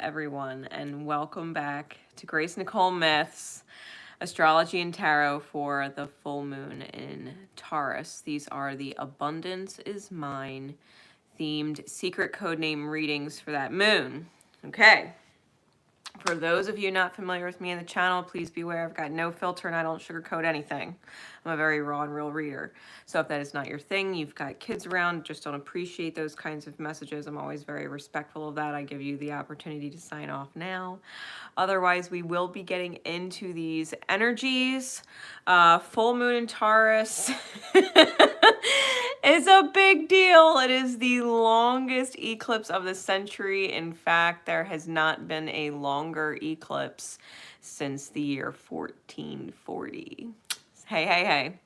everyone, and welcome back to Grace Nicole Myths, Astrology and Tarot for the full moon in Taurus. These are the Abundance is Mine themed secret codename readings for that moon. Okay. For those of you not familiar with me in the channel, please be aware I've got no filter and I don't sugarcoat anything. I'm a very raw and real reader. So if that is not your thing, you've got kids around, just don't appreciate those kinds of messages. I'm always very respectful of that. I give you the opportunity to sign off now. Otherwise, we will be getting into these energies. Full moon in Taurus. It's a big deal. It is the longest eclipse of the century. In fact, there has not been a longer eclipse since the year 1440. Hey.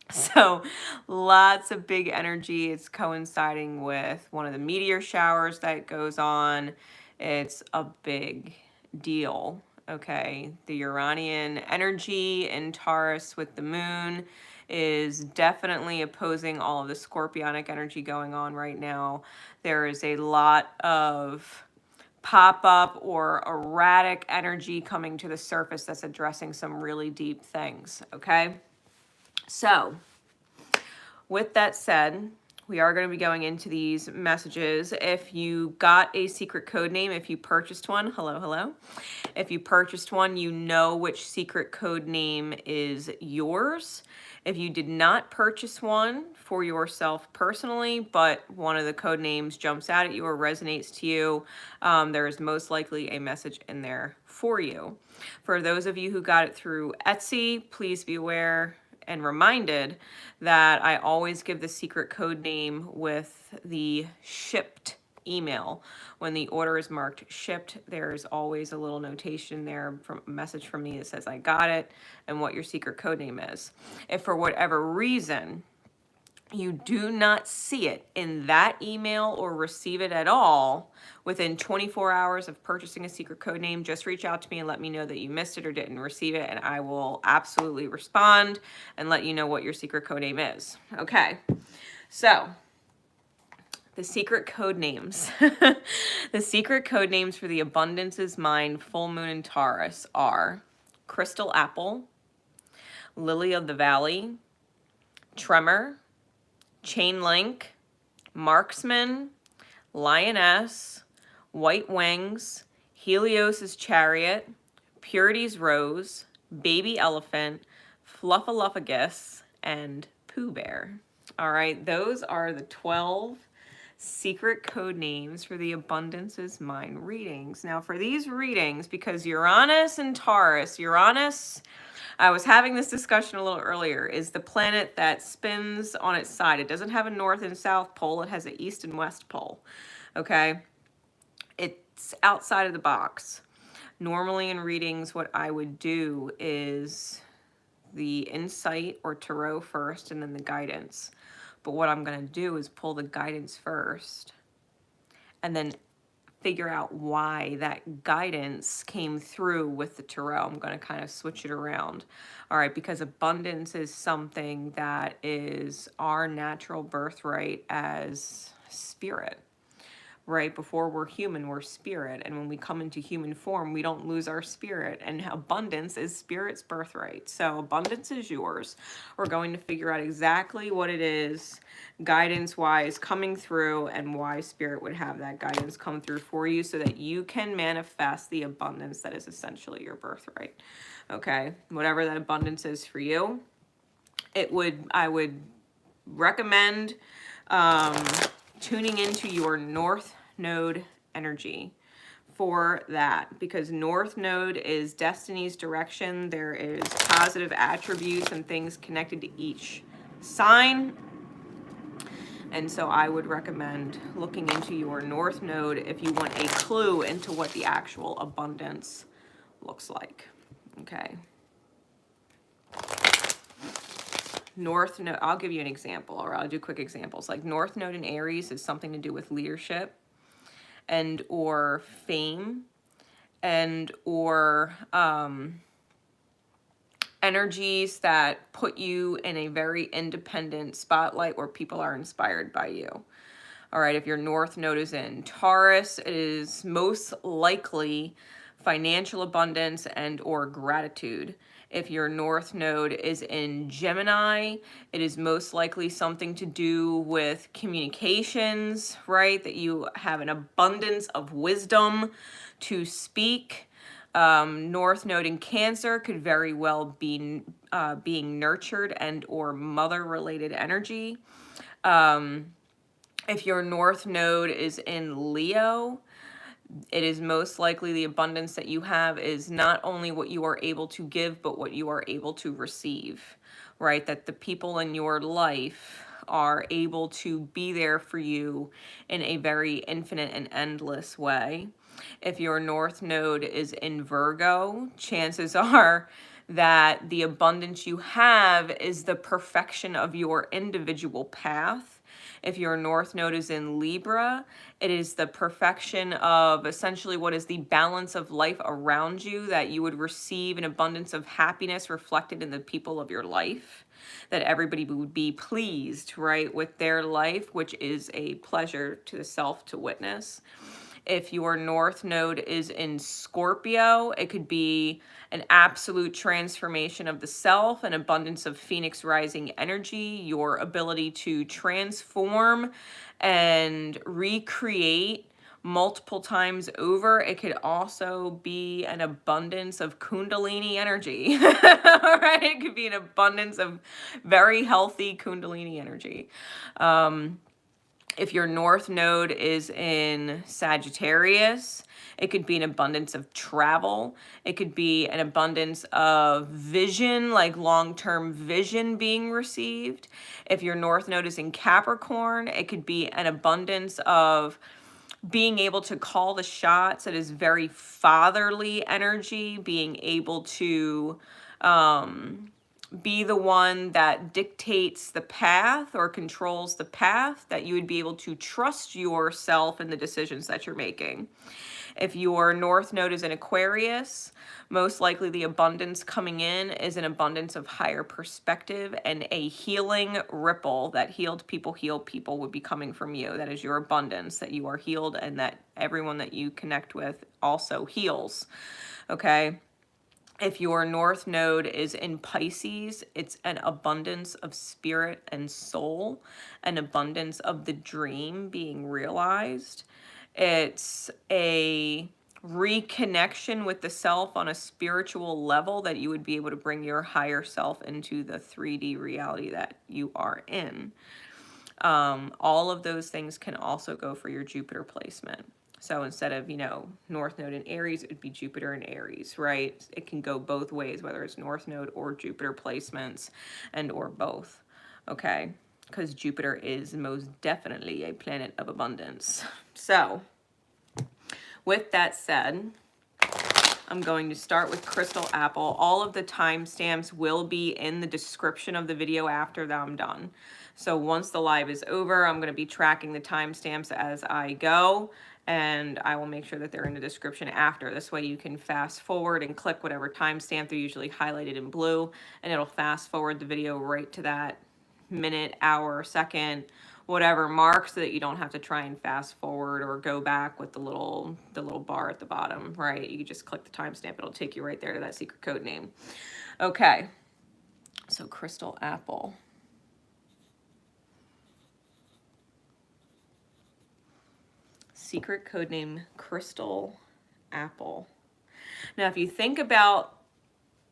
So lots of big energy. It's coinciding with one of the meteor showers that goes on. It's a big deal. Okay, the Uranian energy in Taurus with the moon is definitely opposing all of the scorpionic energy going on right now. There is a lot of pop-up or erratic energy coming to the surface that's addressing some really deep things, okay? So, with that said, we are going to be going into these messages. If you got a secret code name, if you purchased one, hello. If you purchased one, you know which secret code name is yours. If you did not purchase one for yourself personally, but one of the code names jumps out at you or resonates to you, there is most likely a message in there for you. For those of you who got it through Etsy, please be aware and reminded that I always give the secret code name with the shipped email. When the order is marked shipped, there's always a little notation there from a message from me that says I got it and what your secret code name is. If for whatever reason you do not see it in that email or receive it at all within 24 hours of purchasing a secret code name, just reach out to me and let me know that you missed it or didn't receive it, and I will absolutely respond and let you know what your secret code name is. Okay, so the secret code names. The secret code names for the Abundance is Mine full moon in Taurus are Crystal Apple, Lily of the Valley, Tremor, Chain Link, Marksman, Lioness, White Wings, Helios' Chariot, Purity's Rose, Baby Elephant, Fluffaluffagus, and Pooh Bear. All right, those are the 12 secret code names for the Abundance is Mine readings. Now for these readings, because Uranus and Taurus, Uranus, I was having this discussion a little earlier, is the planet that spins on its side. It doesn't have a north and south pole. It has an east and west pole, okay? It's outside of the box. Normally in readings, what I would do is the insight or tarot first and then the guidance. But what I'm going to do is pull the guidance first and then figure out why that guidance came through with the tarot. I'm going to kind of switch it around. All right, because abundance is something that is our natural birthright as spirit. Right? Before we're human, we're spirit. And when we come into human form, we don't lose our spirit. And abundance is spirit's birthright. So abundance is yours. We're going to figure out exactly what it is, guidance-wise, coming through, and why spirit would have that guidance come through for you so that you can manifest the abundance that is essentially your birthright. Okay? Whatever that abundance is for you, I would recommend tuning into your North Node energy for that, because North Node is destiny's direction. There is positive attributes and things connected to each sign. And so I would recommend looking into your North Node if you want a clue into what the actual abundance looks like. Okay. North Node, I'll give you an example, or I'll do quick examples. Like North Node in Aries is something to do with leadership and or fame and or energies that put you in a very independent spotlight where people are inspired by you. All right, if your North Node is in Taurus, it is most likely financial abundance and or gratitude. If your North Node is in Gemini, it is most likely something to do with communications, right? That you have an abundance of wisdom to speak. North Node in Cancer could very well be being nurtured and or mother-related energy. If your North Node is in Leo, it is most likely the abundance that you have is not only what you are able to give, but what you are able to receive, right? That the people in your life are able to be there for you in a very infinite and endless way. If your North Node is in Virgo, chances are that the abundance you have is the perfection of your individual path. If your North Node is in Libra, it is the perfection of essentially what is the balance of life around you, that you would receive an abundance of happiness reflected in the people of your life, that everybody would be pleased, right, with their life, which is a pleasure to the self to witness. If your North Node is in Scorpio, it could be an absolute transformation of the self, an abundance of Phoenix rising energy, your ability to transform and recreate multiple times over. It could also be an abundance of Kundalini energy. Right? It could be an abundance of very healthy Kundalini energy. If your North Node is in Sagittarius, it could be an abundance of travel. It could be an abundance of vision, like long-term vision being received. If your North Node is in Capricorn, it could be an abundance of being able to call the shots. It is very fatherly energy, being able to be the one that dictates the path or controls the path, that you would be able to trust yourself in the decisions that you're making. If your North Node is in Aquarius, most likely the abundance coming in is an abundance of higher perspective and a healing ripple, that healed people heal people would be coming from you. That is your abundance, that you are healed and that everyone that you connect with also heals. Okay. If your North Node is in Pisces, it's an abundance of spirit and soul, an abundance of the dream being realized. It's a reconnection with the self on a spiritual level, that you would be able to bring your higher self into the 3D reality that you are in. All of those things can also go for your Jupiter placement. So instead of, North Node in Aries, it would be Jupiter in Aries, right? It can go both ways, whether it's North Node or Jupiter placements and or both, okay? Because Jupiter is most definitely a planet of abundance. So with that said, I'm going to start with Crystal Apple. All of the timestamps will be in the description of the video after that I'm done. So once the live is over, I'm going to be tracking the timestamps as I go, and I will make sure that they're in the description after. This way you can fast forward and click whatever timestamp. They're usually highlighted in blue, and it'll fast forward the video right to that minute, hour, second, whatever mark, so that you don't have to try and fast forward or go back with the little bar at the bottom, right? You just click the timestamp. It'll take you right there to that secret code name. Okay, so Crystal Apple. Secret code name Crystal Apple. Now, if you think about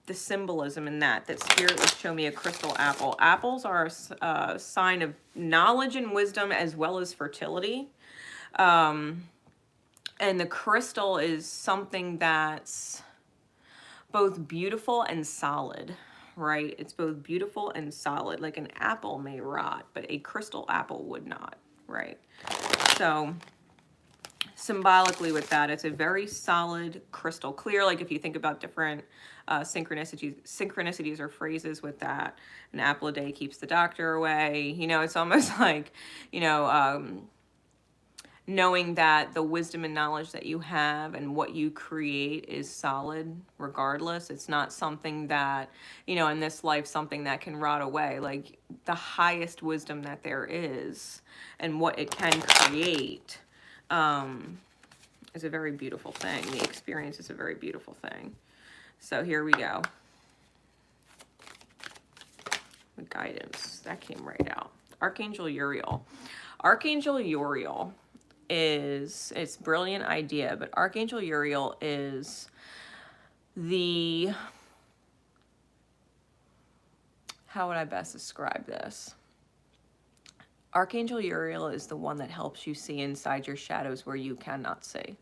the symbolism in that Spirit would show me a crystal apple. Apples are a sign of knowledge and wisdom as well as fertility. And the crystal is something that's both beautiful and solid, right? It's both beautiful and solid. Like an apple may rot, but a crystal apple would not, right? So symbolically with that, it's a very solid crystal clear. Like if you think about different synchronicities or phrases with that, an apple a day keeps the doctor away. It's almost like, knowing that the wisdom and knowledge that you have and what you create is solid regardless. It's not something that, you know, in this life, something that can rot away. Like the highest wisdom that there is and what it can create is a very beautiful thing. The experience is a very beautiful thing. So here we go. The guidance, that came right out. Archangel Uriel. Archangel Uriel is, it's a brilliant idea, but Archangel Uriel is the, how would I best describe this? Archangel Uriel is the one that helps you see inside your shadows where you cannot see.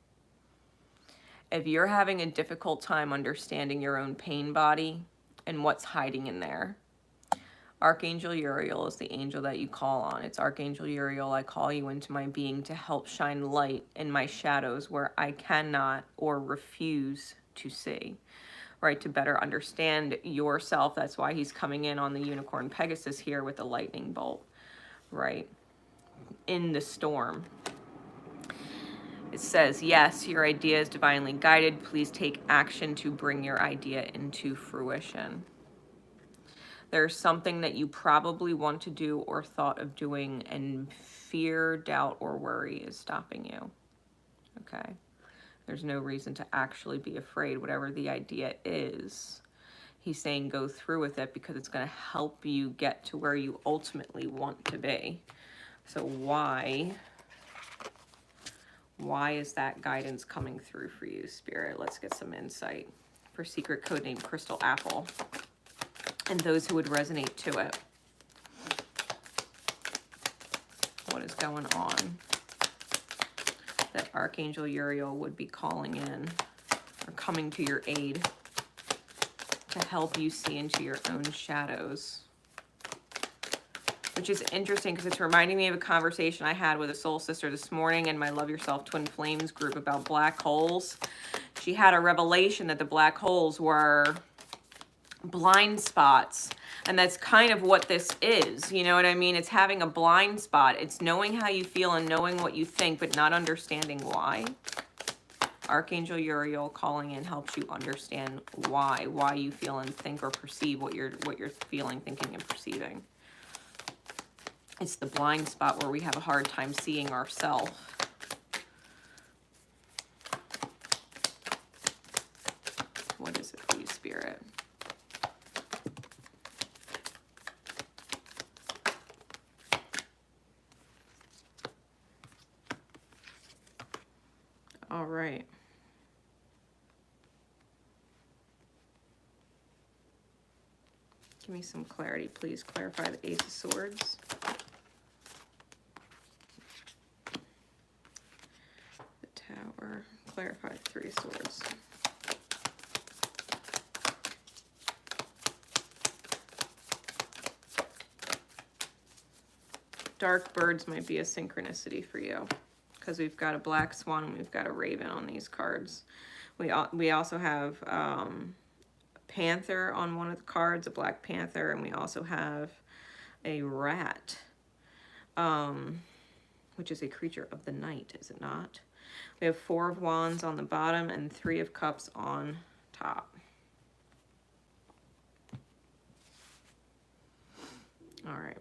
If you're having a difficult time understanding your own pain body and what's hiding in there, Archangel Uriel is the angel that you call on. It's Archangel Uriel, I call you into my being to help shine light in my shadows where I cannot or refuse to see, right? To better understand yourself. That's why he's coming in on the unicorn Pegasus here with the lightning bolt, right? In the storm. It says, yes, your idea is divinely guided. Please take action to bring your idea into fruition. There's something that you probably want to do or thought of doing, and fear, doubt, or worry is stopping you. Okay? There's no reason to actually be afraid. Whatever the idea is, he's saying go through with it because it's going to help you get to where you ultimately want to be. So why is that guidance coming through for you, Spirit? Let's get some insight. For secret code name Crystal Apple. And those who would resonate to it. What is going on that Archangel Uriel would be calling in or coming to your aid to help you see into your own shadows? Which is interesting because it's reminding me of a conversation I had with a soul sister this morning in my Love Yourself Twin Flames group about black holes. She had a revelation that the black holes were blind spots, and that's kind of what this is, you know what I mean? It's having a blind spot. It's knowing how you feel and knowing what you think, but not understanding why. Archangel Uriel calling in helps you understand why you feel and think or perceive what you're feeling, thinking, and perceiving. It's the blind spot where we have a hard time seeing ourselves. What is it for you, Spirit? All right. Give me some clarity, please. Clarify the Ace of Swords. The Tower. Clarify the Three of Swords. Dark birds might be a synchronicity for you, because we've got a black swan and we've got a raven on these cards. We also have a panther on one of the cards, a black panther, and we also have a rat, which is a creature of the night, is it not? We have 4 of wands on the bottom and 3 of cups on top. All right.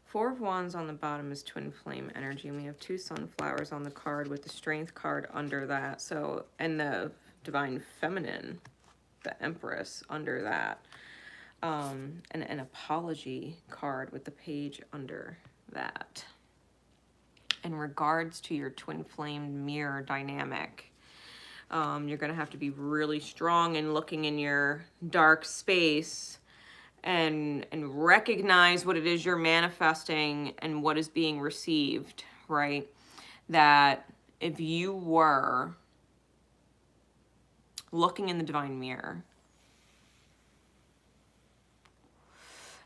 Four of Wands on the bottom is twin flame energy, and we have 2 sunflowers on the card with the strength card under that. So, and the divine feminine, the Empress under that, and an apology card with the page under that. In regards to your twin flame mirror dynamic, you're going to have to be really strong in looking in your dark space and recognize what it is you're manifesting and what is being received, right? That if you were looking in the divine mirror,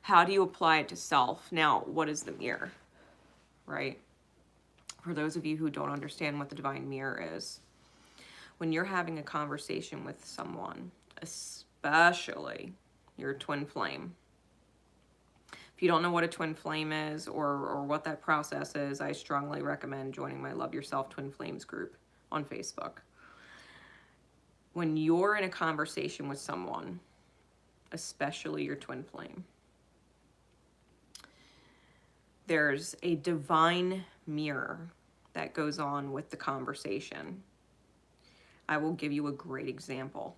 how do you apply it to self? Now, what is the mirror? right? For those of you who don't understand what the divine mirror is, when you're having a conversation with someone, especially your twin flame, if you don't know what a twin flame is or what that process is, I strongly recommend joining my Love Yourself Twin Flames group on Facebook. When you're in a conversation with someone, especially your twin flame, there's a divine mirror that goes on with the conversation. I will give you a great example.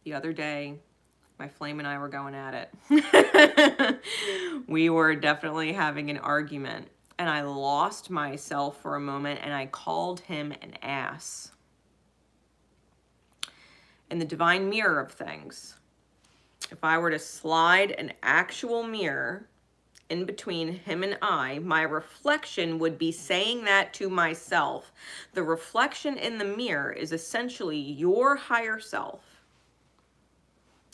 The other day, my flame and I were going at it. We were definitely having an argument, and I lost myself for a moment, and I called him an ass. In the divine mirror of things, if I were to slide an actual mirror in between him and I, my reflection would be saying that to myself. The reflection in the mirror is essentially your higher self.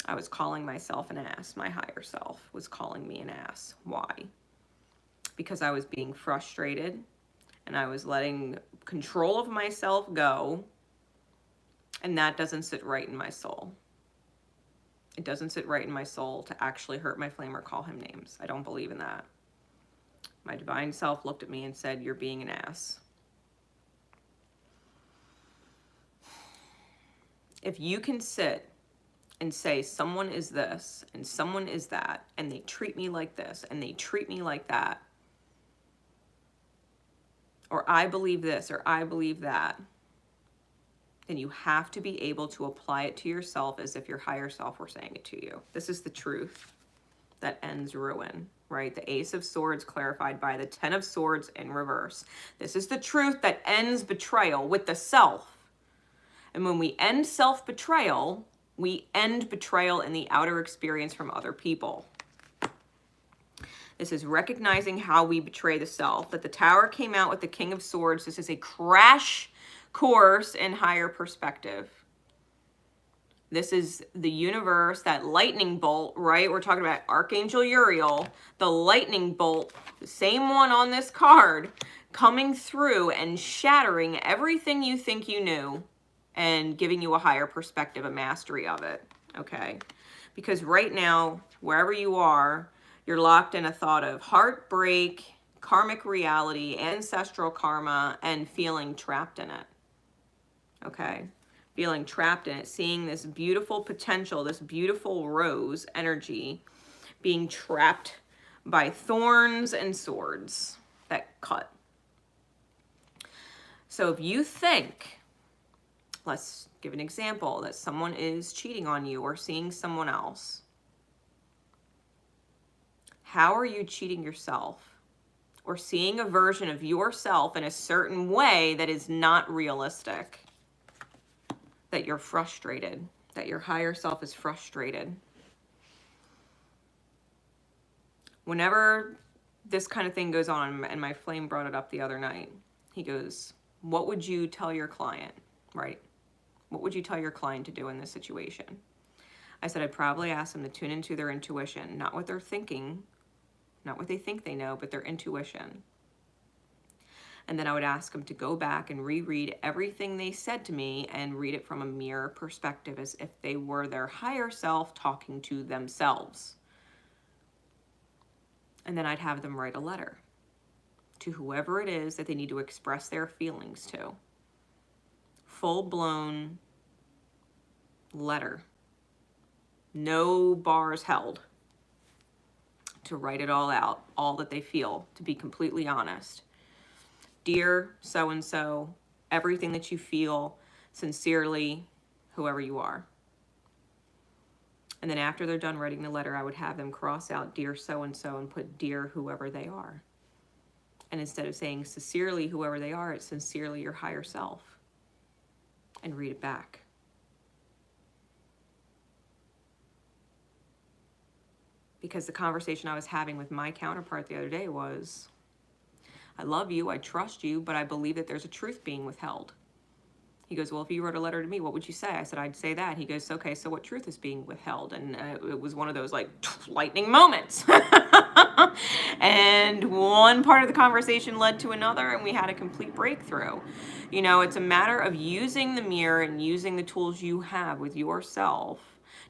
I was calling myself an ass. My higher self was calling me an ass. Why? Because I was being frustrated and I was letting control of myself go, and that doesn't sit right in my soul. It doesn't sit right in my soul to actually hurt my flame or call him names. I don't believe in that. My divine self looked at me and said, "You're being an ass." If you can sit and say someone is this and someone is that, and they treat me like this and they treat me like that, or I believe this or I believe that, then you have to be able to apply it to yourself as if your higher self were saying it to you. This is the truth that ends ruin, right? The Ace of Swords clarified by the 10 of Swords in reverse. This is the truth that ends betrayal with the self. And when we end self-betrayal, we end betrayal in the outer experience from other people. This is recognizing how we betray the self. That the Tower came out with the King of Swords. This is a crash course in higher perspective. This is the universe, that lightning bolt, right? We're talking about Archangel Uriel, the lightning bolt, the same one on this card, coming through and shattering everything you think you knew and giving you a higher perspective, a mastery of it, okay? Because right now, wherever you are, you're locked in a thought of heartbreak, karmic reality, ancestral karma, and feeling trapped in it, okay? Feeling trapped in it, seeing this beautiful potential, this beautiful rose energy being trapped by thorns and swords that cut. So if you think, let's give an example, that someone is cheating on you or seeing someone else, how are you cheating yourself or seeing a version of yourself in a certain way that is not realistic? That you're frustrated, that your higher self is frustrated. Whenever this kind of thing goes on, and my flame brought it up the other night, he goes, what would you tell your client, right? What would you tell your client to do in this situation? I said, I'd probably ask them to tune into their intuition, not what they're thinking, not what they think they know, but their intuition. And then I would ask them to go back and reread everything they said to me and read it from a mirror perspective as if they were their higher self talking to themselves. And then I'd have them write a letter to whoever it is that they need to express their feelings to. Full-blown letter. No bars held. To write it all out, all that they feel, to be completely honest. Dear so-and-so, everything that you feel, sincerely, whoever you are. And then after they're done writing the letter, I would have them cross out dear so-and-so and put dear whoever they are. And instead of saying sincerely whoever they are, it's sincerely your higher self. And read it back. Because the conversation I was having with my counterpart the other day was, I love you, I trust you, but I believe that there's a truth being withheld. He goes, well, if you wrote a letter to me, what would you say? I said, I'd say that. He goes, okay, so what truth is being withheld? And it was one of those like lightning moments. And one part of the conversation led to another, and we had a complete breakthrough. You know, it's a matter of using the mirror and using the tools you have with yourself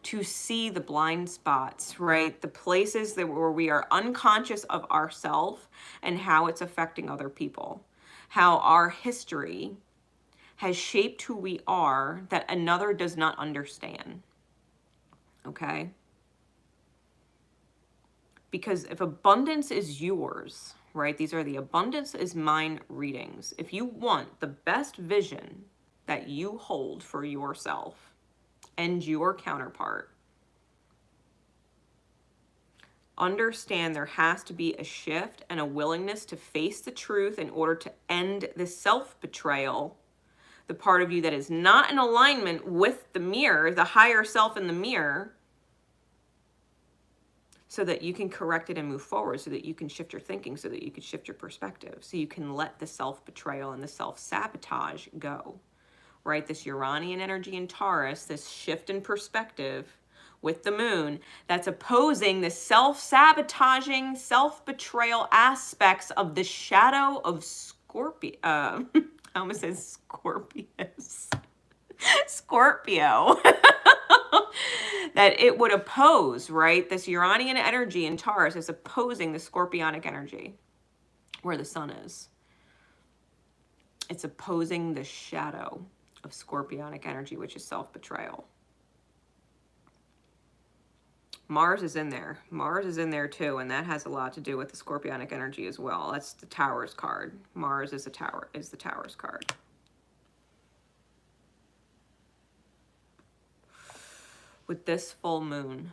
to see the blind spots, right? The places that where we are unconscious of ourselves and how it's affecting other people. How our history has shaped who we are that another does not understand. Okay? Because if abundance is yours, right? These are the abundance is mine readings. If you want the best vision that you hold for yourself and your counterpart, understand there has to be a shift and a willingness to face the truth in order to end the self-betrayal, the part of you that is not in alignment with the mirror, the higher self in the mirror, so that you can correct it and move forward, so that you can shift your thinking, so that you can shift your perspective, so you can let the self-betrayal and the self-sabotage go, right? This Uranian energy in Taurus, this shift in perspective with the moon, that's opposing the self-sabotaging, self-betrayal aspects of the shadow of Scorpio. I almost said Scorpius. Scorpio. That it would oppose, right? This Uranian energy in Taurus is opposing the Scorpionic energy where the sun is. It's opposing the shadow of Scorpionic energy, which is self-betrayal. Mars is in there. Mars is in there too, and that has a lot to do with the Scorpionic energy as well. That's the Towers card. Mars is the Towers card. With this full moon,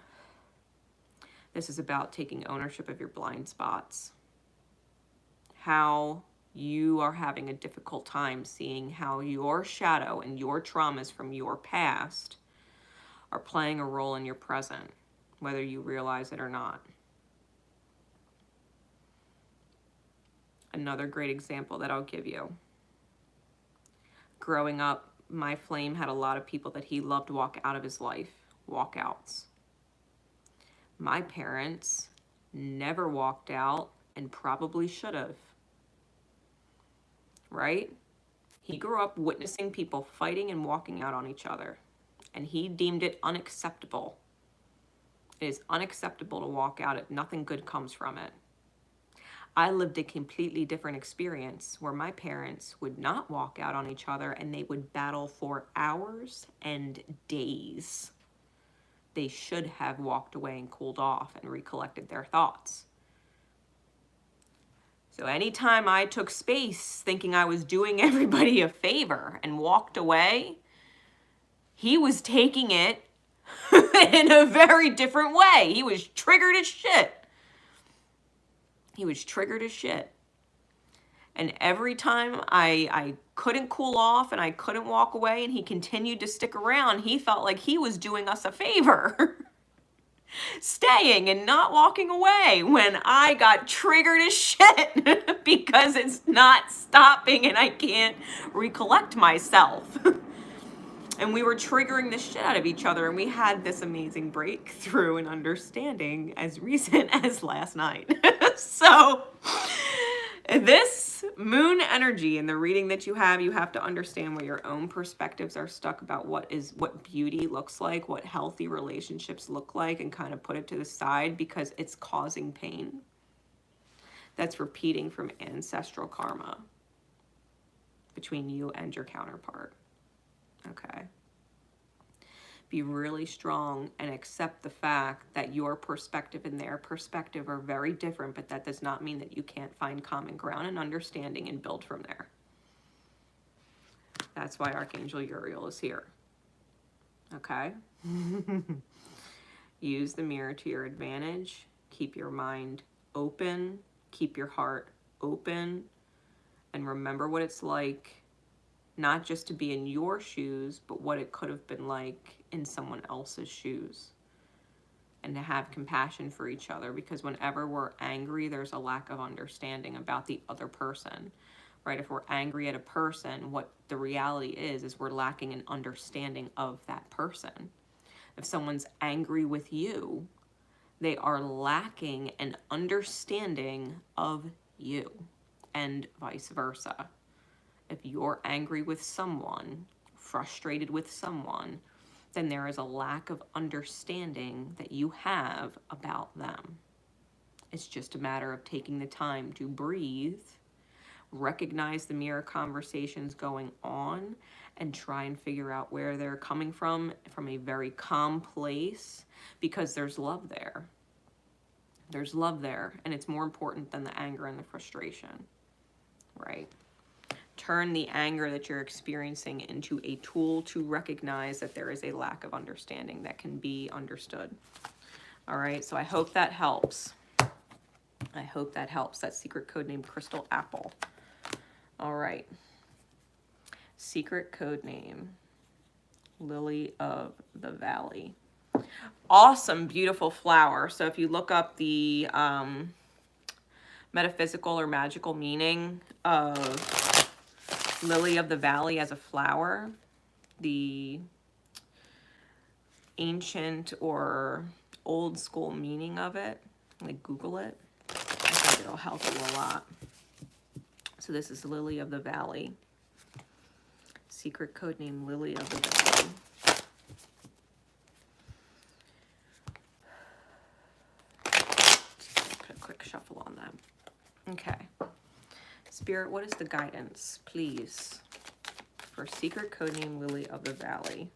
this is about taking ownership of your blind spots. How you are having a difficult time seeing how your shadow and your traumas from your past are playing a role in your present, whether you realize it or not. Another great example that I'll give you. Growing up, my flame had a lot of people that he loved walk out of his life, walkouts. My parents never walked out and probably should have, right? He grew up witnessing people fighting and walking out on each other, and he deemed it unacceptable. It is unacceptable to walk out if nothing good comes from it. I lived a completely different experience where my parents would not walk out on each other and they would battle for hours and days. They should have walked away and cooled off and recollected their thoughts. So anytime I took space thinking I was doing everybody a favor and walked away, he was taking it in a very different way. He was triggered as shit. He was triggered as shit. And every time I couldn't cool off and I couldn't walk away and he continued to stick around, he felt like he was doing us a favor. Staying and not walking away when I got triggered as shit because it's not stopping and I can't recollect myself. And we were triggering the shit out of each other, and we had this amazing breakthrough and understanding as recent as last night. So this moon energy and the reading that you have to understand where your own perspectives are stuck about what beauty looks like, what healthy relationships look like, and kind of put it to the side because it's causing pain. That's repeating from ancestral karma between you and your counterpart. Okay. Be really strong and accept the fact that your perspective and their perspective are very different, but that does not mean that you can't find common ground and understanding and build from there. That's why Archangel Uriel is here. Okay? Use the mirror to your advantage. Keep your mind open. Keep your heart open. And remember what it's like, not just to be in your shoes, but what it could have been like in someone else's shoes. And to have compassion for each other, because whenever we're angry, there's a lack of understanding about the other person, right? If we're angry at a person, what the reality is we're lacking an understanding of that person. If someone's angry with you, they are lacking an understanding of you, and vice versa. If you're angry with someone, frustrated with someone, then there is a lack of understanding that you have about them. It's just a matter of taking the time to breathe, recognize the mirror conversations going on, and try and figure out where they're coming from a very calm place, because there's love there. There's love there, and it's more important than the anger and the frustration, right? Turn the anger that you're experiencing into a tool to recognize that there is a lack of understanding that can be understood. All right, so I hope that helps. I hope that helps. That secret code name, Crystal Apple. All right. Secret code name, Lily of the Valley. Awesome, beautiful flower. So if you look up the metaphysical or magical meaning of Lily of the Valley as a flower, the ancient or old school meaning of it, like Google it. I think it'll help you a lot. So this is Lily of the Valley. Secret code name, Lily of the Valley. Put a quick shuffle on that. Okay. Spirit, what is the guidance, please, for secret code name, Lily of the Valley?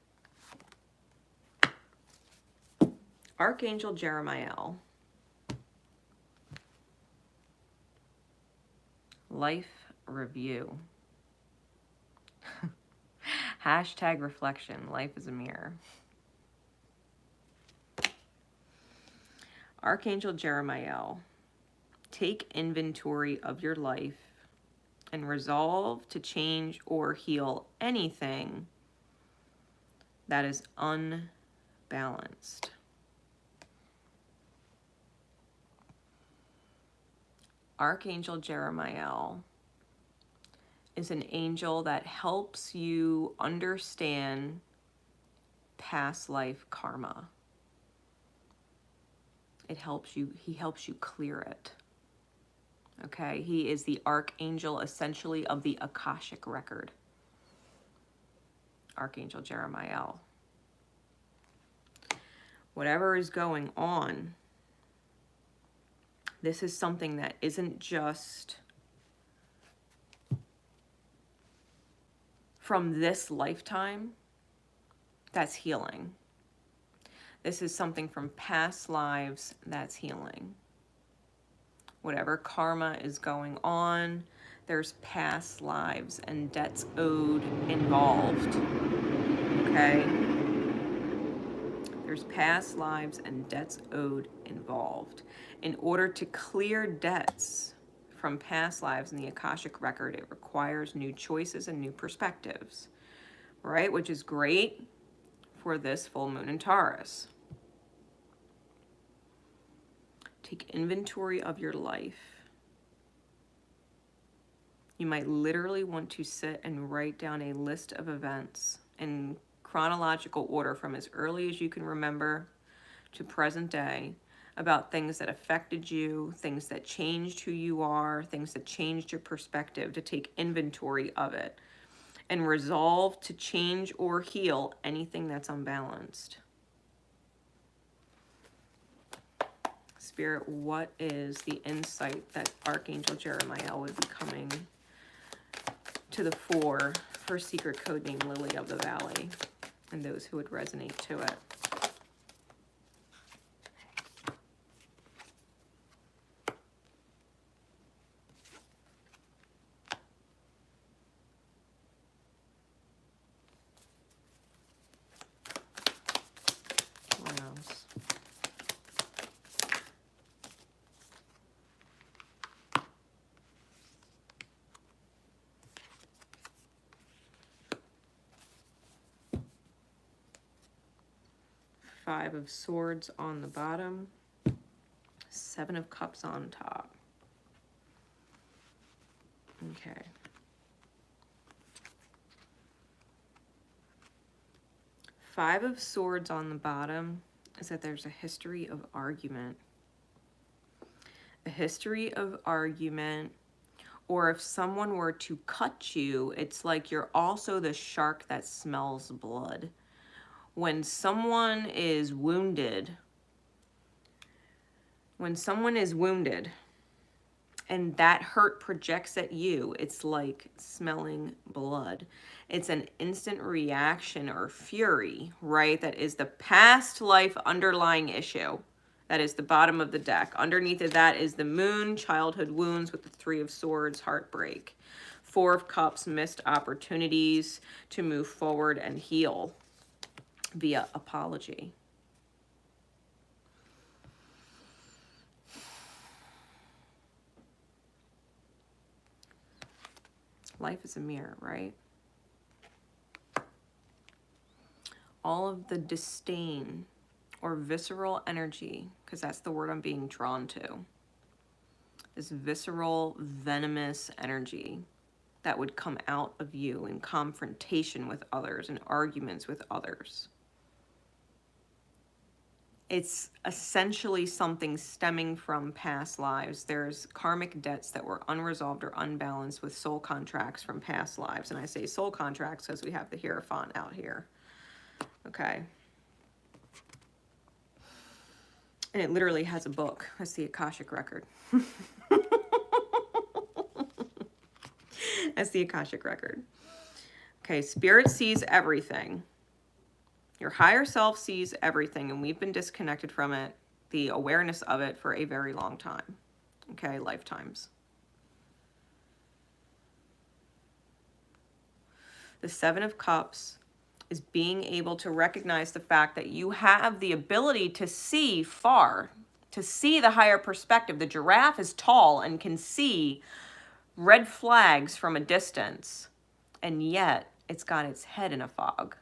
Archangel Jeremiah. Life review. Hashtag reflection. Life is a mirror. Archangel Jeremiah. Take inventory of your life and resolve to change or heal anything that is unbalanced. Archangel Jeremiah is an angel that helps you understand past life karma. He helps you clear it. Okay, he is the archangel essentially of the Akashic record. Archangel Jeremiah. Whatever is going on, this is something that isn't just from this lifetime that's healing. This is something from past lives that's healing. Whatever karma is going on, there's past lives and debts owed involved. Okay? There's past lives and debts owed involved. In order to clear debts from past lives in the Akashic record, it requires new choices and new perspectives, right? Which is great for this full moon in Taurus. Take inventory of your life. You might literally want to sit and write down a list of events in chronological order from as early as you can remember to present day, about things that affected you, things that changed who you are, things that changed your perspective, to take inventory of it and resolve to change or heal anything that's unbalanced. Spirit, what is the insight that Archangel Jeremiah would be coming to the fore for secret code name Lily of the Valley and those who would resonate to it? What else? Five of Swords on the bottom, Seven of Cups on top. Okay. Five of Swords on the bottom is that there's a history of argument. A history of argument, or if someone were to cut you, it's like you're also the shark that smells blood. When someone is wounded, and that hurt projects at you, it's like smelling blood. It's an instant reaction or fury, right? That is the past life underlying issue. That is the bottom of the deck. Underneath of that is the moon, childhood wounds with the Three of Swords, heartbreak. Four of Cups, missed opportunities to move forward and heal via apology. Life is a mirror, right? All of the disdain or visceral energy, because that's the word I'm being drawn to. This visceral, venomous energy that would come out of you in confrontation with others and arguments with others. It's essentially something stemming from past lives. There's karmic debts that were unresolved or unbalanced with soul contracts from past lives. And I say soul contracts because we have the Hierophant out here. Okay. And it literally has a book. That's the Akashic record. That's the Akashic record. Okay, Spirit sees everything. Your higher self sees everything, and we've been disconnected from it, the awareness of it, for a very long time. Okay, lifetimes. The Seven of Cups is being able to recognize the fact that you have the ability to see far, to see the higher perspective. The giraffe is tall and can see red flags from a distance, and yet it's got its head in a fog.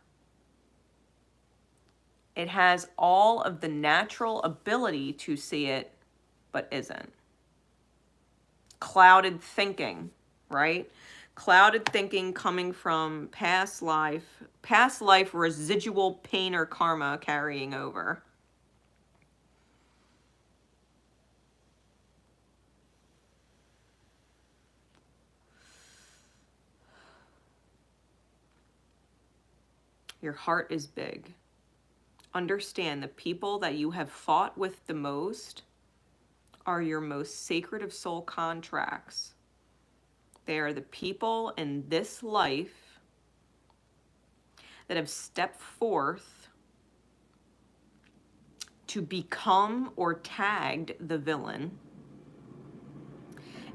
It has all of the natural ability to see it, but isn't. Clouded thinking, right? Clouded thinking coming from past life residual pain or karma carrying over. Your heart is big. Understand the people that you have fought with the most are your most sacred of soul contracts. They are the people in this life that have stepped forth to become or tagged the villain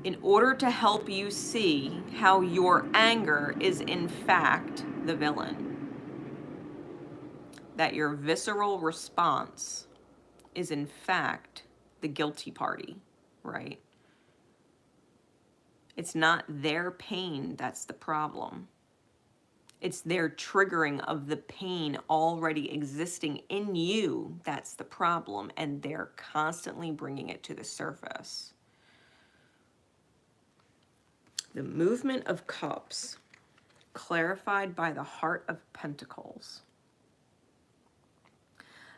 in order to help you see how your anger is in fact the villain. That your visceral response is in fact the guilty party, right? It's not their pain that's the problem. It's their triggering of the pain already existing in you that's the problem, and they're constantly bringing it to the surface. The movement of cups, clarified by the heart of pentacles.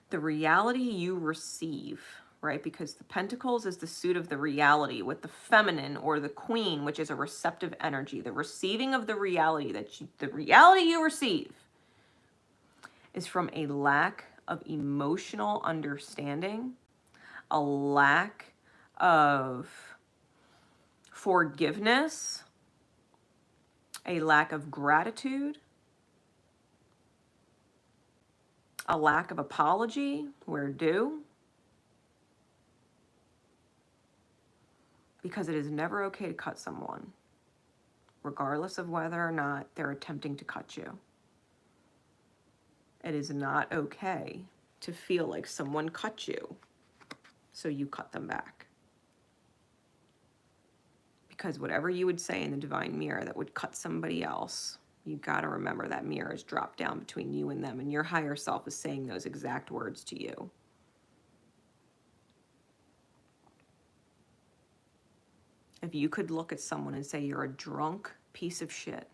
The reality you receive, right? Because the pentacles is the suit of the reality with the feminine or the queen, which is a receptive energy. The receiving of the reality the reality you receive is from a lack of emotional understanding, a lack of forgiveness, a lack of gratitude, a lack of apology where due, because it is never okay to cut someone, regardless of whether or not they're attempting to cut you. It is not okay to feel like someone cut you, so you cut them back. Because whatever you would say in the divine mirror that would cut somebody else, you got to remember that mirror is dropped down between you and them, and your higher self is saying those exact words to you. If you could look at someone and say, you're a drunk piece of shit,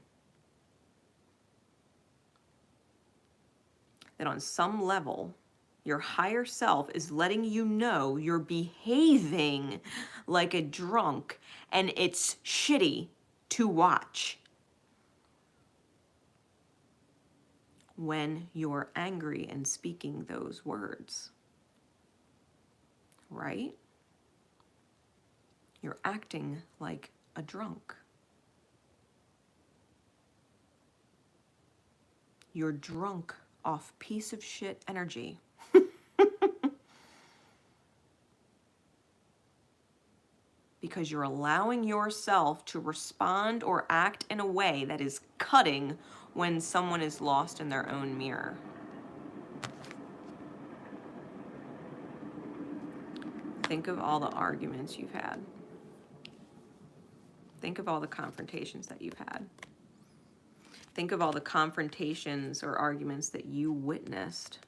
that on some level, your higher self is letting you know you're behaving like a drunk and it's shitty to watch when you're angry and speaking those words, right? You're acting like a drunk. You're drunk off piece of shit energy. Because you're allowing yourself to respond or act in a way that is cutting when someone is lost in their own mirror. Think of all the arguments you've had. Think of all the confrontations that you've had. Think of all the confrontations or arguments that you witnessed.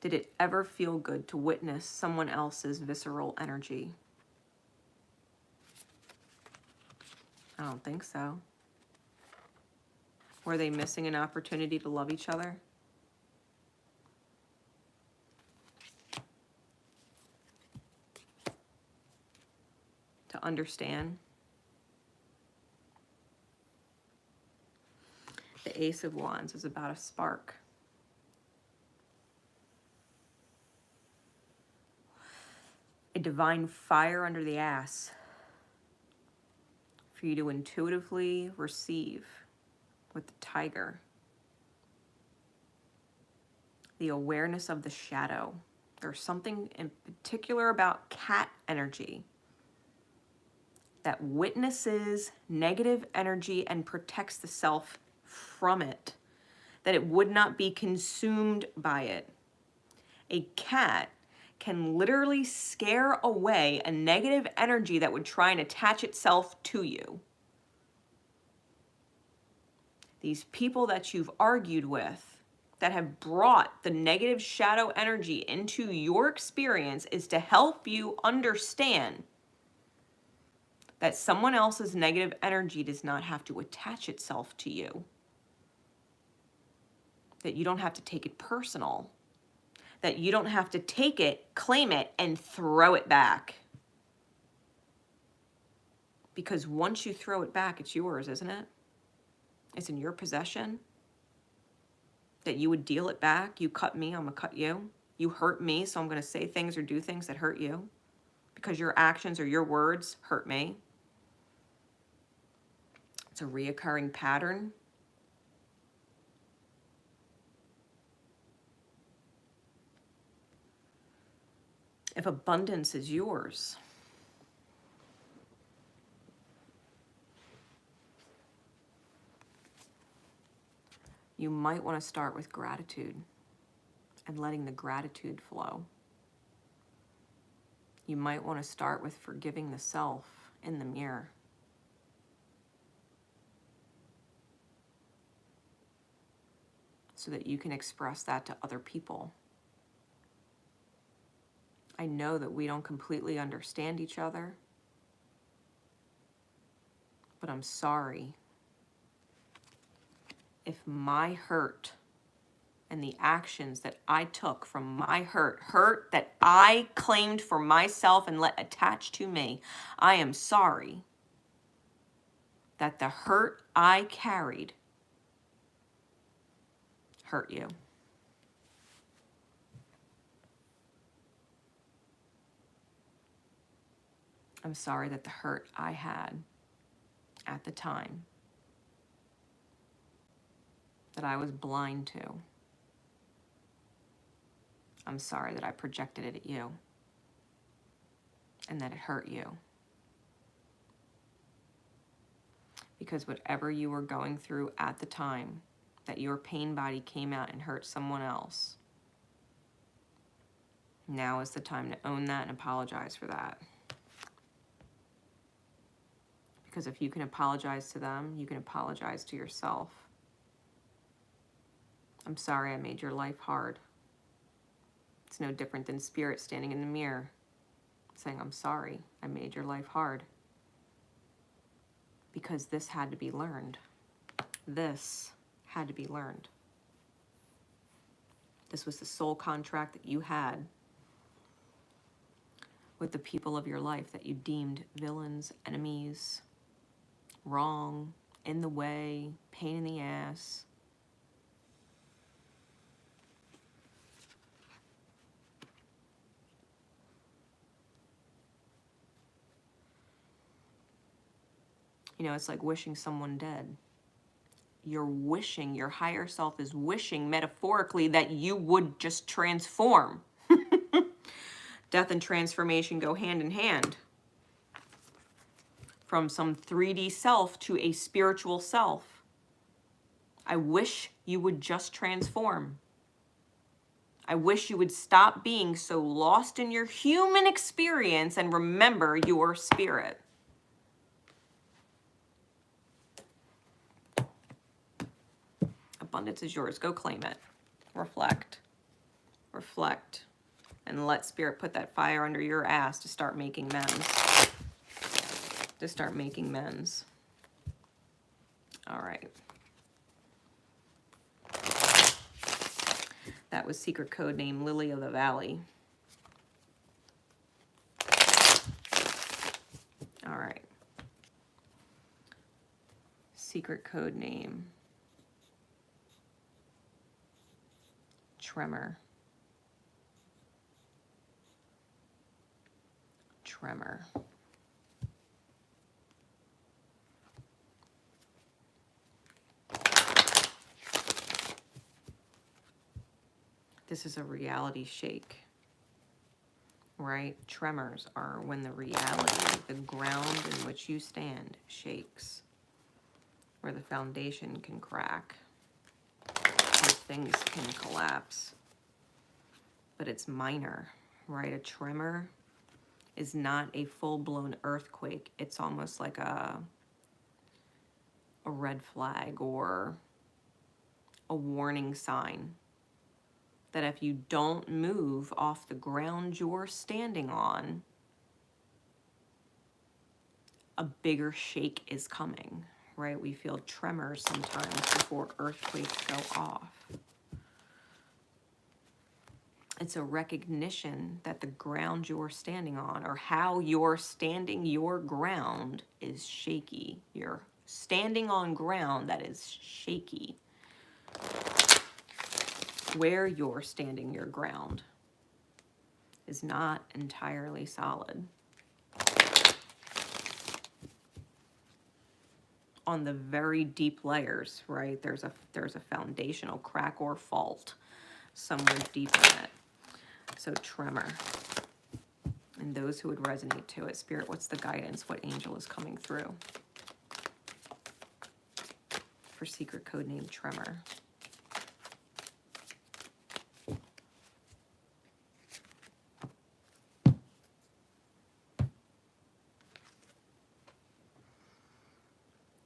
Did it ever feel good to witness someone else's visceral energy? I don't think so. Were they missing an opportunity to love each other? To understand? The Ace of Wands is about a spark. A divine fire under the ass for you to intuitively receive with the tiger. The awareness of the shadow. There's something in particular about cat energy that witnesses negative energy and protects the self from it, that it would not be consumed by it. A cat can literally scare away a negative energy that would try and attach itself to you. These people that you've argued with that have brought the negative shadow energy into your experience is to help you understand that someone else's negative energy does not have to attach itself to you. That you don't have to take it personal. That you don't have to take it, claim it, and throw it back. Because once you throw it back, it's yours, isn't it? It's in your possession. That you would deal it back. You cut me, I'm gonna cut you. You hurt me, so I'm gonna say things or do things that hurt you. Because your actions or your words hurt me. It's a reoccurring pattern. If abundance is yours, you might want to start with gratitude and letting the gratitude flow. You might want to start with forgiving the self in the mirror. So that you can express that to other people. I know that we don't completely understand each other, but I'm sorry if my hurt and the actions that I took from my hurt that I claimed for myself and let attach to me, I am sorry that the hurt I carried hurt you. I'm sorry that the hurt I had at the time that I was blind to. I'm sorry that I projected it at you and that it hurt you. Because whatever you were going through at the time that your pain body came out and hurt someone else, now is the time to own that and apologize for that. Because if you can apologize to them, you can apologize to yourself. I'm sorry I made your life hard. It's no different than spirit standing in the mirror saying, I'm sorry I made your life hard. Because this had to be learned. This had to be learned. This was the soul contract that you had with the people of your life that you deemed villains, enemies, wrong, in the way, pain in the ass. You know, it's like wishing someone dead. You're wishing, your higher self is wishing metaphorically that you would just transform. Death and transformation go hand in hand. From some 3D self to a spiritual self. I wish you would just transform. I wish you would stop being so lost in your human experience and remember your spirit. Abundance is yours. Go claim it. Reflect. Reflect. And let spirit put that fire under your ass to start making amends. To start making amends. All right. That was secret code name Lily of the Valley. All right. Secret code name Tremor. Tremor. This is a reality shake, right? Tremors are when the reality, the ground in which you stand, shakes, where the foundation can crack, where things can collapse. But it's minor, right? A tremor is not a full-blown earthquake. It's almost like a red flag or a warning sign that if you don't move off the ground you're standing on, a bigger shake is coming, right? We feel tremors sometimes before earthquakes go off. It's a recognition that the ground you're standing on, or how you're standing your ground, is shaky. You're standing on ground that is shaky. Where you're standing your ground is not entirely solid. On the very deep layers, right? There's a foundational crack or fault somewhere deep in it. So tremor. And those who would resonate to it. Spirit, what's the guidance? What angel is coming through for secret code name Tremor?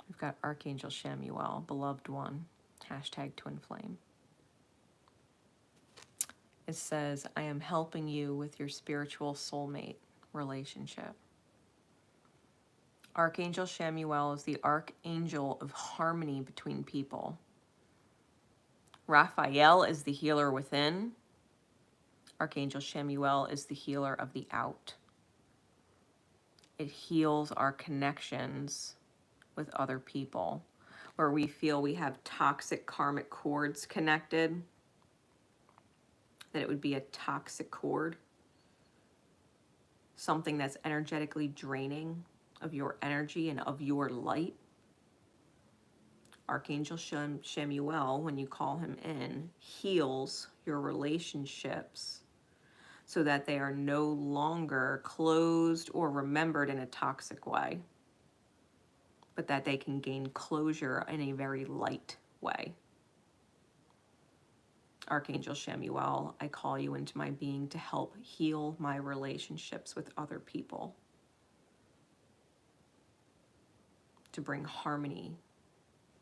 We've got Archangel Shamuel, beloved one, hashtag twin flame. It says, I am helping you with your spiritual soulmate relationship. Archangel Shamuel is the archangel of harmony between people. Raphael is the healer within. Archangel Shamuel is the healer of the out. It heals our connections with other people, where we feel we have toxic karmic cords connected, that it would be a toxic cord, something that's energetically draining of your energy and of your light. Archangel Shamuel, when you call him in, heals your relationships so that they are no longer closed or remembered in a toxic way, but that they can gain closure in a very light way. Archangel Shamuel, I call you into my being to help heal my relationships with other people, to bring harmony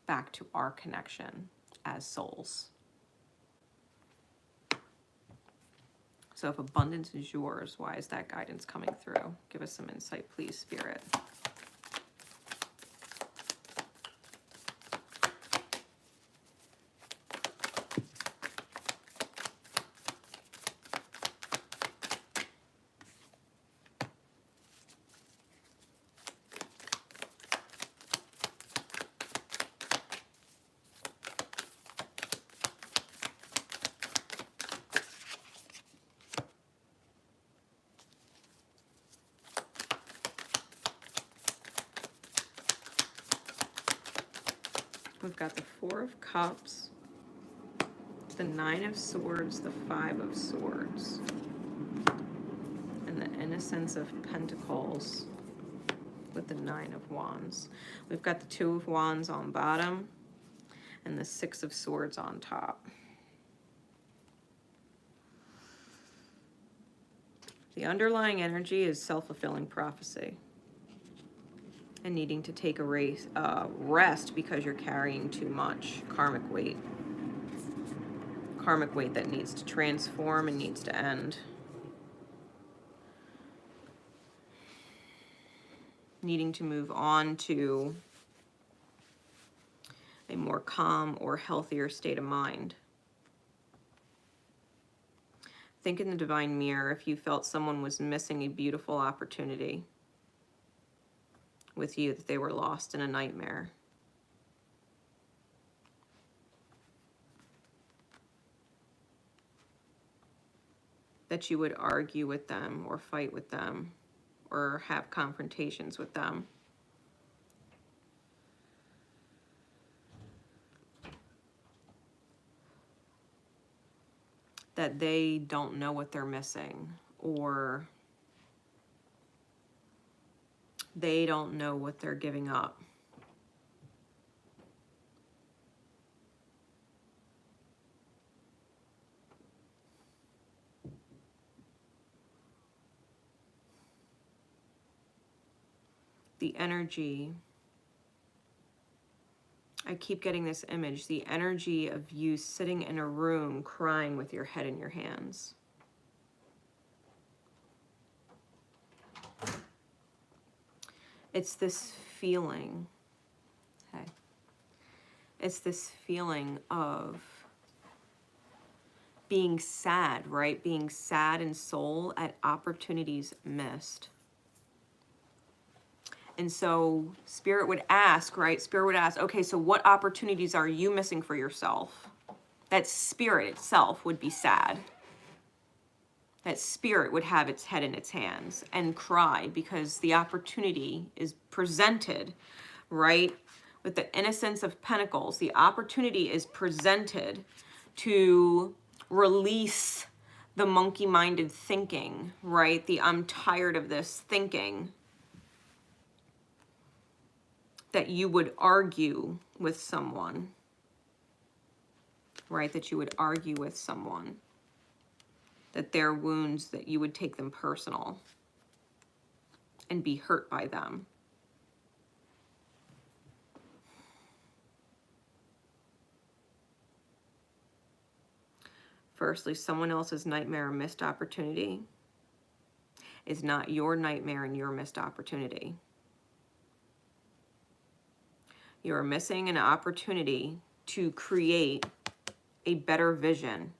back to our connection as souls. So if abundance is yours, why is that guidance coming through? Give us some insight, please, Spirit. We've got the Four of Cups, the Nine of Swords, the Five of Swords, and the Innocence of Pentacles with the Nine of Wands. We've got the Two of Wands on bottom and the Six of Swords on top. The underlying energy is self-fulfilling prophecy and needing to take a rest because you're carrying too much karmic weight. Karmic weight that needs to transform and needs to end. Needing to move on to a more calm or healthier state of mind. Think in the divine mirror if you felt someone was missing a beautiful opportunity with you, that they were lost in a nightmare. That you would argue with them or fight with them or have confrontations with them. That they don't know what they're missing, or they don't know what they're giving up. The energy, I keep getting this image, the energy of you sitting in a room crying with your head in your hands. It's this feeling, okay? It's this feeling of being sad, right? Being sad in soul at opportunities missed. And so Spirit would ask, right? Spirit would ask, okay, so what opportunities are you missing for yourself? That Spirit itself would be sad. That Spirit would have its head in its hands and cry because the opportunity is presented, right? With the Innocence of Pentacles, the opportunity is presented to release the monkey-minded thinking, right? The I'm tired of this thinking. That you would argue with someone, right? That you would argue with someone. That their wounds, that you would take them personal and be hurt by them. Firstly, someone else's nightmare or missed opportunity is not your nightmare and your missed opportunity. You're missing an opportunity to create a better vision.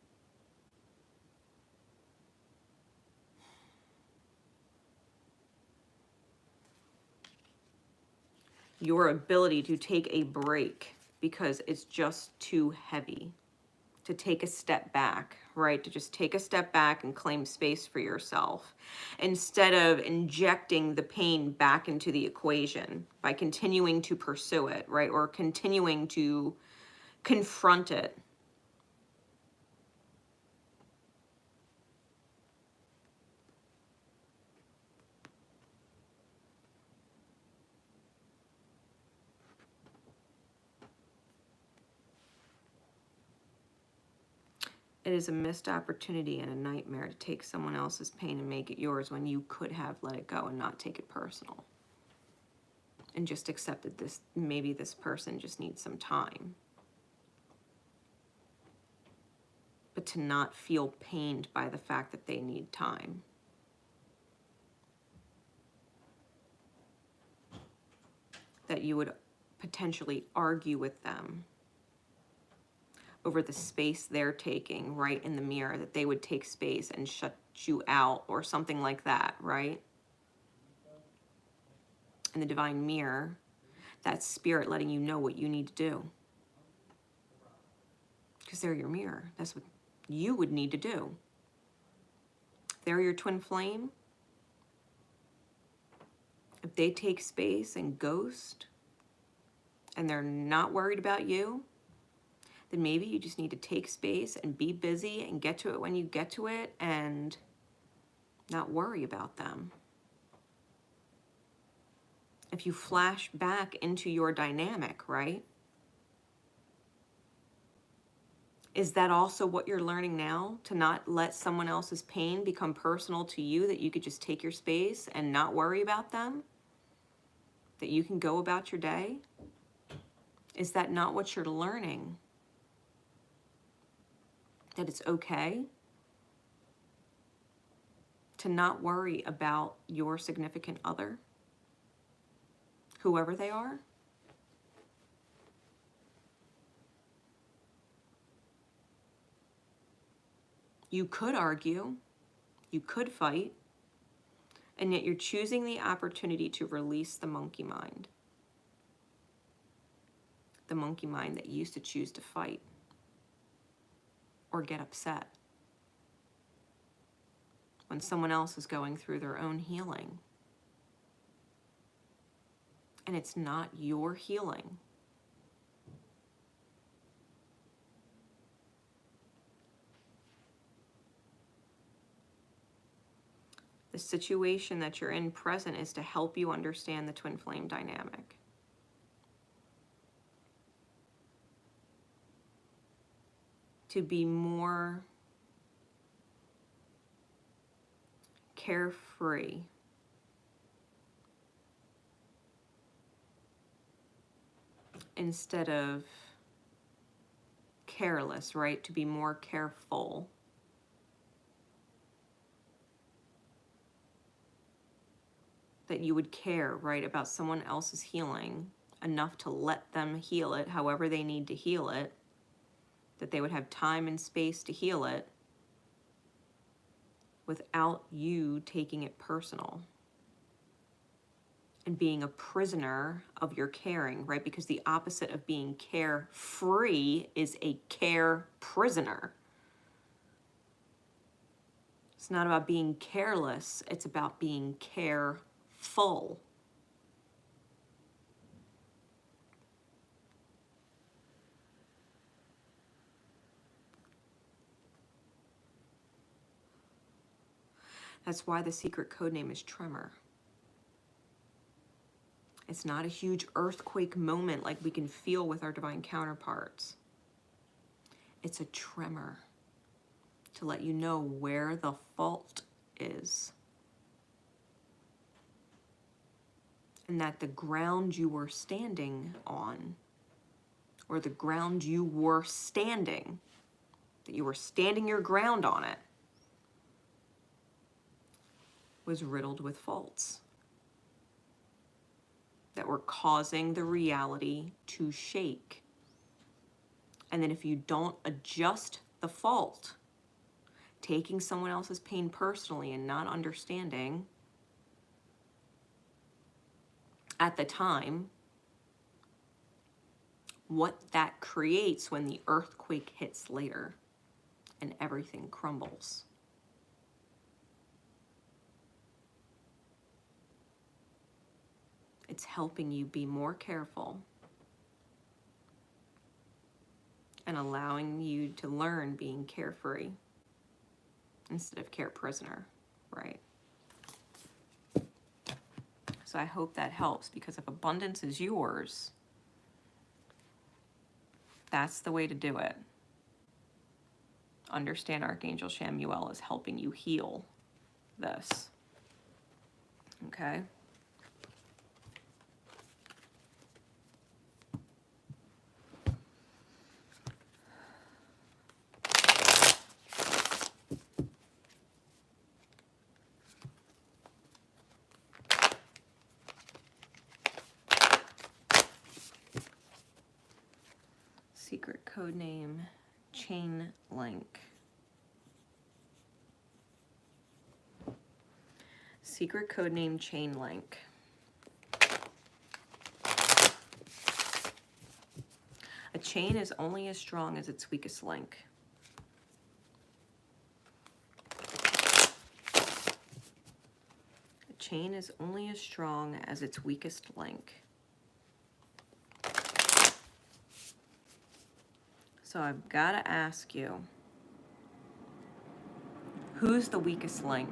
Your ability to take a break because it's just too heavy. To take a step back, right? To just take a step back and claim space for yourself instead of injecting the pain back into the equation by continuing to pursue it, right? Or continuing to confront it. It is a missed opportunity and a nightmare to take someone else's pain and make it yours when you could have let it go and not take it personal. And just accepted this, maybe this person just needs some time. But to not feel pained by the fact that they need time. That you would potentially argue with them over the space they're taking, right, in the mirror, that they would take space and shut you out or something like that, right? In the divine mirror, that Spirit letting you know what you need to do. Because they're your mirror. That's what you would need to do. They're your twin flame. If they take space and ghost and they're not worried about you, then maybe you just need to take space and be busy and get to it when you get to it and not worry about them. If you flash back into your dynamic, right? Is that also what you're learning now? To not let someone else's pain become personal to you, that you could just take your space and not worry about them? That you can go about your day? Is that not what you're learning? That it's okay to not worry about your significant other, whoever they are? You could argue, you could fight, and yet you're choosing the opportunity to release the monkey mind. The monkey mind that used to choose to fight or get upset when someone else is going through their own healing. And it's not your healing. The situation that you're in present is to help you understand the twin flame dynamic. To be more carefree. Instead of careless, right? To be more careful. That you would care, right, about someone else's healing enough to let them heal it however they need to heal it. That they would have time and space to heal it without you taking it personal and being a prisoner of your caring, right? Because the opposite of being carefree is a care prisoner. It's not about being careless, it's about being careful. That's why the secret code name is Tremor. It's not a huge earthquake moment like we can feel with our divine counterparts. It's a tremor to let you know where the fault is. And that the ground you were standing on, or the ground you were standing, that you were standing your ground on it, was riddled with faults that were causing the reality to shake. And then if you don't adjust the fault, taking someone else's pain personally and not understanding at the time what that creates when the earthquake hits later and everything crumbles. It's helping you be more careful and allowing you to learn being carefree instead of care prisoner, right? So I hope that helps, because if abundance is yours, that's the way to do it. Understand Archangel Chamuel is helping you heal this, okay? Secret code name, Chain Link. Secret code name, Chain Link. A chain is only as strong as its weakest link. A chain is only as strong as its weakest link. So I've got to ask you, who's the weakest link?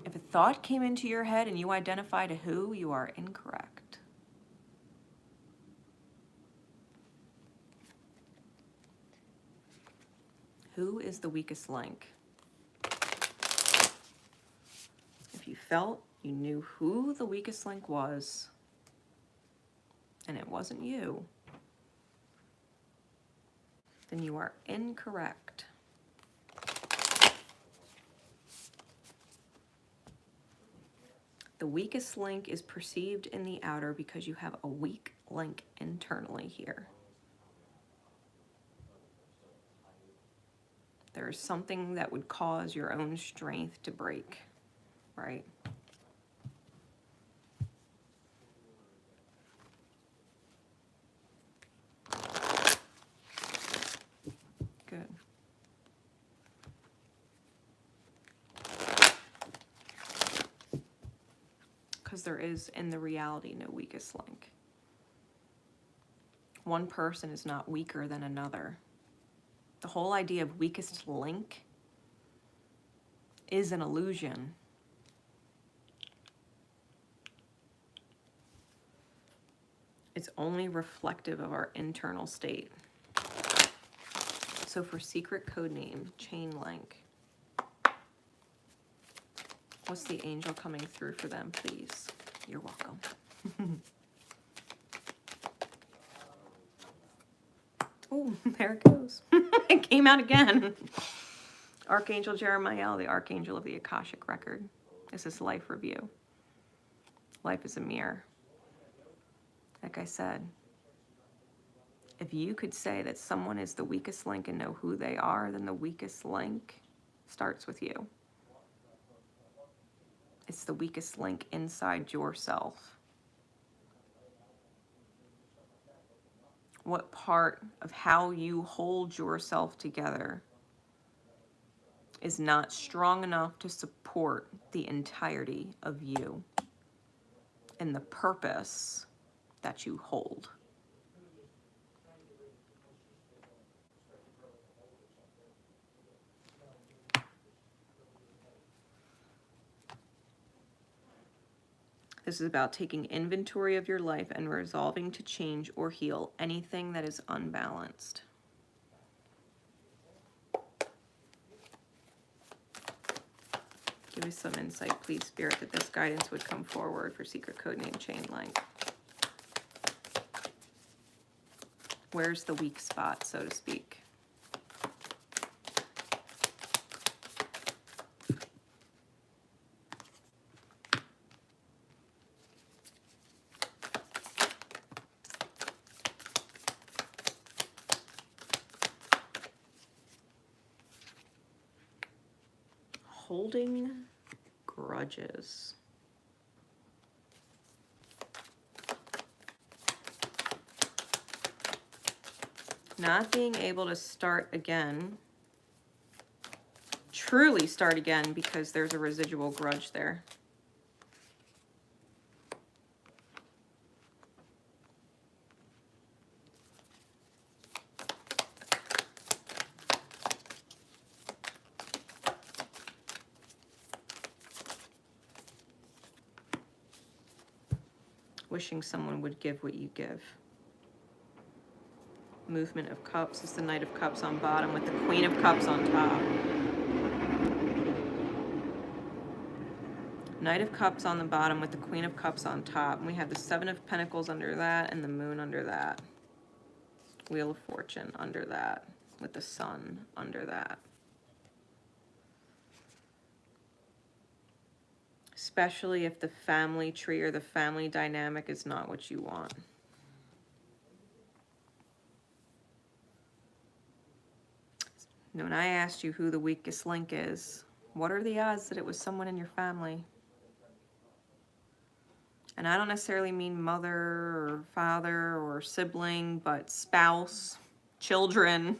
If a thought came into your head and you identified a who, you are incorrect. Who is the weakest link? If you felt you knew who the weakest link was, and it wasn't you, then you are incorrect. The weakest link is perceived in the outer because you have a weak link internally here. There is something that would cause your own strength to break, right? Good. Because there is, in the reality, no weakest link. One person is not weaker than another. The whole idea of weakest link is an illusion. It's only reflective of our internal state. So for secret code name, chain link, what's the angel coming through for them, please? You're welcome. Oh, there it goes. It came out again. Archangel Jeremiah, the archangel of the Akashic record. This is life review. Life is a mirror. Like I said, if you could say that someone is the weakest link and know who they are, then the weakest link starts with you. It's the weakest link inside yourself. What part of how you hold yourself together is not strong enough to support the entirety of you and the purpose that you hold? This is about taking inventory of your life and resolving to change or heal anything that is unbalanced. Give me some insight, please, Spirit, that this guidance would come forward for secret codename chain link. Where's the weak spot, so to speak? Holding grudges. Not being able to start again, truly start again, because there's a residual grudge there. Wishing someone would give what you give. Movement of Cups is the Knight of Cups on bottom with the Queen of Cups on top. Knight of Cups on the bottom with the Queen of Cups on top. And we have the Seven of Pentacles under that and the Moon under that. Wheel of Fortune under that with the Sun under that. Especially if the family tree or the family dynamic is not what you want. When I asked you who the weakest link is, what are the odds that it was someone in your family? And I don't necessarily mean mother or father or sibling, but spouse, children.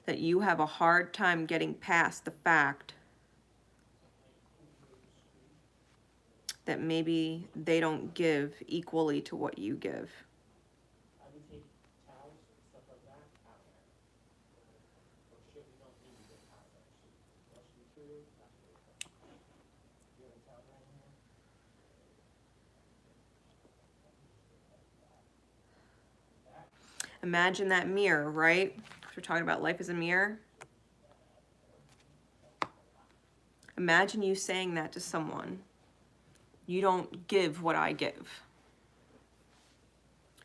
that you have a hard time getting past the fact that maybe they don't give equally to what you give. Imagine that mirror, right? We're talking about life as a mirror. Imagine you saying that to someone. You don't give what I give.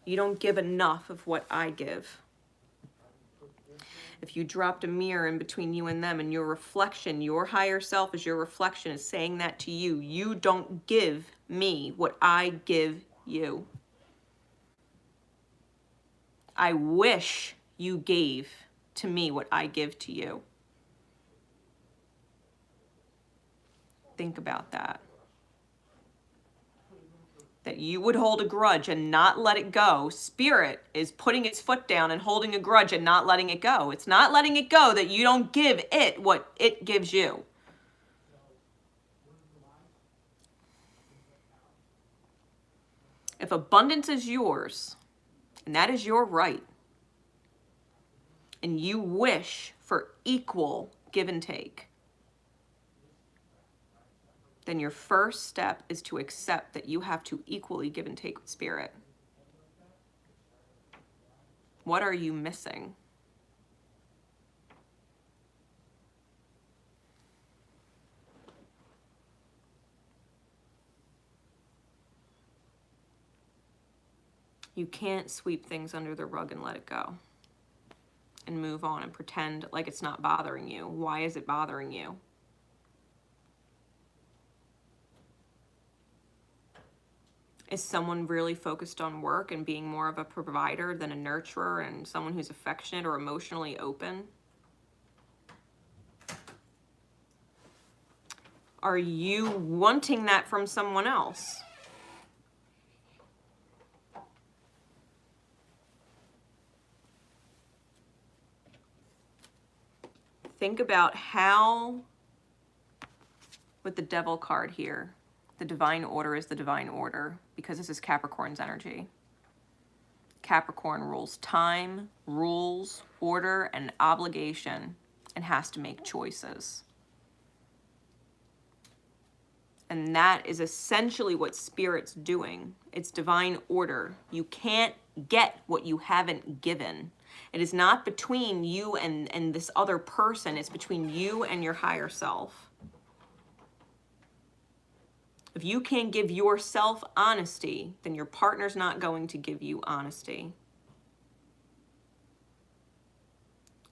You don't give enough of what I give. If you dropped a mirror in between you and them, and your reflection, your higher self as your reflection is saying that to you, you don't give me what I give you. I wish you gave to me what I give to you. Think about that. That you would hold a grudge and not let it go. Spirit is putting its foot down and holding a grudge and not letting it go. It's not letting it go that you don't give it what it gives you. If abundance is yours, and that is your right, and you wish for equal give and take, then your first step is to accept that you have to equally give and take with Spirit. What are you missing? You can't sweep things under the rug and let it go and move on and pretend like it's not bothering you. Why is it bothering you? Is someone really focused on work and being more of a provider than a nurturer and someone who's affectionate or emotionally open? Are you wanting that from someone else? Think about how, with the Devil card here, the divine order is the divine order because this is Capricorn's energy. Capricorn rules time, rules, order, and obligation, and has to make choices. And that is essentially what Spirit's doing. It's divine order. You can't get what you haven't given. It is not between you and this other person. It's between you and your higher self. If you can't give yourself honesty, then your partner's not going to give you honesty.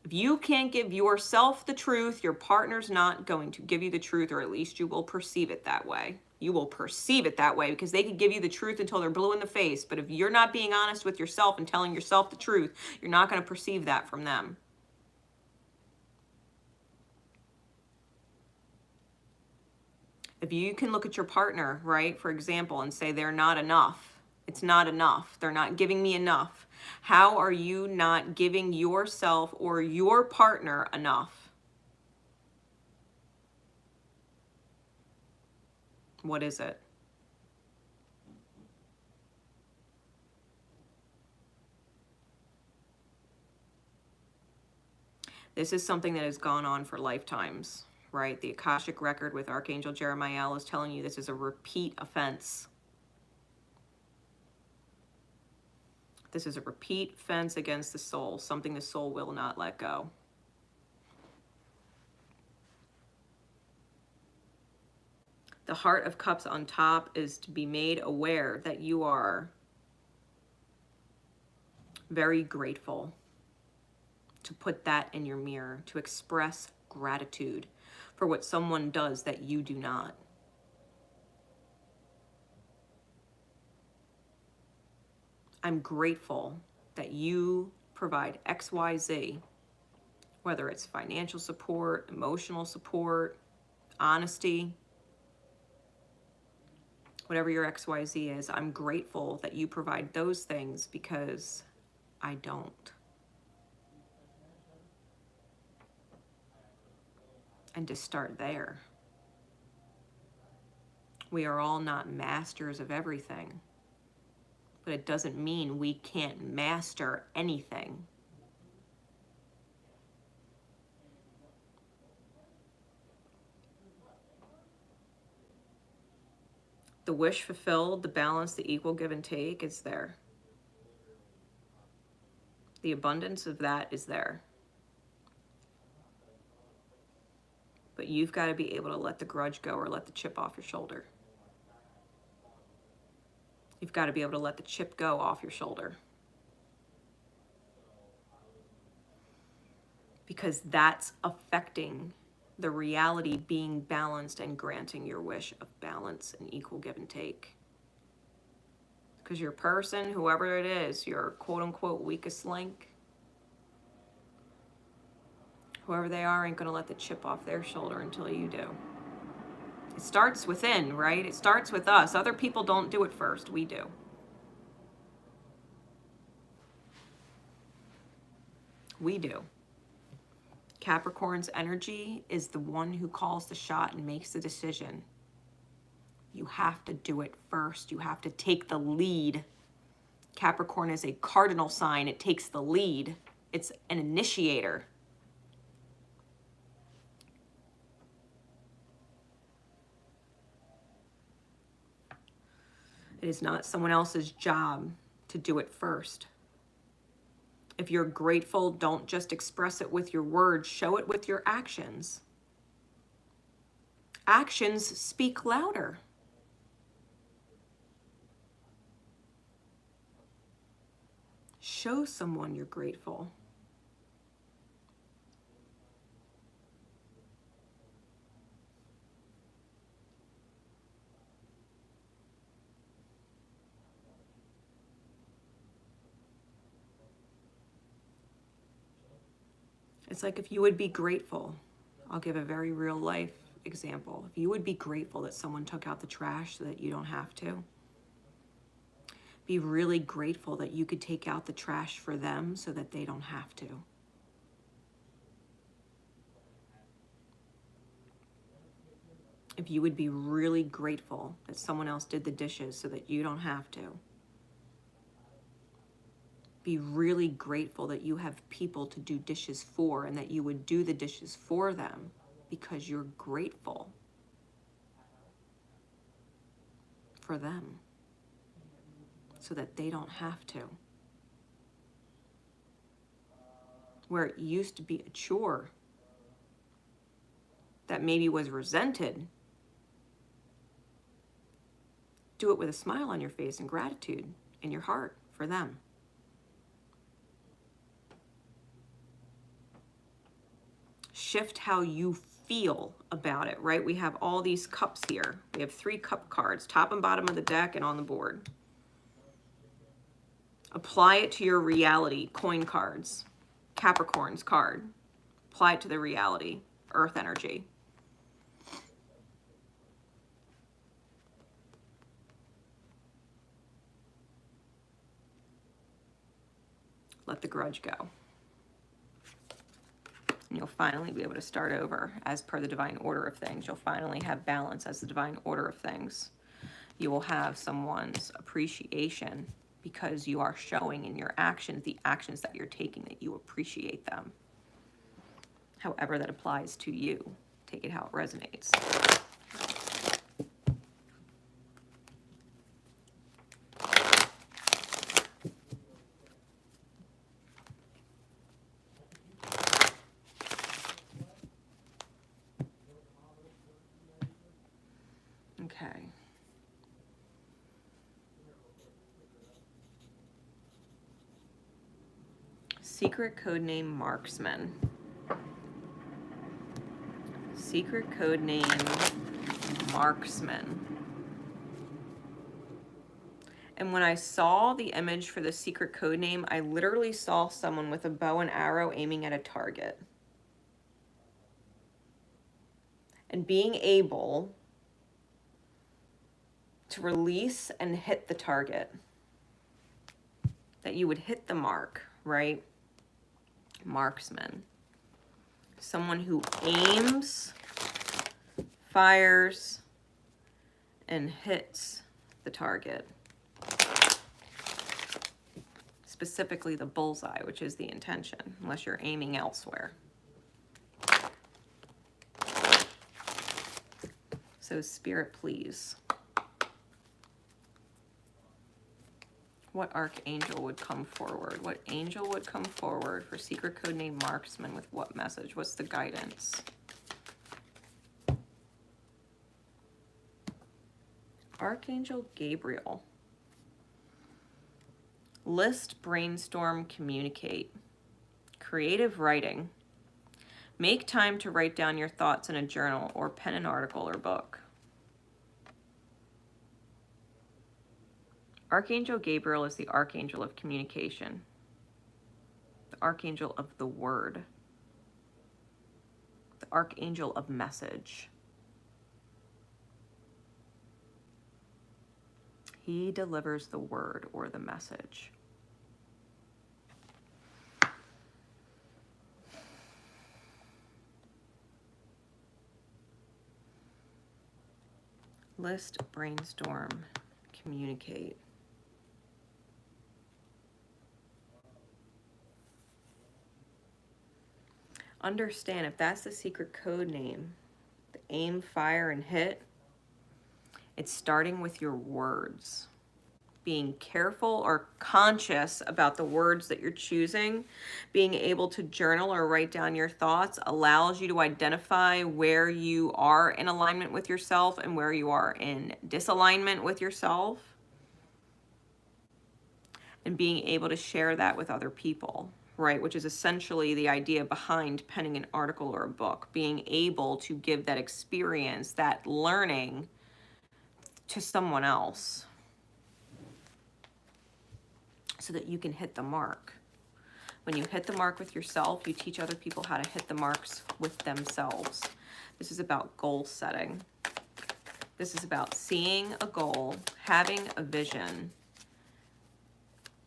If you can't give yourself the truth, your partner's not going to give you the truth, or at least you will perceive it that way. You will perceive it that way because they can give you the truth until they're blue in the face. But if you're not being honest with yourself and telling yourself the truth, you're not going to perceive that from them. If you can look at your partner, right, for example, and say they're not enough, it's not enough, they're not giving me enough. How are you not giving yourself or your partner enough? What is it? This is something that has gone on for lifetimes, right? The Akashic record with Archangel Jeremiah is telling you this is a repeat offense. This is a repeat offense against the soul, something the soul will not let go. The Heart of Cups on top is to be made aware that you are very grateful, to put that in your mirror, to express gratitude for what someone does that you do not. I'm grateful that you provide XYZ, whether it's financial support, emotional support, honesty, whatever your XYZ is. I'm grateful that you provide those things because I don't. and to start there. We are all not masters of everything, but it doesn't mean we can't master anything. The wish fulfilled, the balance, the equal give and take is there. The abundance of that is there. But you've got to be able to let the grudge go or let the chip off your shoulder. You've got to be able to let the chip go off your shoulder. Because that's affecting the reality being balanced and granting your wish of balance and equal give and take. Because your person, whoever it is, your quote-unquote weakest link, whoever they are, ain't going to let the chip off their shoulder until you do. It starts within, right? It starts with us. Other people don't do it first. We do. We do. Capricorn's energy is the one who calls the shot and makes the decision. You have to do it first. You have to take the lead. Capricorn is a cardinal sign. It takes the lead. It's an initiator. It is not someone else's job to do it first. If you're grateful, don't just express it with your words, show it with your actions. Actions speak louder. Show someone you're grateful. It's like if you would be grateful. I'll give a very real life example. If you would be grateful that someone took out the trash so that you don't have to. Be really grateful that you could take out the trash for them so that they don't have to. If you would be really grateful that someone else did the dishes so that you don't have to. Be really grateful that you have people to do dishes for and that you would do the dishes for them because you're grateful for them so that they don't have to. Where it used to be a chore that maybe was resented, do it with a smile on your face and gratitude in your heart for them. Shift how you feel about it, right? We have all these cups here. We have 3 cup cards, top and bottom of the deck and on the board. Apply it to your reality, coin cards, Capricorn's card. Apply it to the reality, earth energy. Let the grudge go. And you'll finally be able to start over as per the divine order of things. You'll finally have balance as the divine order of things. You will have someone's appreciation because you are showing in your actions, the actions that you're taking, that you appreciate them. However that applies to you. Take it how it resonates. Okay. Secret code name Marksman. Secret code name Marksman. And when I saw the image for the secret code name, I literally saw someone with a bow and arrow aiming at a target. And being able to release and hit the target. That you would hit the mark, right? Marksman. Someone who aims fires and hits the target. Specifically the bullseye, which is the intention, unless you're aiming elsewhere. So Spirit, please. What archangel would come forward? What angel would come forward for secret code name Marksman with what message? What's the guidance? Archangel Gabriel. List, brainstorm, communicate. Creative writing. Make time to write down your thoughts in a journal or pen an article or book. Archangel Gabriel is the archangel of communication, the archangel of the word, the archangel of message. He delivers the word or the message. List, brainstorm, communicate. Understand, if that's the secret code name, the aim, fire, and hit, it's starting with your words. Being careful or conscious about the words that you're choosing, being able to journal or write down your thoughts allows you to identify where you are in alignment with yourself and where you are in disalignment with yourself. And being able to share that with other people, right? Which is essentially the idea behind penning an article or a book. Being able to give that experience, that learning to someone else so that you can hit the mark. When you hit the mark with yourself, you teach other people how to hit the marks with themselves. This is about goal setting. This is about seeing a goal, having a vision,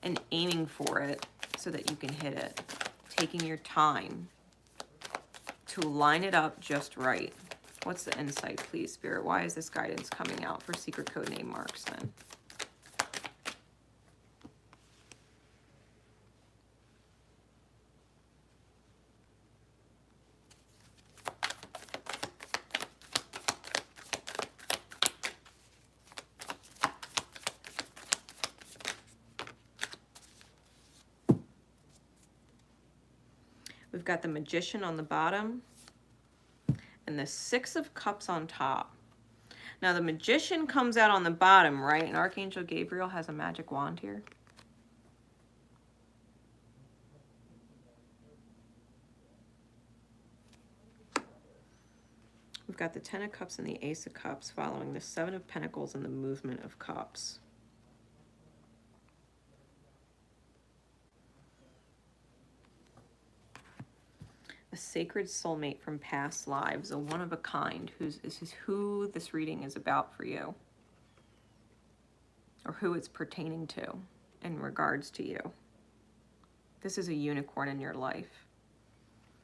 and aiming for it so that you can hit it. Taking your time to line it up just right. What's the insight, please, Spirit? Why is this guidance coming out for secret code name Marksman? We've got the Magician on the bottom and the Six of Cups on top. Now the Magician comes out on the bottom, right? And Archangel Gabriel has a magic wand here. We've got the Ten of Cups and the Ace of Cups following the Seven of Pentacles and the Movement of Cups. A sacred soulmate from past lives, a one of a kind. This is who this reading is about for you, or who it's pertaining to in regards to you. This is a unicorn in your life.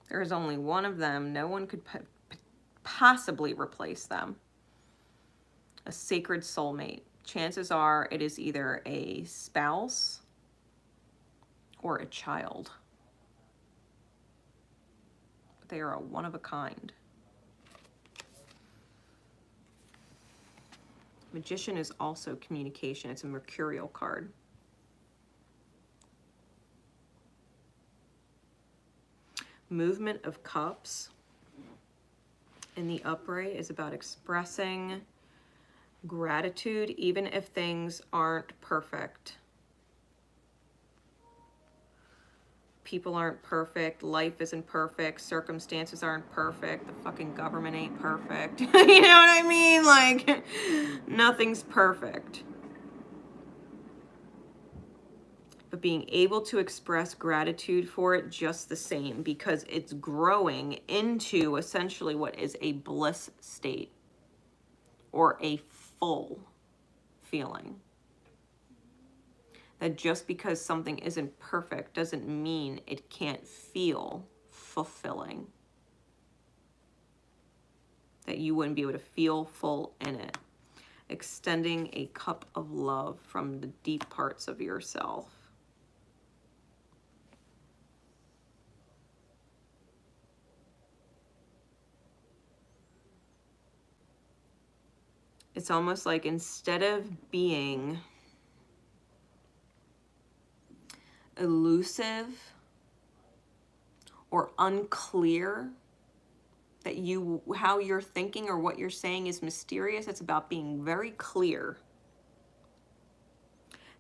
There is only one of them. No one could possibly replace them. A sacred soulmate. Chances are it is either a spouse or a child. They are a one of a kind. Magician is also communication. It's a mercurial card. Movement of Cups in the upright is about expressing gratitude even if things aren't perfect. People aren't perfect, life isn't perfect, circumstances aren't perfect, the fucking government ain't perfect. You know what I mean? Like, nothing's perfect. But being able to express gratitude for it just the same, because it's growing into essentially what is a bliss state or a full feeling. That just because something isn't perfect doesn't mean it can't feel fulfilling. that you wouldn't be able to feel full in it. Extending a cup of love from the deep parts of yourself. It's almost like instead of being elusive or unclear, that how you're thinking or what you're saying is mysterious, it's about being very clear.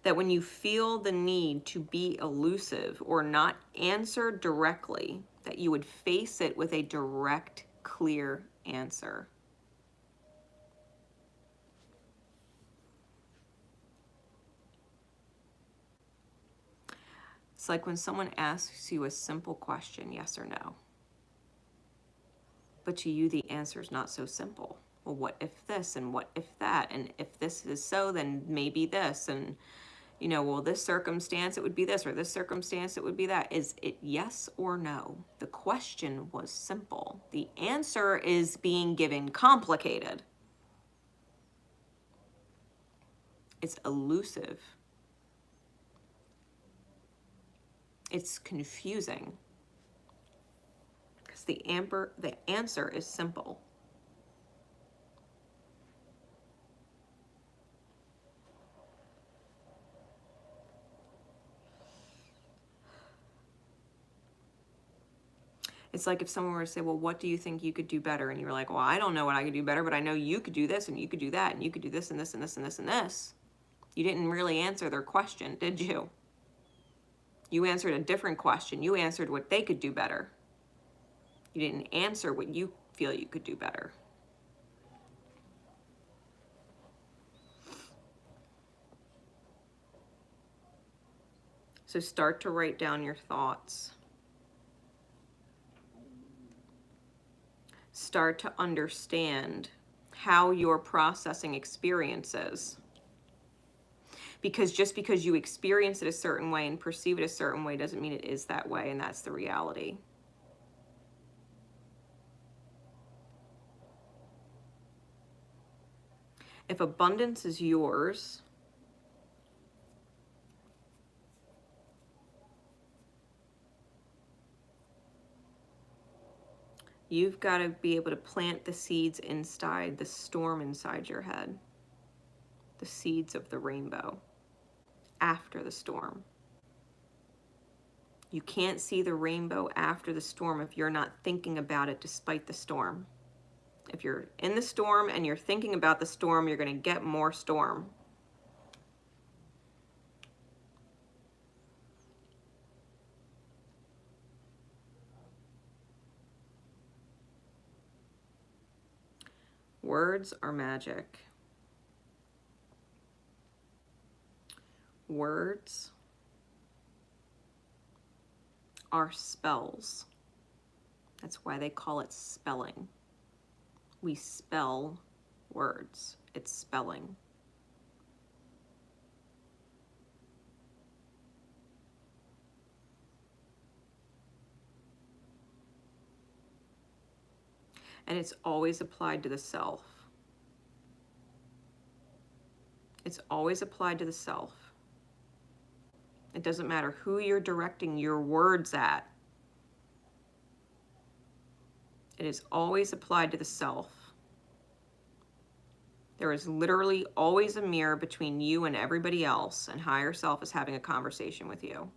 That when you feel the need to be elusive or not answer directly, that you would face it with a direct, clear answer. It's like when someone asks you a simple question, yes or no. But to you, the answer is not so simple. Well, what if this and what if that? And if this is so, then maybe this. And, you know, well, this circumstance, it would be this, or this circumstance, it would be that. Is it yes or no? The question was simple. The answer is being given complicated. It's elusive. It's confusing. Because the answer is simple. It's like if someone were to say, well, what do you think you could do better? And you're like, well, I don't know what I could do better, but I know you could do this and you could do that and you could do this and this and this and this and this. You didn't really answer their question, did you? You answered a different question. You answered what they could do better. You didn't answer what you feel you could do better. So start to write down your thoughts. Start to understand how you're processing experiences. Because just because you experience it a certain way and perceive it a certain way doesn't mean it is that way, and that's the reality. If abundance is yours, you've got to be able to plant the seeds inside the storm inside your head. The seeds of the rainbow after the storm. You can't see the rainbow after the storm if you're not thinking about it despite the storm. If you're in the storm and you're thinking about the storm, you're going to get more storm. Words are magic. Words are spells. That's why they call it spelling. We spell words. It's spelling. And it's always applied to the self. It's always applied to the self. It doesn't matter who you're directing your words at. It is always applied to the self. There is literally always a mirror between you and everybody else, and higher self is having a conversation with you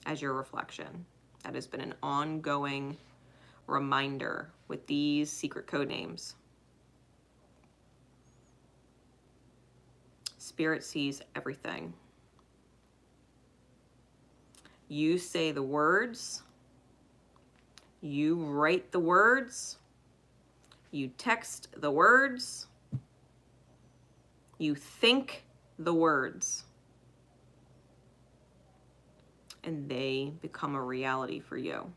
as your reflection. That has been an ongoing reminder with these secret code names. Spirit sees everything. You say the words, you write the words, you text the words, you think the words, and they become a reality for you.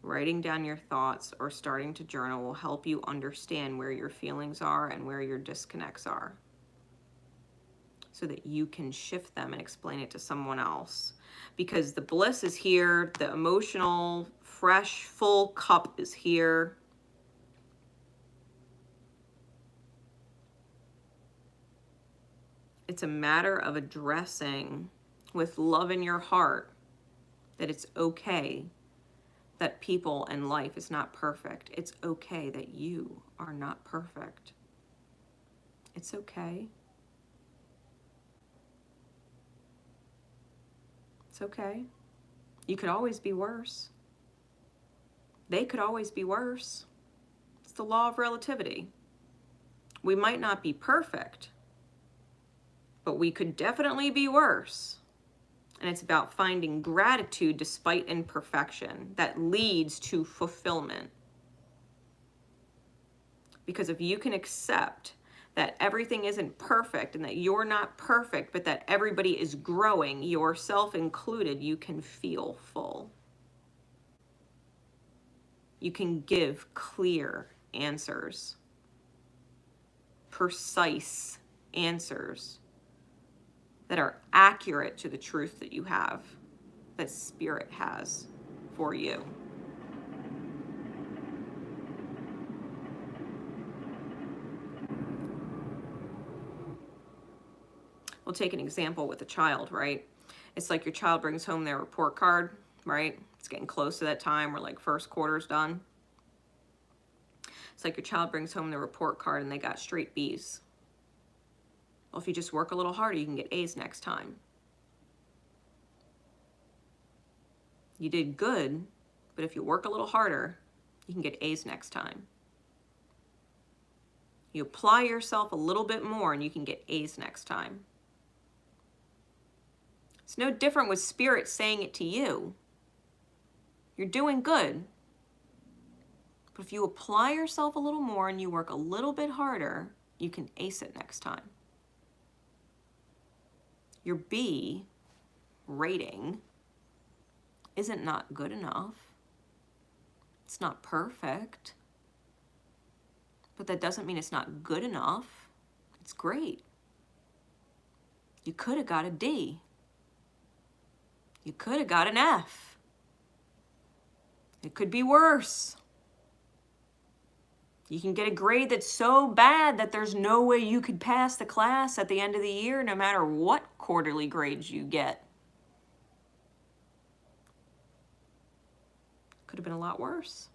Writing down your thoughts or starting to journal will help you understand where your feelings are and where your disconnects are, so that you can shift them and explain it to someone else. Because the bliss is here, the emotional fresh, full cup is here. It's a matter of addressing with love in your heart that it's okay that people and life is not perfect. It's okay that you are not perfect. It's okay. It's okay. You could always be worse. They could always be worse. It's the law of relativity. We might not be perfect, but we could definitely be worse. And it's about finding gratitude despite imperfection that leads to fulfillment. Because if you can accept that everything isn't perfect and that you're not perfect, but that everybody is growing, yourself included, you can feel full. You can give clear answers, precise answers that are accurate to the truth that you have, that Spirit has for you. We'll take an example with a child, right? It's like your child brings home their report card, right? It's getting close to that time where like first quarter's done. It's like your child brings home their report card and they got straight B's. Well, if you just work a little harder, you can get A's next time. You did good, but if you work a little harder, you can get A's next time. You apply yourself a little bit more and you can get A's next time. It's no different with Spirit saying it to you. You're doing good. But if you apply yourself a little more and you work a little bit harder, you can ace it next time. Your B rating isn't not good enough. It's not perfect. But that doesn't mean it's not good enough. It's great. You could have got a D. You could have got an F. It could be worse. You can get a grade that's so bad that there's no way you could pass the class at the end of the year, no matter what quarterly grades you get. Could have been a lot worse.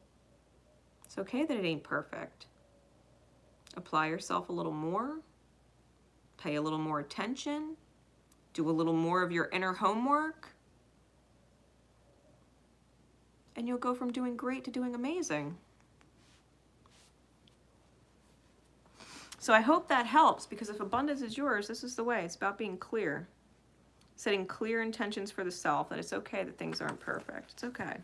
It's okay that it ain't perfect. Apply yourself a little more. Pay a little more attention. Do a little more of your inner homework. And you'll go from doing great to doing amazing. So I hope that helps, because if abundance is yours, this is the way. It's about being clear. Setting clear intentions for the self, that it's okay that things aren't perfect. It's okay.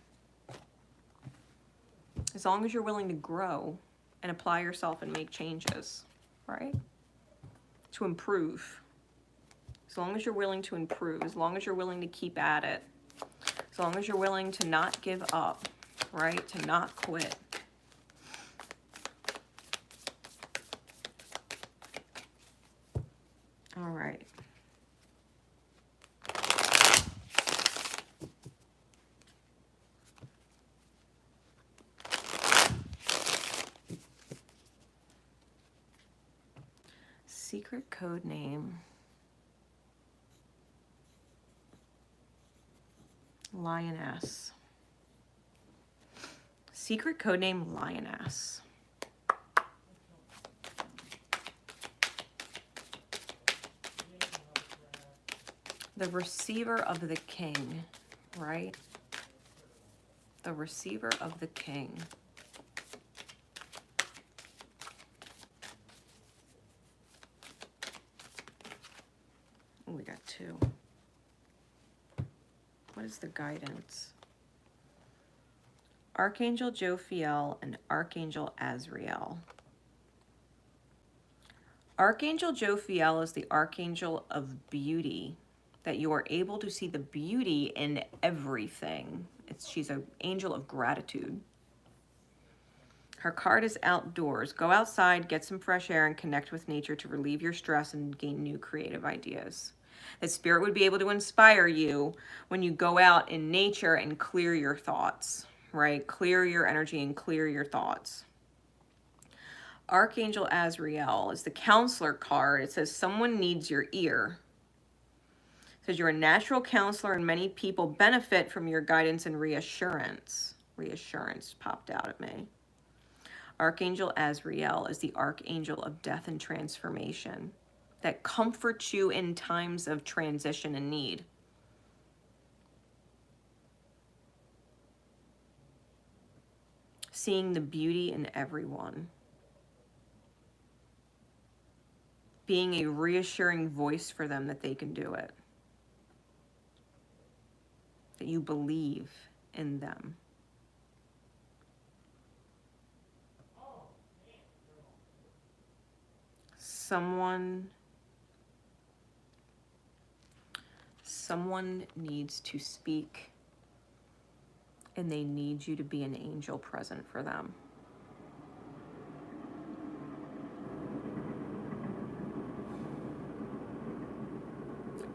As long as you're willing to grow and apply yourself and make changes, right? To improve. As long as you're willing to improve, as long as you're willing to keep at it, as long as you're willing to not give up, right? To not quit. All right. Secret code name. Lioness. Secret code name Lioness. The receiver of the king, right? The receiver of the king. Oh, we got two. What is the guidance? Archangel Jophiel and Archangel Azrael. Archangel Jophiel is the archangel of beauty, that you are able to see the beauty in everything. She's an angel of gratitude. Her card is outdoors. Go outside, get some fresh air, and connect with nature to relieve your stress and gain new creative ideas. That Spirit would be able to inspire you when you go out in nature and clear your thoughts, right? Clear your energy and clear your thoughts. Archangel Azrael is the counselor card. It says someone needs your ear. It says you're a natural counselor and many people benefit from your guidance and reassurance. Reassurance popped out at me. Archangel Azrael is the archangel of death and transformation that comforts you in times of transition and need. Seeing the beauty in everyone. Being a reassuring voice for them that they can do it. That you believe in them. Someone needs to speak, and they need you to be an angel present for them.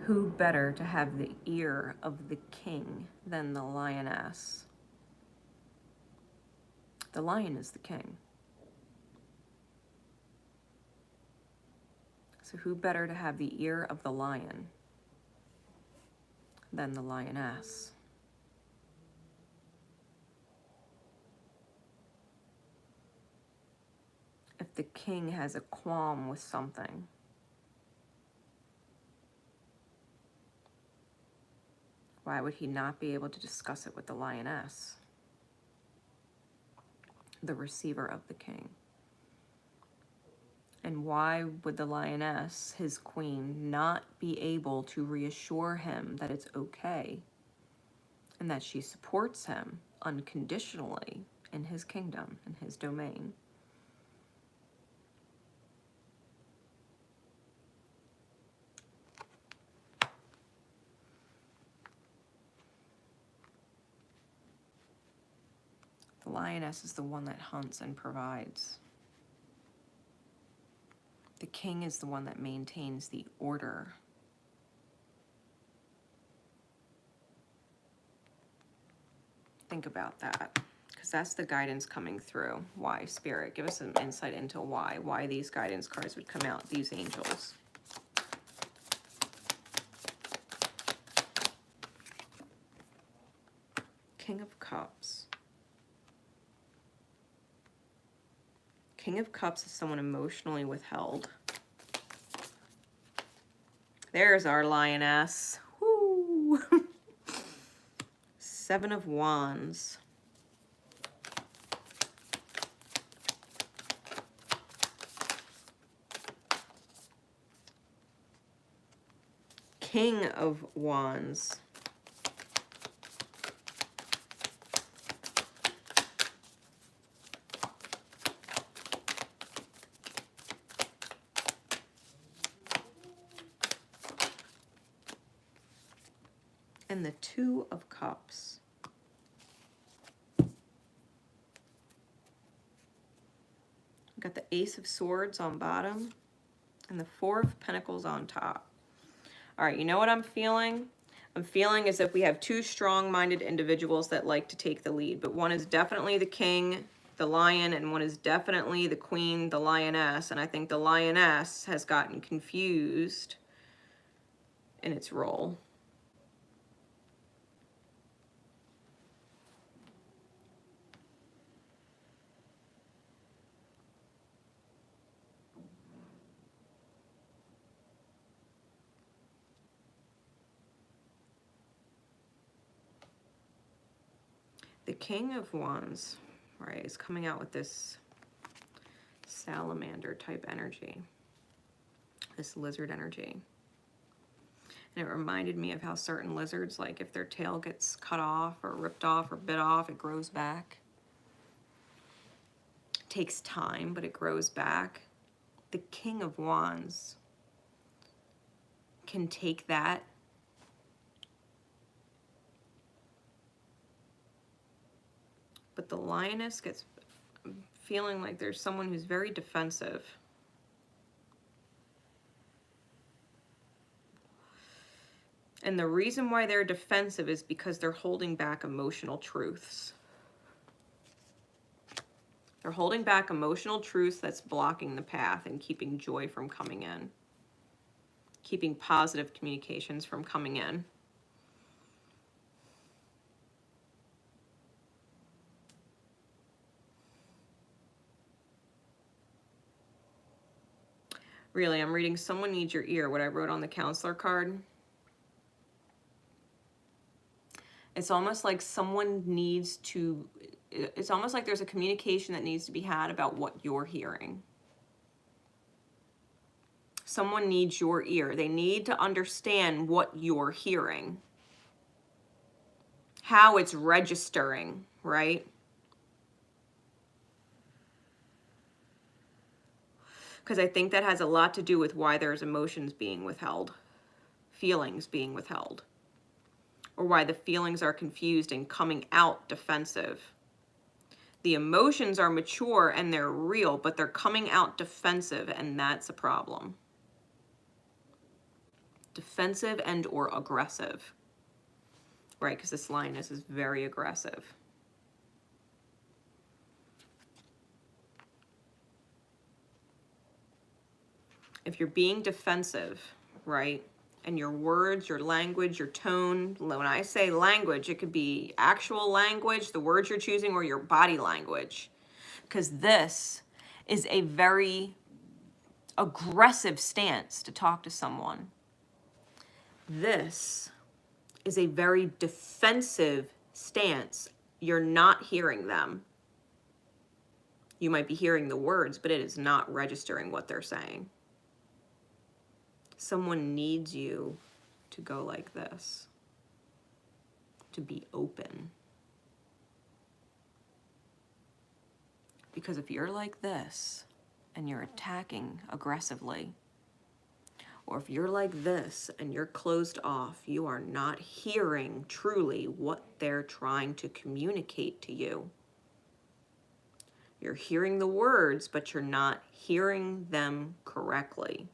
Who better to have the ear of the king than the lioness? The lion is the king. So who better to have the ear of the lion than the lioness? If the king has a qualm with something, why would he not be able to discuss it with the lioness, the receiver of the king? And why would the lioness, his queen, not be able to reassure him that it's okay and that she supports him unconditionally in his kingdom, in his domain? The lioness is the one that hunts and provides. The king is the one that maintains the order. Think about that, because that's the guidance coming through. Why, Spirit? Give us some insight into why these guidance cards would come out, these angels. King of Cups. King of Cups is someone emotionally withheld. There's our lioness. Woo! Seven of Wands. King of Wands. And the Two of Cups. Got the Ace of Swords on bottom and the Four of Pentacles on top. All right, you know what I'm feeling? I'm feeling as if we have two strong-minded individuals that like to take the lead, but one is definitely the king, the lion, and one is definitely the queen, the lioness. And I think the lioness has gotten confused in its role. The King of Wands, right, is coming out with this salamander type energy, this lizard energy. And it reminded me of how certain lizards, like if their tail gets cut off or ripped off or bit off, it grows back. It takes time, but it grows back. The King of Wands can take that but the lioness gets feeling like there's someone who's very defensive. And the reason why they're defensive is because they're holding back emotional truths. They're holding back emotional truth that's blocking the path and keeping joy from coming in. Keeping positive communications from coming in. Really, I'm reading Someone Needs Your Ear, what I wrote on the counselor card. It's almost like someone needs to, it's almost like there's a communication that needs to be had about what you're hearing. Someone needs your ear. They need to understand what you're hearing. How it's registering, right? Because I think that has a lot to do with why there's emotions being withheld, feelings being withheld, or why the feelings are confused and coming out defensive. The emotions are mature and they're real, but they're coming out defensive, and that's a problem. Defensive and or aggressive, right? Because this lioness is very aggressive. If you're being defensive, right, and your words, your language, your tone, when I say language, it could be actual language, the words you're choosing, or your body language, because this is a very aggressive stance to talk to someone. This is a very defensive stance. You're not hearing them. You might be hearing the words, but it is not registering what they're saying. Someone needs you to go like this, to be open. Because if you're like this and you're attacking aggressively, or if you're like this and you're closed off, you are not hearing truly what they're trying to communicate to you. You're hearing the words, but you're not hearing them correctly.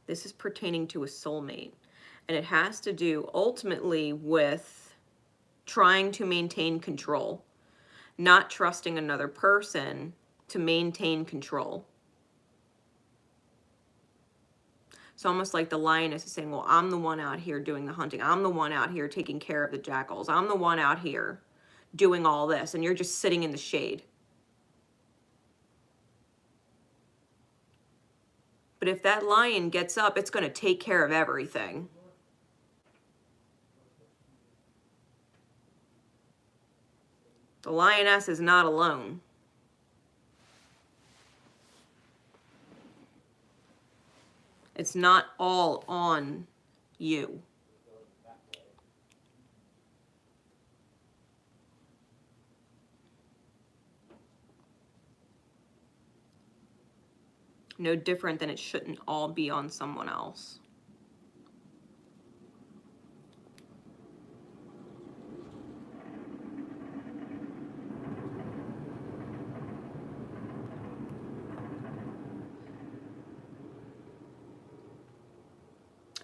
This is pertaining to a soulmate, and it has to do ultimately with trying to maintain control, not trusting another person to maintain control. It's almost like the lioness is saying, well, I'm the one out here doing the hunting. I'm the one out here taking care of the jackals. I'm the one out here doing all this, and you're just sitting in the shade. But if that lion gets up, it's going to take care of everything. The lioness is not alone. It's not all on you. No different than it shouldn't all be on someone else.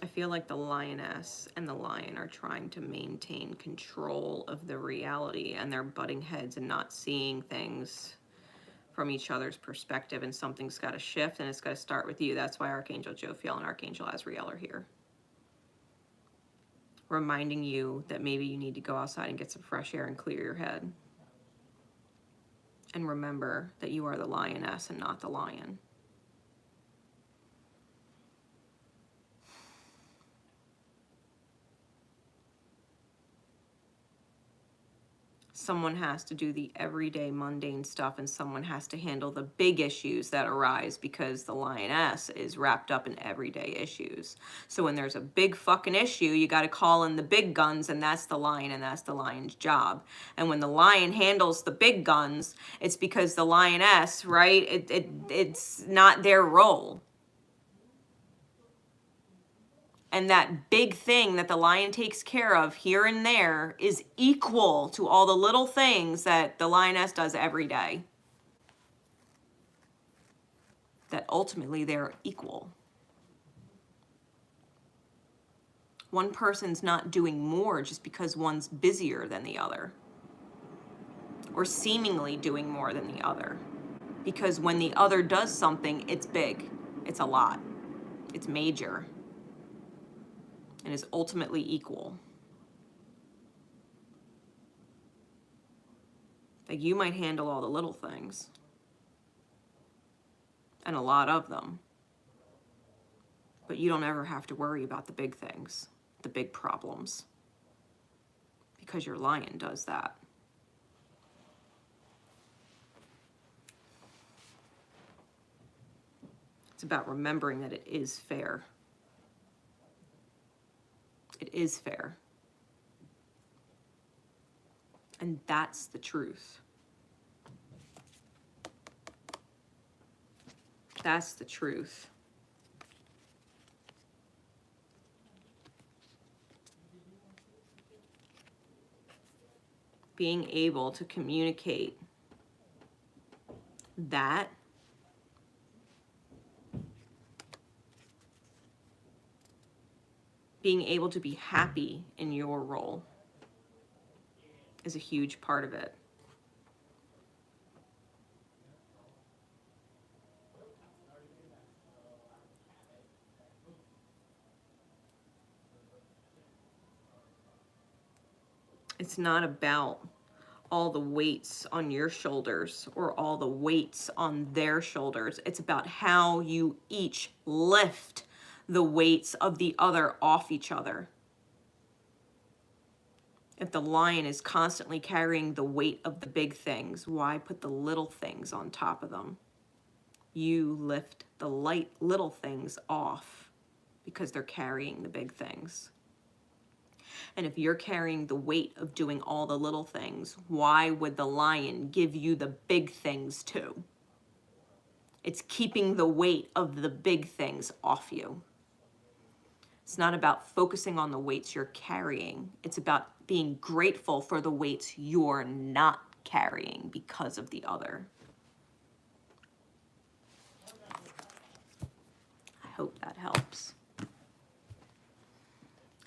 I feel like the lioness and the lion are trying to maintain control of the reality, and they're butting heads and not seeing things from each other's perspective, and something's got to shift, and it's got to start with you. That's why Archangel Jophiel and Archangel Azrael are here, reminding you that maybe you need to go outside and get some fresh air and clear your head. And remember that you are the lioness and not the lion. Someone has to do the everyday mundane stuff, and someone has to handle the big issues that arise, because the lioness is wrapped up in everyday issues. So when there's a big fucking issue, you got to call in the big guns, and that's the lion, and that's the lion's job. And when the lion handles the big guns, it's because the lioness, right, it's not their role. And that big thing that the lion takes care of here and there is equal to all the little things that the lioness does every day. That ultimately they're equal. One person's not doing more just because one's busier than the other, or seemingly doing more than the other. Because when the other does something, it's big, it's a lot, it's major, and is ultimately equal. Like, you might handle all the little things, and a lot of them, but you don't ever have to worry about the big things, the big problems, because your lion does that. It's about remembering that it is fair. It is fair. And that's the truth. That's the truth. Being able to communicate that being able to be happy in your role is a huge part of it. It's not about all the weights on your shoulders or all the weights on their shoulders. It's about how you each lift the weights of the other off each other. If the lion is constantly carrying the weight of the big things, why put the little things on top of them? You lift the light little things off because they're carrying the big things. And if you're carrying the weight of doing all the little things, why would the lion give you the big things too? It's keeping the weight of the big things off you. It's not about focusing on the weights you're carrying. It's about being grateful for the weights you're not carrying because of the other. I hope that helps.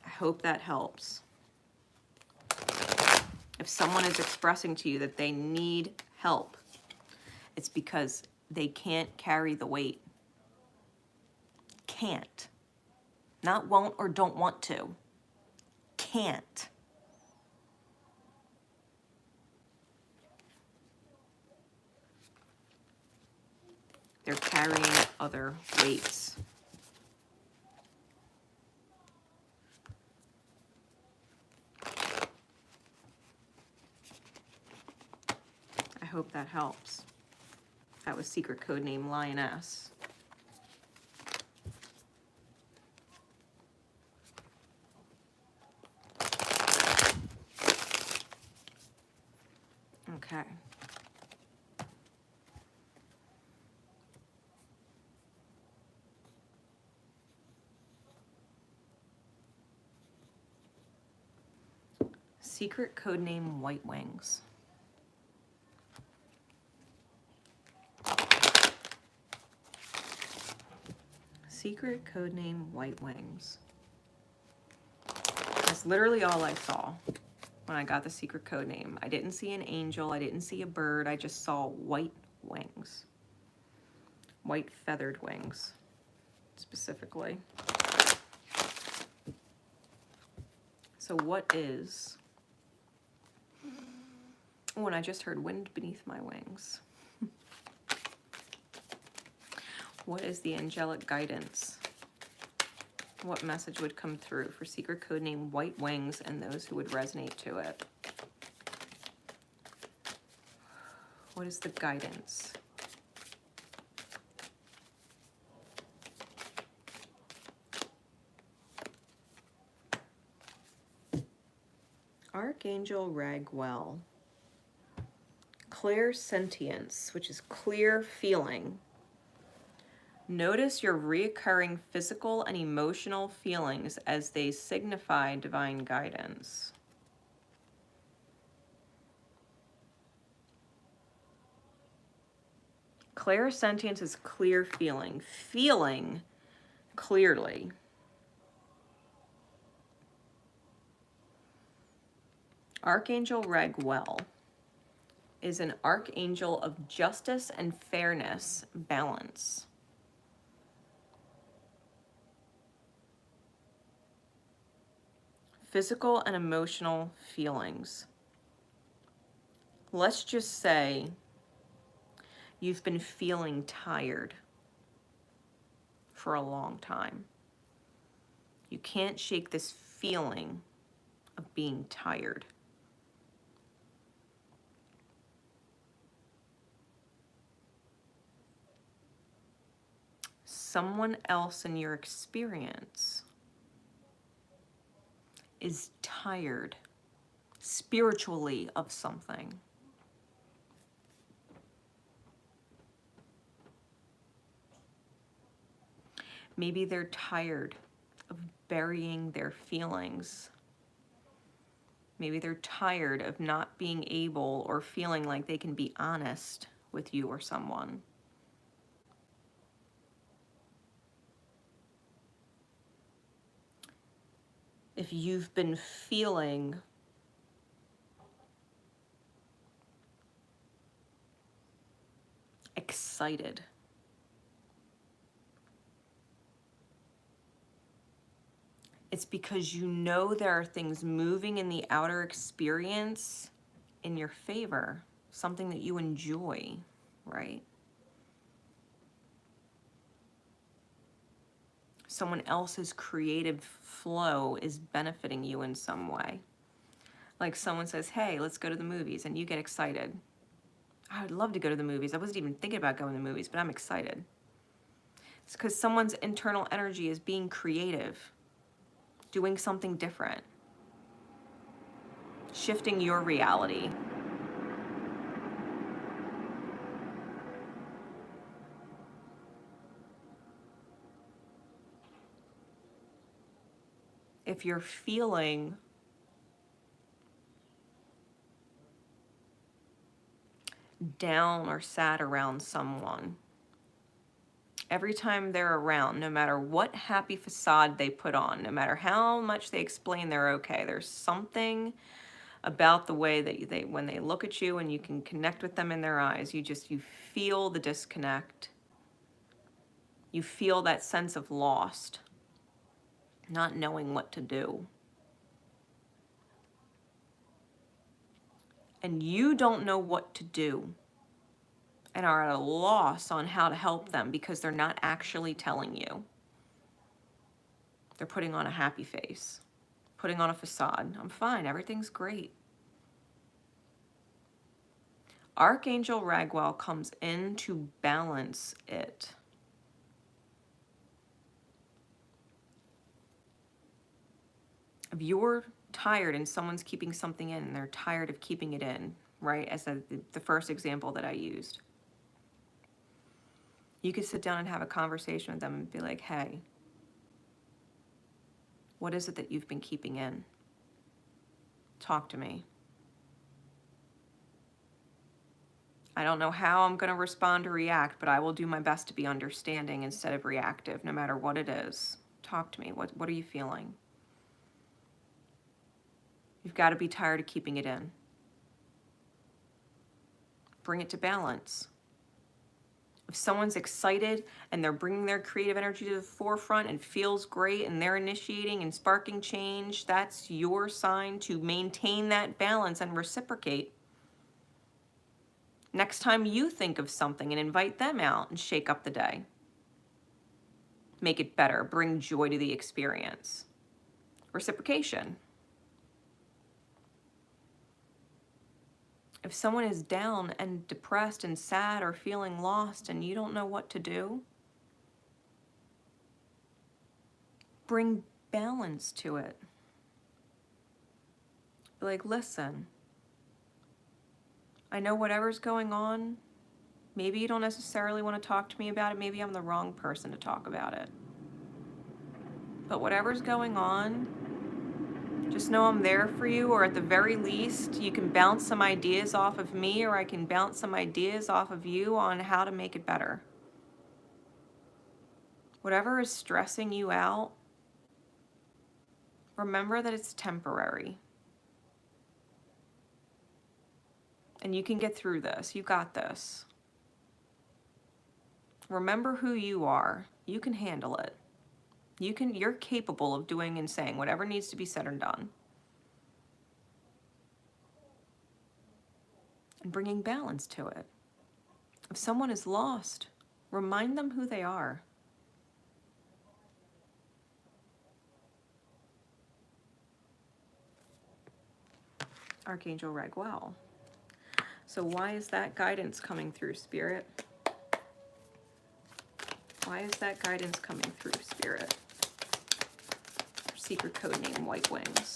I hope that helps. If someone is expressing to you that they need help, it's because they can't carry the weight. Can't. Not won't or don't want to. Can't. They're carrying other weights. I hope that helps. That was secret code name Lioness. Okay. Secret codename White Wings. Secret codename White Wings. That's literally all I saw when I got the secret codename. I didn't see an angel. I didn't see a bird. I just saw white wings. White feathered wings, specifically. So what is... Oh, and I just heard wind beneath my wings. What is the angelic guidance? What message would come through for secret codename White Wings and those who would resonate to it? What is the guidance? Archangel Raguel. Clear sentience, which is clear feeling. Notice your reoccurring physical and emotional feelings as they signify divine guidance. Clairsentience is clear feeling, feeling clearly. Archangel Raguel is an archangel of justice and fairness, balance. Physical and emotional feelings. Let's just say you've been feeling tired for a long time. You can't shake this feeling of being tired. Someone else in your experience is tired spiritually of something. Maybe they're tired of burying their feelings. Maybe they're tired of not being able or feeling like they can be honest with you or someone. If you've been feeling excited, it's because you know there are things moving in the outer experience in your favor, something that you enjoy, right? Someone else's creative flow is benefiting you in some way. Like someone says, hey, let's go to the movies, and you get excited. I would love to go to the movies. I wasn't even thinking about going to the movies, but I'm excited. It's because someone's internal energy is being creative, doing something different, shifting your reality. If you're feeling down or sad around someone, every time they're around, no matter what happy facade they put on, no matter how much they explain they're okay, there's something about the way that they when they look at you and you can connect with them in their eyes, you feel the disconnect. You feel that sense of lost, not knowing what to do. And you don't know what to do and are at a loss on how to help them because they're not actually telling you. They're putting on a happy face, putting on a facade. I'm fine, everything's great. Archangel Raguel comes in to balance it. If you're tired and someone's keeping something in and they're tired of keeping it in, right, as the first example that I used, you could sit down and have a conversation with them and be like, hey, what is it that you've been keeping in? Talk to me. I don't know how I'm going to respond or react, but I will do my best to be understanding instead of reactive, no matter what it is. Talk to me. What are you feeling? You've got to be tired of keeping it in. Bring it to balance. If someone's excited and they're bringing their creative energy to the forefront and feels great and they're initiating and sparking change, that's your sign to maintain that balance and reciprocate. Next time you think of something and invite them out and shake up the day. Make it better. Bring joy to the experience. Reciprocation. If someone is down and depressed and sad or feeling lost and you don't know what to do, bring balance to it. Be like, listen, I know whatever's going on, maybe you don't necessarily want to talk to me about it. Maybe I'm the wrong person to talk about it. But whatever's going on, just know I'm there for you, or at the very least, you can bounce some ideas off of me, or I can bounce some ideas off of you on how to make it better. Whatever is stressing you out, remember that it's temporary. And you can get through this. You got this. Remember who you are. You can handle it. You're capable of doing and saying whatever needs to be said and done. And bringing balance to it. If someone is lost, remind them who they are. Archangel Raguel. So why is that guidance coming through, Spirit? Why is that guidance coming through, Spirit? Secret code name, White Wings.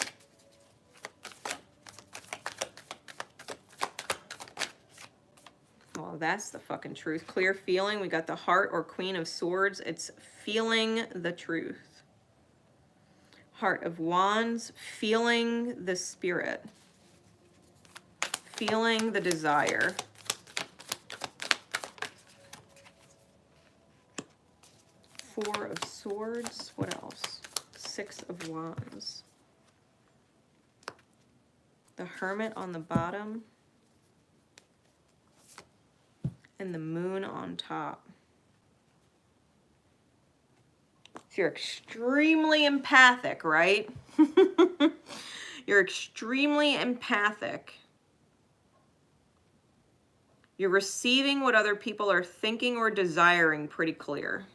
Well, that's the fucking truth. Clear feeling. We got the Heart or Queen of Swords. It's feeling the truth. Heart of Wands, feeling the spirit. Feeling the desire. Four of Swords. What else? Six of Wands. The Hermit on the bottom. And the Moon on top. So you're extremely empathic, right? You're extremely empathic. You're receiving what other people are thinking or desiring pretty clear.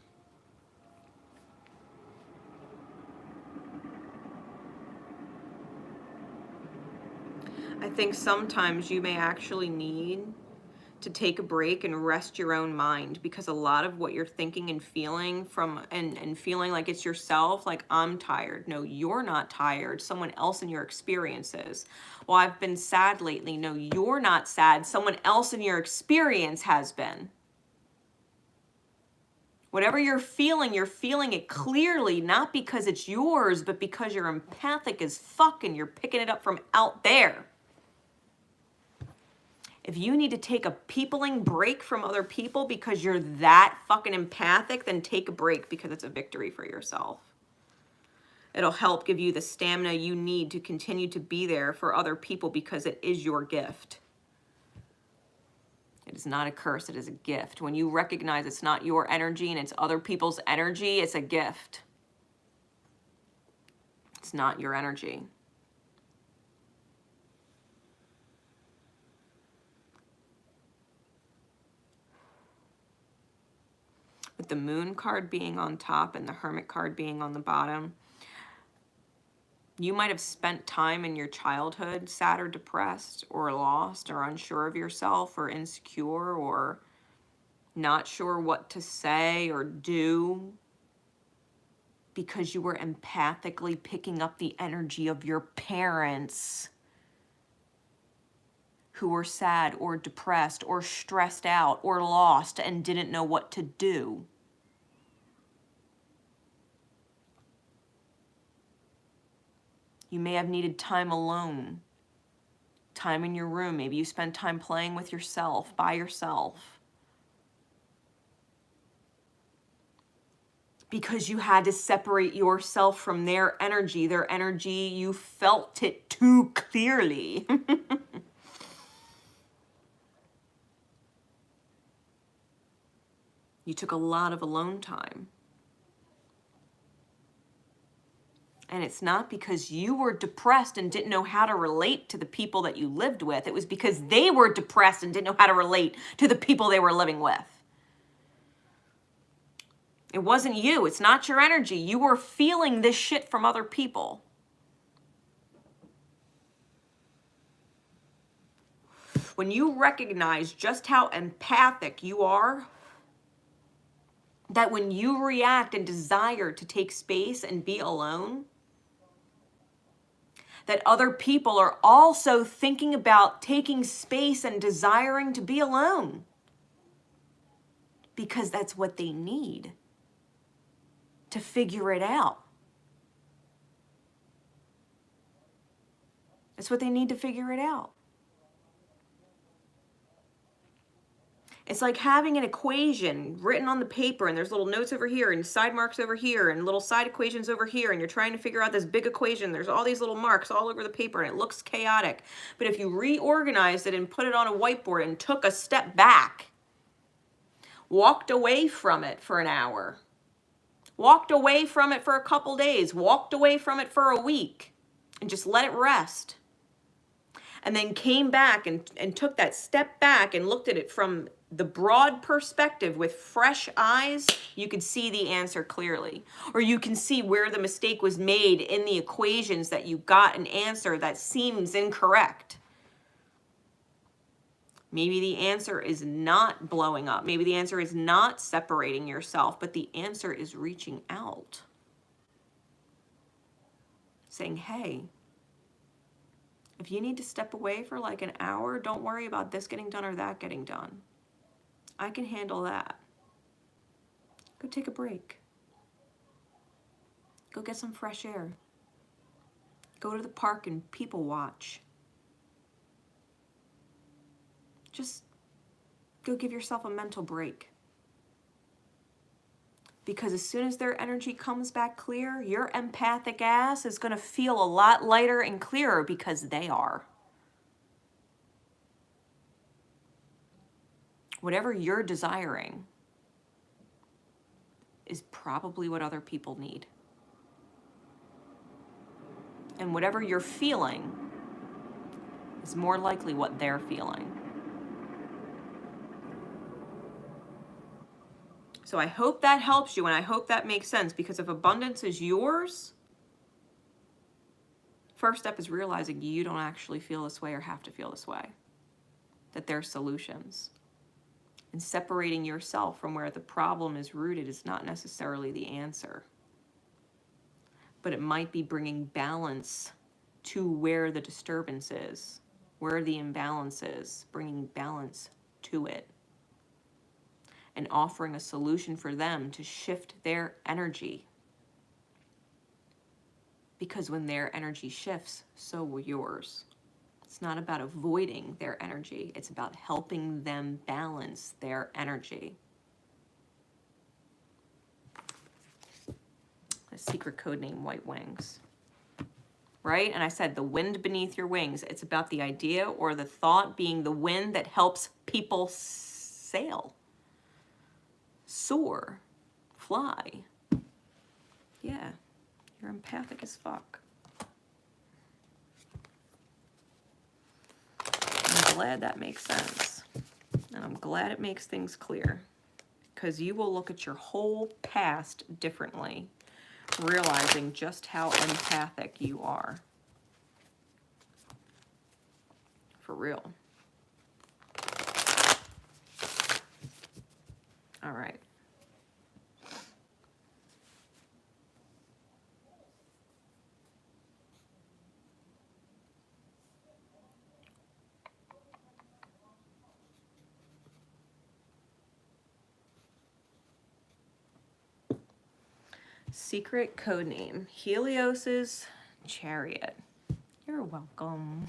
I think sometimes you may actually need to take a break and rest your own mind, because a lot of what you're thinking and feeling and feeling like it's yourself, like I'm tired. No, you're not tired. Someone else in your experiences. Well, I've been sad lately. No, you're not sad. Someone else in your experience has been. Whatever you're feeling it clearly, not because it's yours, but because you're empathic as fuck and you're picking it up from out there. If you need to take a peopling break from other people because you're that fucking empathic, then take a break, because it's a victory for yourself. It'll help give you the stamina you need to continue to be there for other people, because it is your gift. It is not a curse, it is a gift. When you recognize it's not your energy and it's other people's energy, it's a gift. It's not your energy. With the Moon card being on top and the Hermit card being on the bottom, you might have spent time in your childhood sad or depressed or lost or unsure of yourself or insecure or not sure what to say or do, because you were empathically picking up the energy of your parents who were sad or depressed or stressed out or lost and didn't know what to do. You may have needed time alone, time in your room. Maybe you spent time playing with yourself, by yourself, because you had to separate yourself from their energy. Their energy, you felt it too clearly. You took a lot of alone time. And it's not because you were depressed and didn't know how to relate to the people that you lived with. It was because they were depressed and didn't know how to relate to the people they were living with. It wasn't you. It's not your energy. You were feeling this shit from other people. When you recognize just how empathic you are, that when you react and desire to take space and be alone, that other people are also thinking about taking space and desiring to be alone, because that's what they need to figure it out. That's what they need to figure it out. It's like having an equation written on the paper and there's little notes over here and side marks over here and little side equations over here, and you're trying to figure out this big equation. There's all these little marks all over the paper and it looks chaotic. But if you reorganized it and put it on a whiteboard and took a step back, walked away from it for an hour, walked away from it for a couple days, walked away from it for a week, and just let it rest, and then came back and took that step back and looked at it from the broad perspective with fresh eyes, you could see the answer clearly. Or you can see where the mistake was made in the equations that you got an answer that seems incorrect. Maybe the answer is not blowing up. Maybe the answer is not separating yourself, but the answer is reaching out. Saying, hey, if you need to step away for like an hour, don't worry about this getting done or that getting done. I can handle that. Go take a break. Go get some fresh air. Go to the park and people watch. Just go give yourself a mental break. Because as soon as their energy comes back clear, your empathic ass is going to feel a lot lighter and clearer because they are. Whatever you're desiring is probably what other people need. And whatever you're feeling is more likely what they're feeling. So I hope that helps you, and I hope that makes sense, because if abundance is yours, first step is realizing you don't actually feel this way or have to feel this way, that there are solutions. And separating yourself from where the problem is rooted is not necessarily the answer. But it might be bringing balance to where the disturbance is, where the imbalance is, bringing balance to it. And offering a solution for them to shift their energy. Because when their energy shifts, so will yours. It's not about avoiding their energy. It's about helping them balance their energy. A secret code name, White Wings. Right? And I said the wind beneath your wings. It's about the idea or the thought being the wind that helps people sail, soar, fly. Yeah, you're empathic as fuck. I'm glad that makes sense. And I'm glad it makes things clear. Because you will look at your whole past differently, realizing just how empathic you are. For real. All right. Secret code name, Helios's Chariot. You're welcome.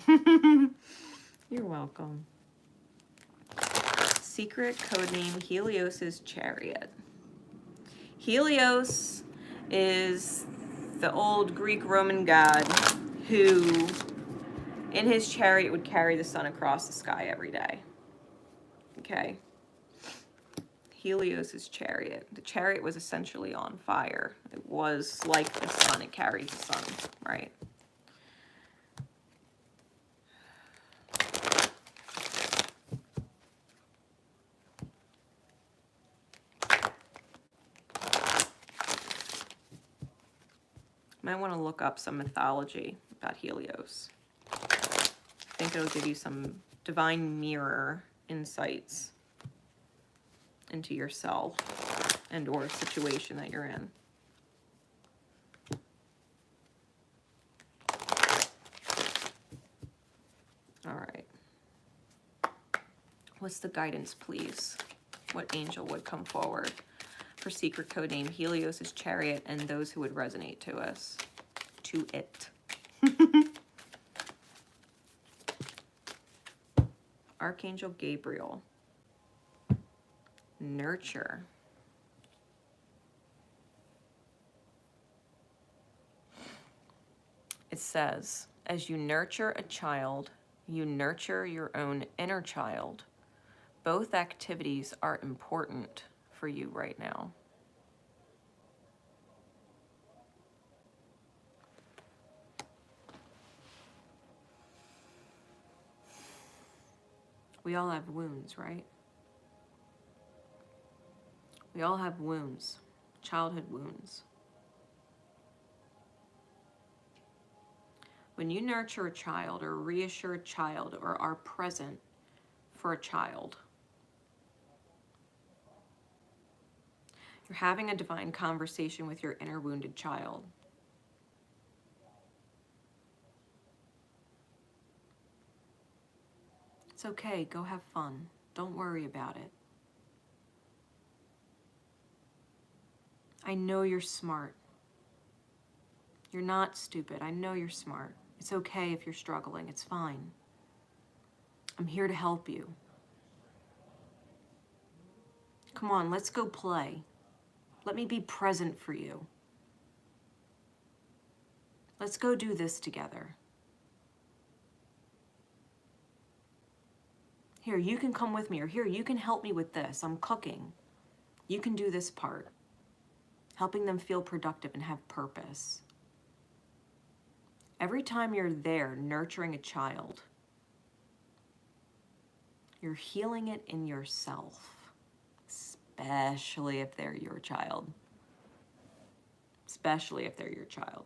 You're welcome. Secret code name, Helios's Chariot. Helios is the old Greek Roman god who in his chariot would carry the sun across the sky every day. Okay. Helios's chariot. The chariot was essentially on fire. It was like the sun. It carried the sun, right? Might want to look up some mythology about Helios. I think it'll give you some divine mirror insights into yourself and or situation that you're in. All right. What's the guidance, please? What angel would come forward for secret code name Helios's Chariot and those who would resonate to us? To it. Archangel Gabriel. Nurture. It says, as you nurture a child, you nurture your own inner child. Both activities are important for you right now. We all have wounds, right? We all have wounds, childhood wounds. When you nurture a child or reassure a child or are present for a child, you're having a divine conversation with your inner wounded child. It's okay, go have fun. Don't worry about it. I know you're smart. You're not stupid. I know you're smart. It's okay if you're struggling. It's fine. I'm here to help you. Come on, let's go play. Let me be present for you. Let's go do this together. Here, you can come with me, or here, you can help me with this. I'm cooking. You can do this part. Helping them feel productive and have purpose. Every time you're there nurturing a child, you're healing it in yourself, especially if they're your child. Especially if they're your child.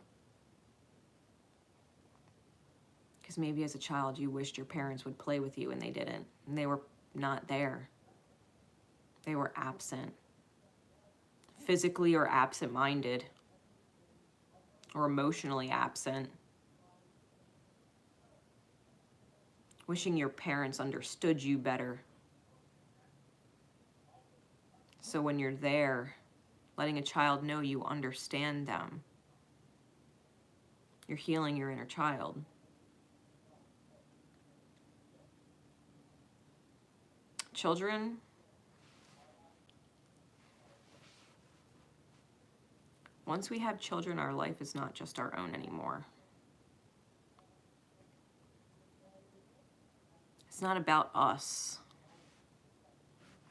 Because maybe as a child you wished your parents would play with you and they didn't. And they were not there. They were absent. Physically or absent-minded. Or emotionally absent. Wishing your parents understood you better. So when you're there, letting a child know you understand them, you're healing your inner child. Children, once we have children, our life is not just our own anymore. It's not about us.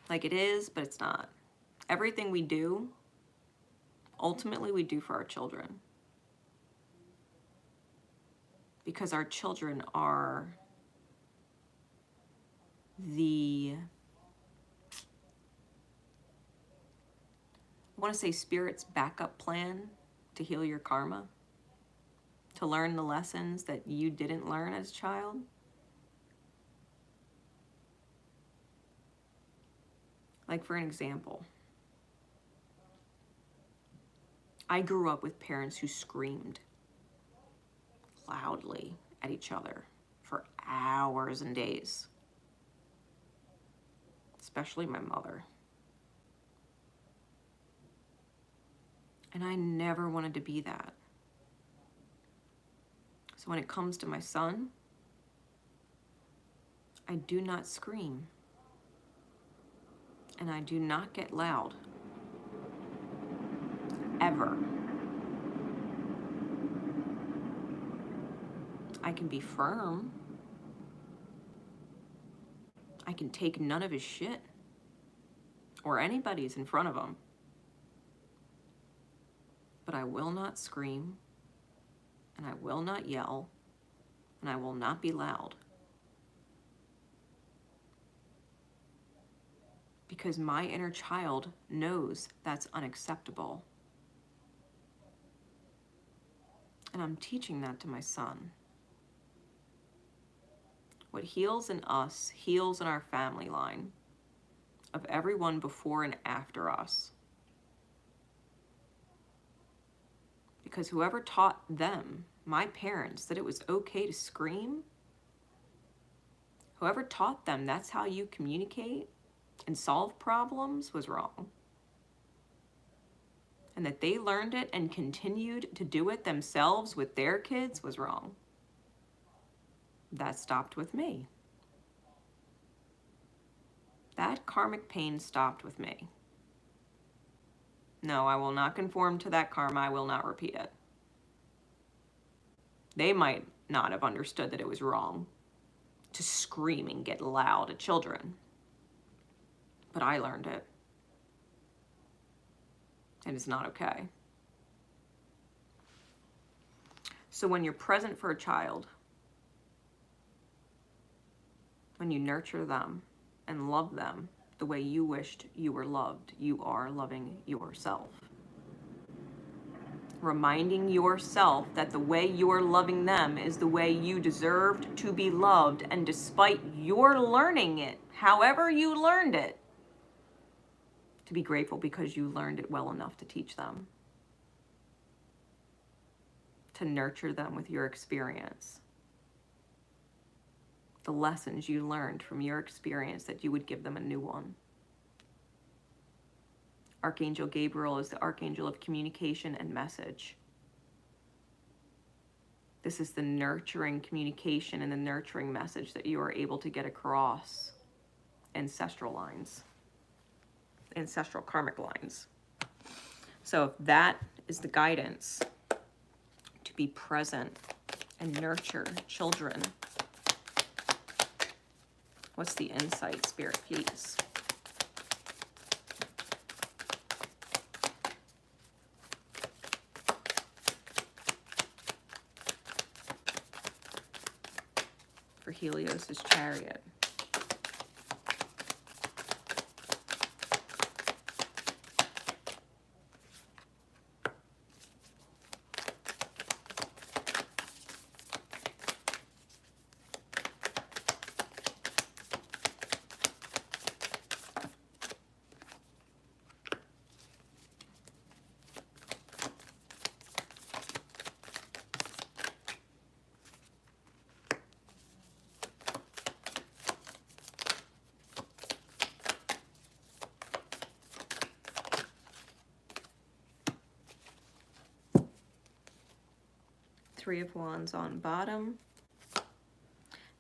Like it is, but it's not. Everything we do, ultimately we do for our children. Because our children are the, I want to say, Spirit's backup plan to heal your karma, to learn the lessons that you didn't learn as a child. Like for an example, I grew up with parents who screamed loudly at each other for hours and days. Especially my mother. And I never wanted to be that. So when it comes to my son, I do not scream. And I do not get loud. Ever. I can be firm. I can take none of his shit. Or anybody's in front of him. But I will not scream. And I will not yell. And I will not be loud. Because my inner child knows that's unacceptable. And I'm teaching that to my son. What heals in us, heals in our family line of everyone before and after us. Because whoever taught them, my parents, that it was okay to scream, whoever taught them that's how you communicate and solve problems was wrong. And that they learned it and continued to do it themselves with their kids was wrong. That stopped with me. That karmic pain stopped with me. No, I will not conform to that karma. I will not repeat it. They might not have understood that it was wrong to scream and get loud at children, but I learned it. And it's not okay. So when you're present for a child, when you nurture them and love them the way you wished you were loved, you are loving yourself. Reminding yourself that the way you're loving them is the way you deserved to be loved, and despite your learning it, however you learned it, to be grateful because you learned it well enough to teach them. To nurture them with your experience. The lessons you learned from your experience, that you would give them a new one. Archangel Gabriel is the archangel of communication and message. This is the nurturing communication and the nurturing message that you are able to get across ancestral lines, ancestral karmic lines. So if that is the guidance to be present and nurture children, what's the insight, Spirit, please? For Helios' Chariot. Three of Wands on bottom,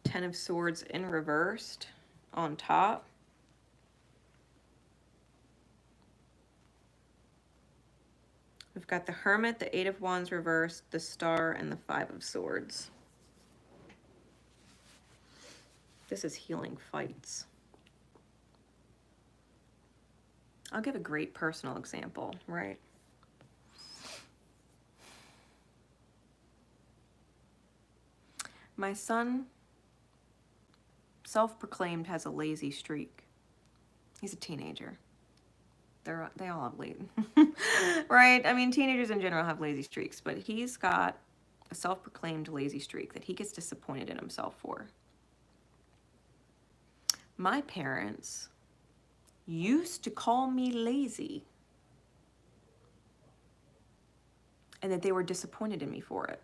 10 of Swords in reversed on top, we've got the Hermit, the 8 of Wands reversed, the Star, and the 5 of Swords. This is healing fights. I'll give a great personal example, right? My son, self-proclaimed, has a lazy streak. He's a teenager. They all have lazy, right? I mean, teenagers in general have lazy streaks, but he's got a self-proclaimed lazy streak that he gets disappointed in himself for. My parents used to call me lazy, and that they were disappointed in me for it.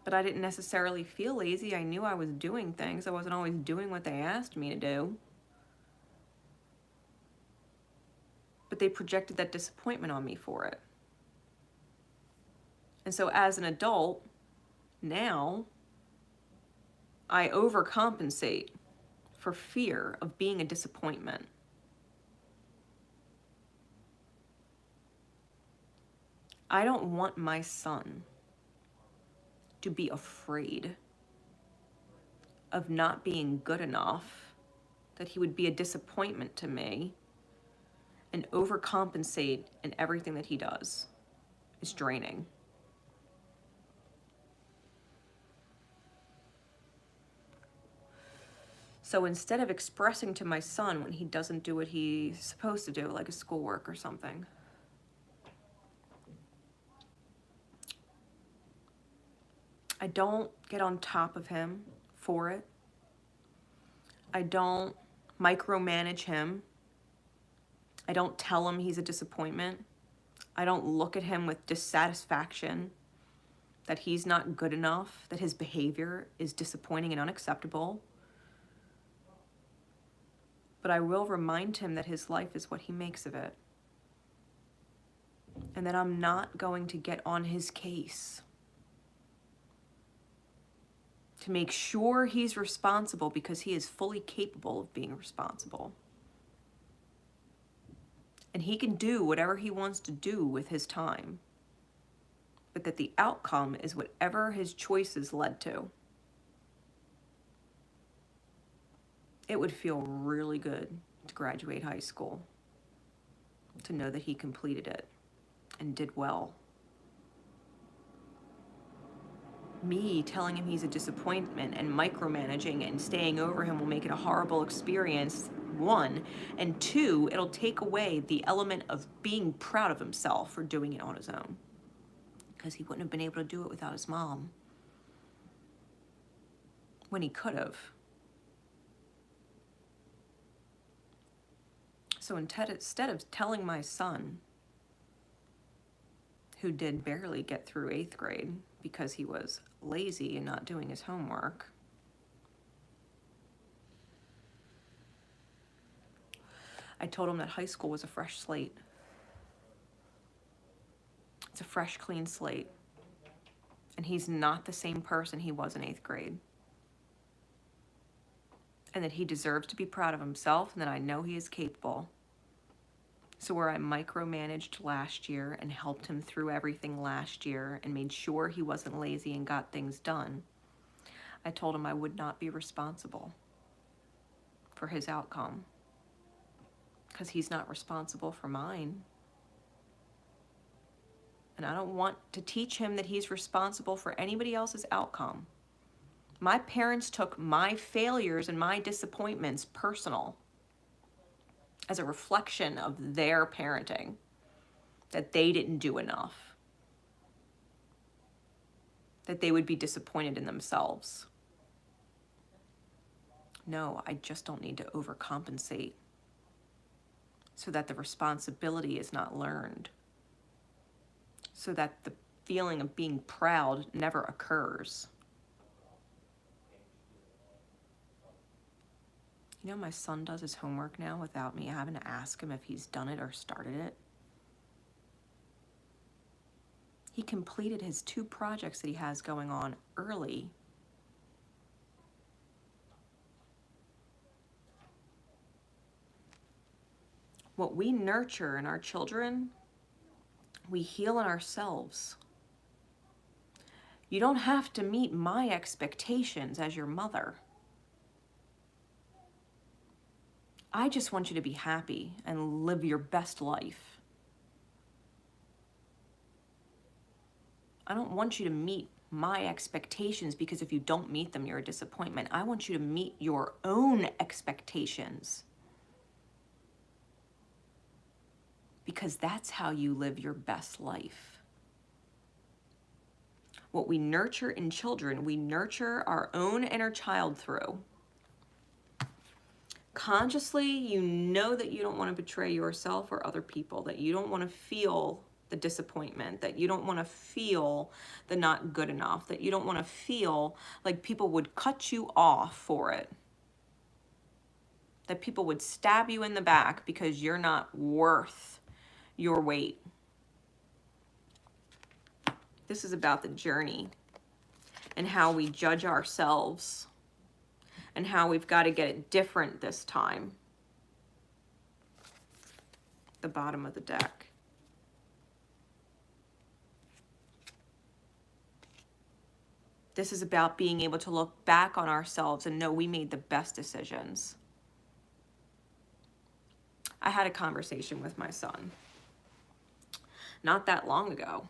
But I didn't necessarily feel lazy. I knew I was doing things. I wasn't always doing what they asked me to do. But they projected that disappointment on me for it. And so as an adult, now I overcompensate for fear of being a disappointment. I don't want my son to be afraid of not being good enough, that he would be a disappointment to me, and overcompensate in everything that he does. It's draining. So instead of expressing to my son when he doesn't do what he's supposed to do, like his schoolwork or something, I don't get on top of him for it. I don't micromanage him. I don't tell him he's a disappointment. I don't look at him with dissatisfaction that he's not good enough, that his behavior is disappointing and unacceptable. But I will remind him that his life is what he makes of it. And that I'm not going to get on his case to make sure he's responsible because he is fully capable of being responsible. And he can do whatever he wants to do with his time, but that the outcome is whatever his choices led to. It would feel really good to graduate high school, to know that he completed it and did well. Me telling him he's a disappointment and micromanaging and staying over him will make it a horrible experience, one. And two, it'll take away the element of being proud of himself for doing it on his own, because he wouldn't have been able to do it without his mom when he could have. So instead of telling my son, who did barely get through 8th grade because he was lazy and not doing his homework, I told him that high school was a fresh slate. It's a fresh, clean slate. And he's not the same person he was in 8th grade. And that he deserves to be proud of himself, and that I know he is capable. So where I micromanaged last year and helped him through everything last year and made sure he wasn't lazy and got things done, I told him I would not be responsible for his outcome, because he's not responsible for mine. And I don't want to teach him that he's responsible for anybody else's outcome. My parents took my failures and my disappointments personal, as a reflection of their parenting, that they didn't do enough, that they would be disappointed in themselves. No, I just don't need to overcompensate so that the responsibility is not learned, so that the feeling of being proud never occurs. You know, my son does his homework now without me having to ask him if he's done it or started it. He completed his 2 projects that he has going on early. What we nurture in our children, we heal in ourselves. You don't have to meet my expectations as your mother. I just want you to be happy and live your best life. I don't want you to meet my expectations, because if you don't meet them, you're a disappointment. I want you to meet your own expectations, because that's how you live your best life. What we nurture in children, we nurture our own inner child through. Consciously, you know that you don't want to betray yourself or other people, that you don't want to feel the disappointment, that you don't want to feel the not good enough, that you don't want to feel like people would cut you off for it, that people would stab you in the back because you're not worth your weight. This is about the journey and how we judge ourselves, and how we've got to get it different this time. The bottom of the deck. This is about being able to look back on ourselves and know we made the best decisions. I had a conversation with my son not that long ago.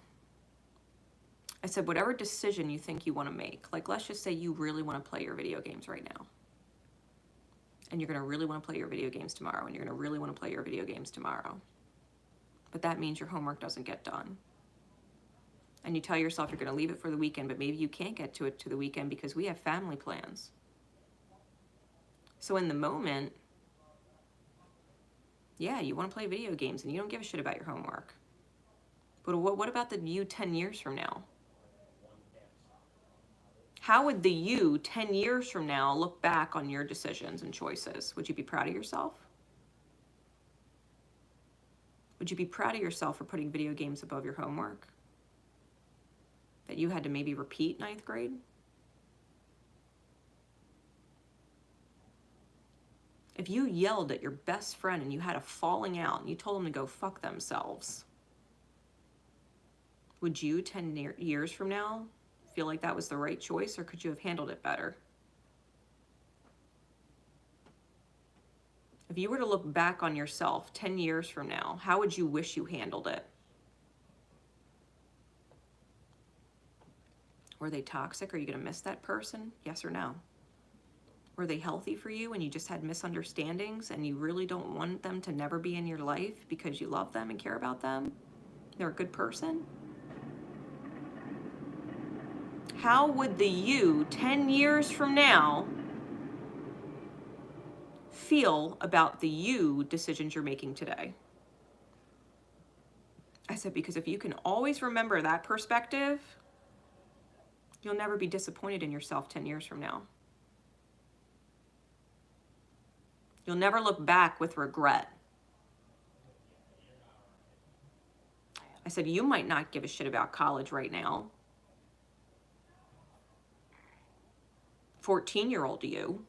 I said, whatever decision you think you want to make, like let's just say you really want to play your video games right now. And you're going to really want to play your video games tomorrow, and you're going to really want to play your video games tomorrow. But that means your homework doesn't get done. And you tell yourself you're going to leave it for the weekend, but maybe you can't get to it to the weekend because we have family plans. So in the moment, yeah, you want to play video games and you don't give a shit about your homework. But what about the you 10 years from now? How would the you 10 years from now look back on your decisions and choices? Would you be proud of yourself? Would you be proud of yourself for putting video games above your homework that you had to maybe repeat 9th grade? If you yelled at your best friend and you had a falling out and you told them to go fuck themselves, would you 10 years from now feel like that was the right choice, or could you have handled it better? If you were to look back on yourself 10 years from now, how would you wish you handled it? Were they toxic? Are you going to miss that person? Yes or no? Were they healthy for you and you just had misunderstandings and you really don't want them to never be in your life because you love them and care about them? They're a good person? How would the you 10 years from now feel about the you decisions you're making today? I said, because if you can always remember that perspective, you'll never be disappointed in yourself 10 years from now. You'll never look back with regret. I said, you might not give a shit about college right now. 14-year-old you.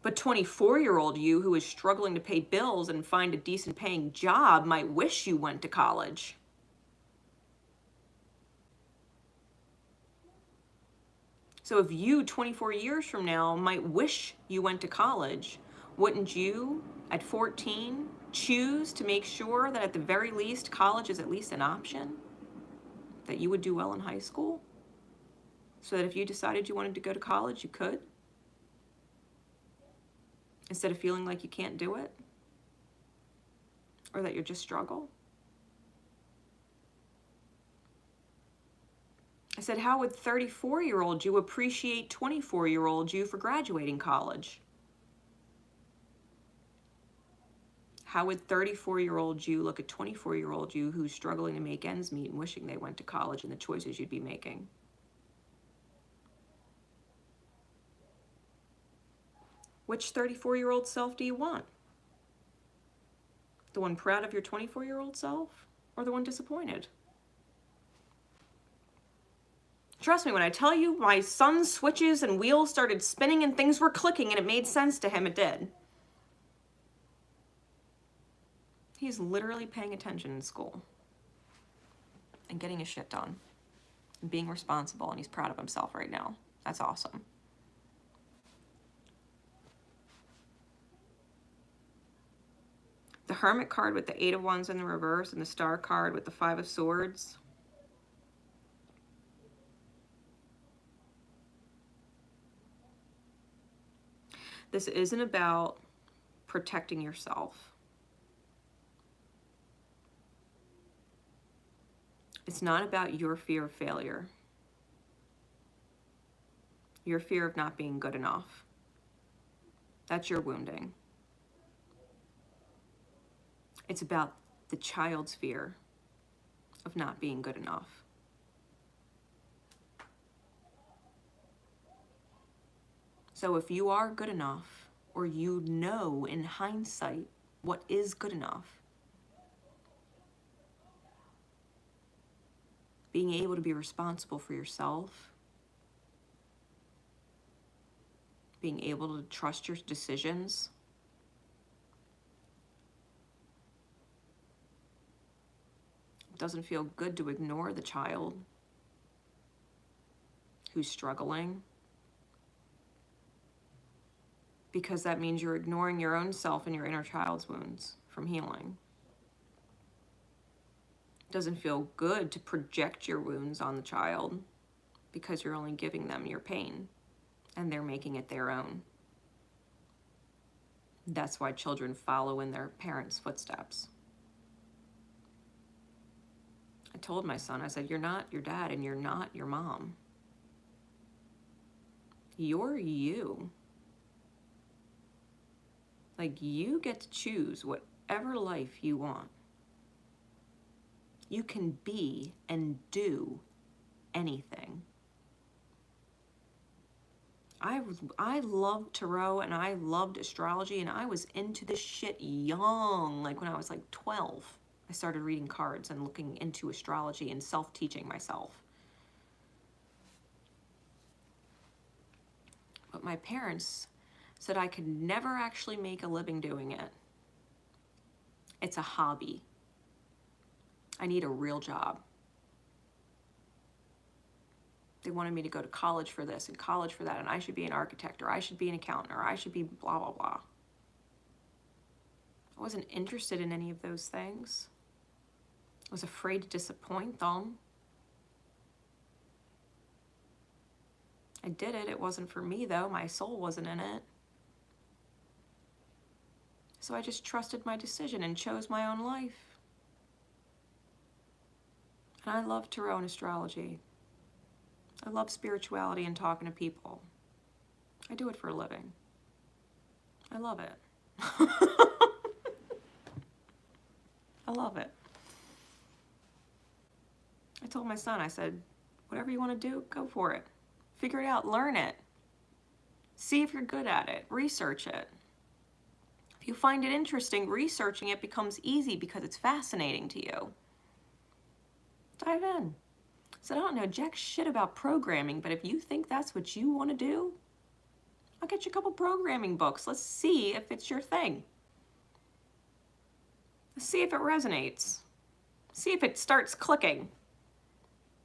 But 24-year-old you who is struggling to pay bills and find a decent paying job might wish you went to college. So if you 24 years from now might wish you went to college, wouldn't you at 14 choose to make sure that at the very least college is at least an option? That you would do well in high school? So that if you decided you wanted to go to college, you could? Instead of feeling like you can't do it? Or that you're just struggle? I said, how would 34-year-old you appreciate 24-year-old you for graduating college? How would 34-year-old you look at 24-year-old you who's struggling to make ends meet and wishing they went to college and the choices you'd be making? Which 34-year-old self do you want? The one proud of your 24-year-old self, or the one disappointed? Trust me, when I tell you my son's switches and wheels started spinning and things were clicking and it made sense to him, it did. He's literally paying attention in school and getting his shit done and being responsible, and he's proud of himself right now. That's awesome. The Hermit card with the 8 of Wands in the reverse and the Star card with the 5 of Swords. This isn't about protecting yourself. It's not about your fear of failure. Your fear of not being good enough. That's your wounding. It's about the child's fear of not being good enough. So if you are good enough, or you know in hindsight what is good enough, being able to be responsible for yourself, being able to trust your decisions, it doesn't feel good to ignore the child who's struggling, because that means you're ignoring your own self and your inner child's wounds from healing. It doesn't feel good to project your wounds on the child because you're only giving them your pain and they're making it their own. That's why children follow in their parents' footsteps. I told my son, I said, you're not your dad and you're not your mom. You're you. Like, you get to choose whatever life you want. You can be and do anything. I loved tarot and I loved astrology, and I was into this shit young. Like when I was like 12, I started reading cards and looking into astrology and self-teaching myself. But my parents so that I could never actually make a living doing it. It's a hobby. I need a real job. They wanted me to go to college for this and college for that, and I should be an architect, or I should be an accountant, or I should be blah, blah, blah. I wasn't interested in any of those things. I was afraid to disappoint them. I did it. It wasn't for me, though. My soul wasn't in it. So I just trusted my decision and chose my own life. And I love tarot and astrology. I love spirituality and talking to people. I do it for a living. I love it. I love it. I told my son, I said, whatever you want to do, go for it. Figure it out, learn it. See if you're good at it, research it. If you find it interesting, researching it becomes easy because it's fascinating to you. Dive in. So I don't know jack shit about programming, but if you think that's what you want to do, I'll get you a couple programming books. Let's see if it's your thing. Let's see if it resonates. See if it starts clicking.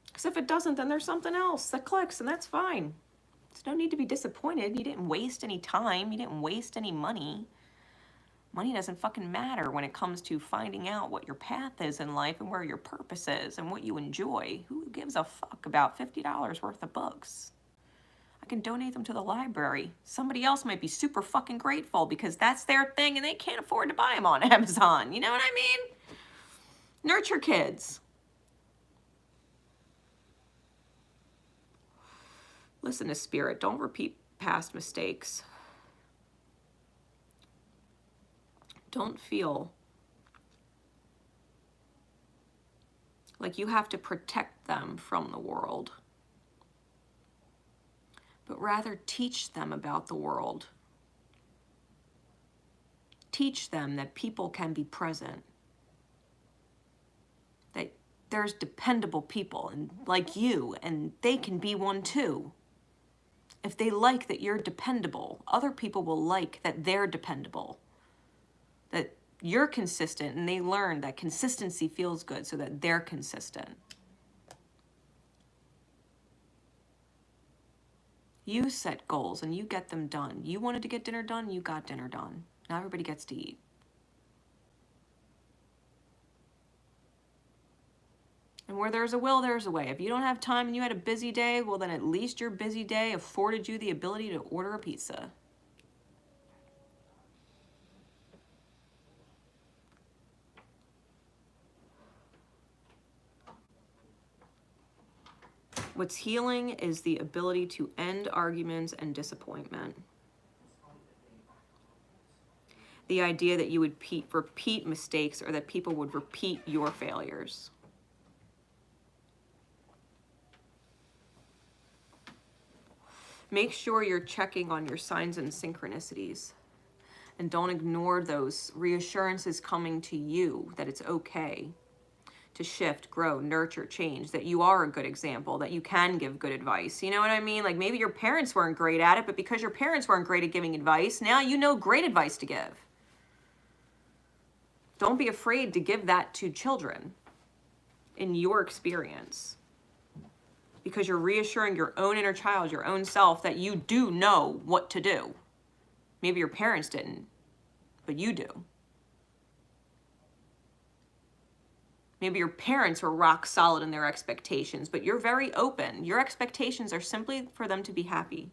Because if it doesn't, then there's something else that clicks, and that's fine. There's no need to be disappointed. You didn't waste any time. You didn't waste any money. Money doesn't fucking matter when it comes to finding out what your path is in life and where your purpose is and what you enjoy. Who gives a fuck about $50 worth of books? I can donate them to the library. Somebody else might be super fucking grateful because that's their thing and they can't afford to buy them on Amazon. You know what I mean? Nurture kids. Listen to spirit. Don't repeat past mistakes. Don't feel like you have to protect them from the world, but rather teach them about the world. Teach them that people can be present, that there's dependable people and like you, and they can be one too. If they like that you're dependable, other people will like that they're dependable. That you're consistent, and they learn that consistency feels good so that they're consistent. You set goals and you get them done. You wanted to get dinner done, you got dinner done. Now everybody gets to eat. And where there's a will, there's a way. If you don't have time and you had a busy day, well then at least your busy day afforded you the ability to order a pizza. What's healing is the ability to end arguments and disappointment. The idea that you would repeat mistakes or that people would repeat your failures. Make sure you're checking on your signs and synchronicities. And don't ignore those reassurances coming to you that it's okay to shift, grow, nurture, change, that you are a good example, that you can give good advice. You know what I mean? Like maybe your parents weren't great at it, but because your parents weren't great at giving advice, now you know great advice to give. Don't be afraid to give that to children in your experience, because you're reassuring your own inner child, your own self, that you do know what to do. Maybe your parents didn't, but you do. Maybe your parents were rock solid in their expectations, but you're very open. Your expectations are simply for them to be happy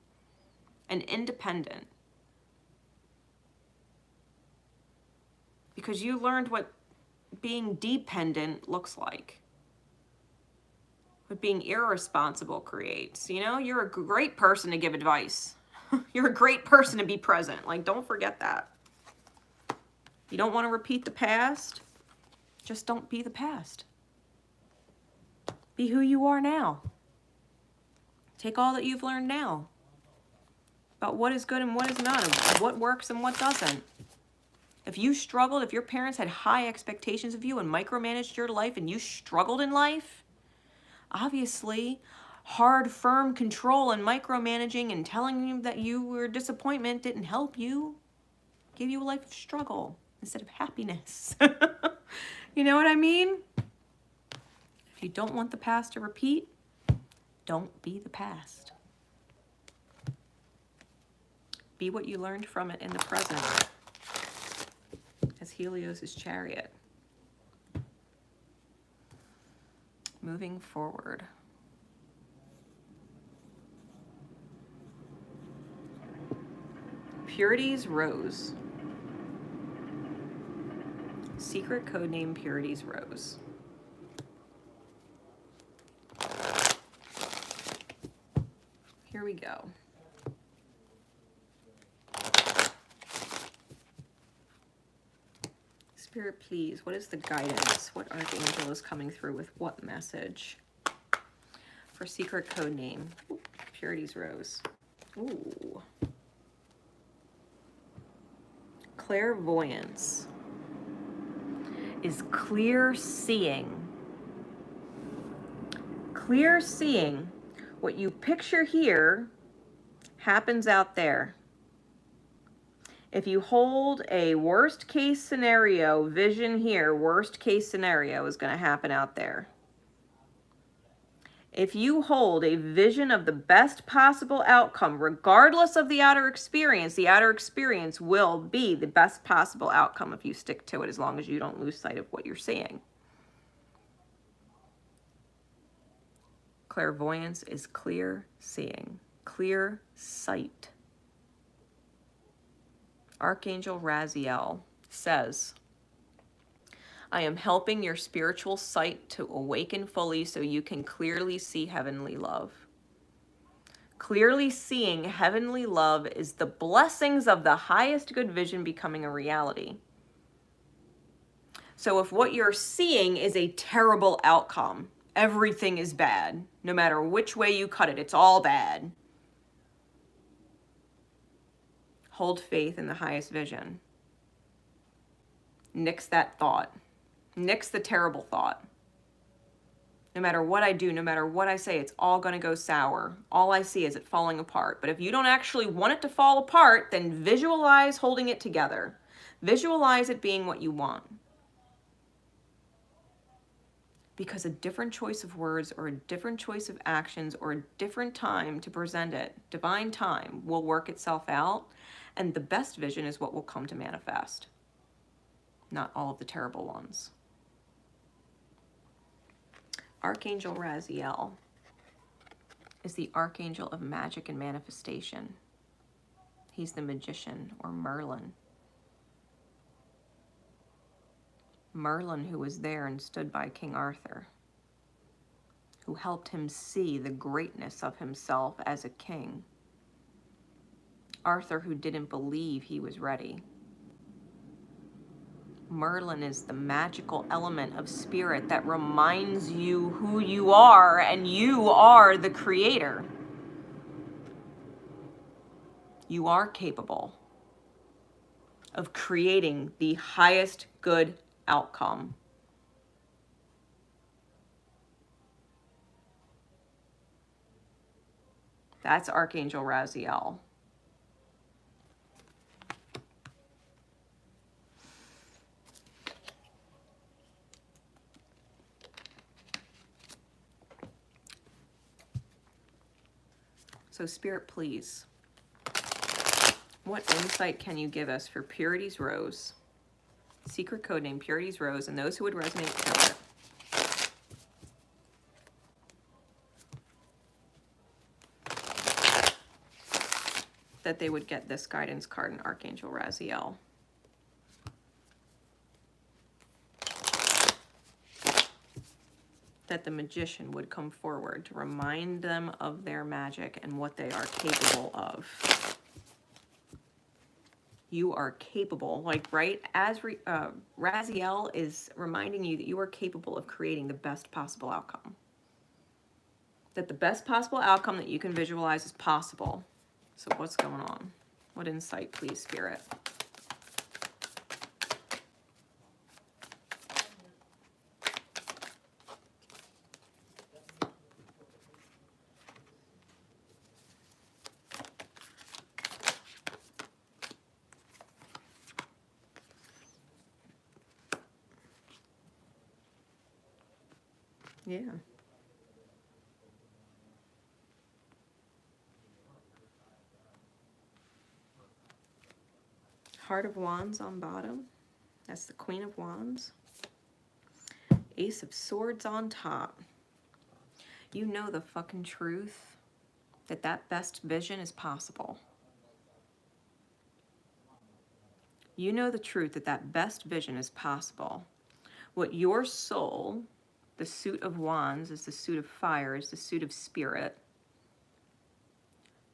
and independent. Because you learned what being dependent looks like. What being irresponsible creates. You know, you're a great person to give advice. You're a great person to be present. Like, don't forget that. You don't want to repeat the past? Just don't be the past. Be who you are now. Take all that you've learned now about what is good and what is not, and what works and what doesn't. If you struggled, if your parents had high expectations of you and micromanaged your life and you struggled in life, obviously hard, firm control and micromanaging and telling you that you were disappointment didn't help you. Gave you a life of struggle instead of happiness. You know what I mean? If you don't want the past to repeat, don't be the past. Be what you learned from it in the present, as Helios' chariot. Moving forward. Purity's Rose. Secret codename Purity's Rose. Here we go. Spirit, please, what is the guidance? What archangel is coming through with what message? For secret codename, Purity's Rose. Ooh. Clairvoyance is clear seeing. Clear seeing. What you picture here happens out there. If you hold a worst case scenario vision here, worst case scenario is going to happen out there. If you hold a vision of the best possible outcome, regardless of the outer experience will be the best possible outcome if you stick to it, as long as you don't lose sight of what you're seeing. Clairvoyance is clear seeing, clear sight. Archangel Raziel says, I am helping your spiritual sight to awaken fully so you can clearly see heavenly love. Clearly seeing heavenly love is the blessings of the highest good vision becoming a reality. So if what you're seeing is a terrible outcome, everything is bad, no matter which way you cut it, it's all bad. Hold faith in the highest vision. Nix that thought. Nix the terrible thought. No matter what I do, no matter what I say, it's all going to go sour. All I see is it falling apart. But if you don't actually want it to fall apart, then visualize holding it together. Visualize it being what you want. Because a different choice of words or a different choice of actions or a different time to present it, divine time, will work itself out. And the best vision is what will come to manifest. Not all of the terrible ones. Archangel Raziel is the archangel of magic and manifestation. He's the magician, or Merlin. Merlin, who was there and stood by King Arthur, who helped him see the greatness of himself as a king. Arthur, who didn't believe he was ready. Merlin is the magical element of spirit that reminds you who you are, and you are the creator. You are capable of creating the highest good outcome. That's Archangel Raziel. So Spirit, please, what insight can you give us for Purity's Rose, secret codename Purity's Rose, and those who would resonate with it, that they would get this guidance card in Archangel Raziel. That the magician would come forward to remind them of their magic and what they are capable of. You are capable, like, right? As Raziel is reminding you that you are capable of creating the best possible outcome. That the best possible outcome that you can visualize is possible. So what's going on? What insight, please, Spirit? Yeah. Heart of Wands on bottom. That's the Queen of Wands. Ace of Swords on top. You know the fucking truth that that best vision is possible. You know the truth that that best vision is possible. What your soul, the suit of wands is the suit of fire, is the suit of spirit.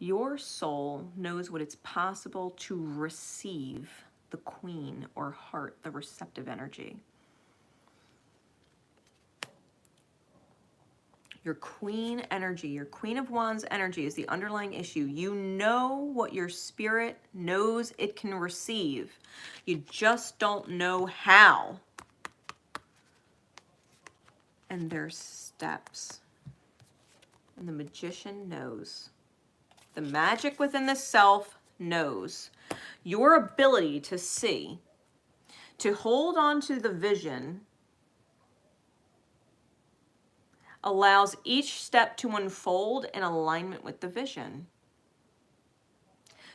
Your soul knows what it's possible to receive the queen or heart, the receptive energy. Your queen energy, your queen of wands energy is the underlying issue. You know what your spirit knows it can receive. You just don't know how. And there's steps. And the magician knows. The magic within the self knows. Your ability to see, to hold on to the vision, allows each step to unfold in alignment with the vision.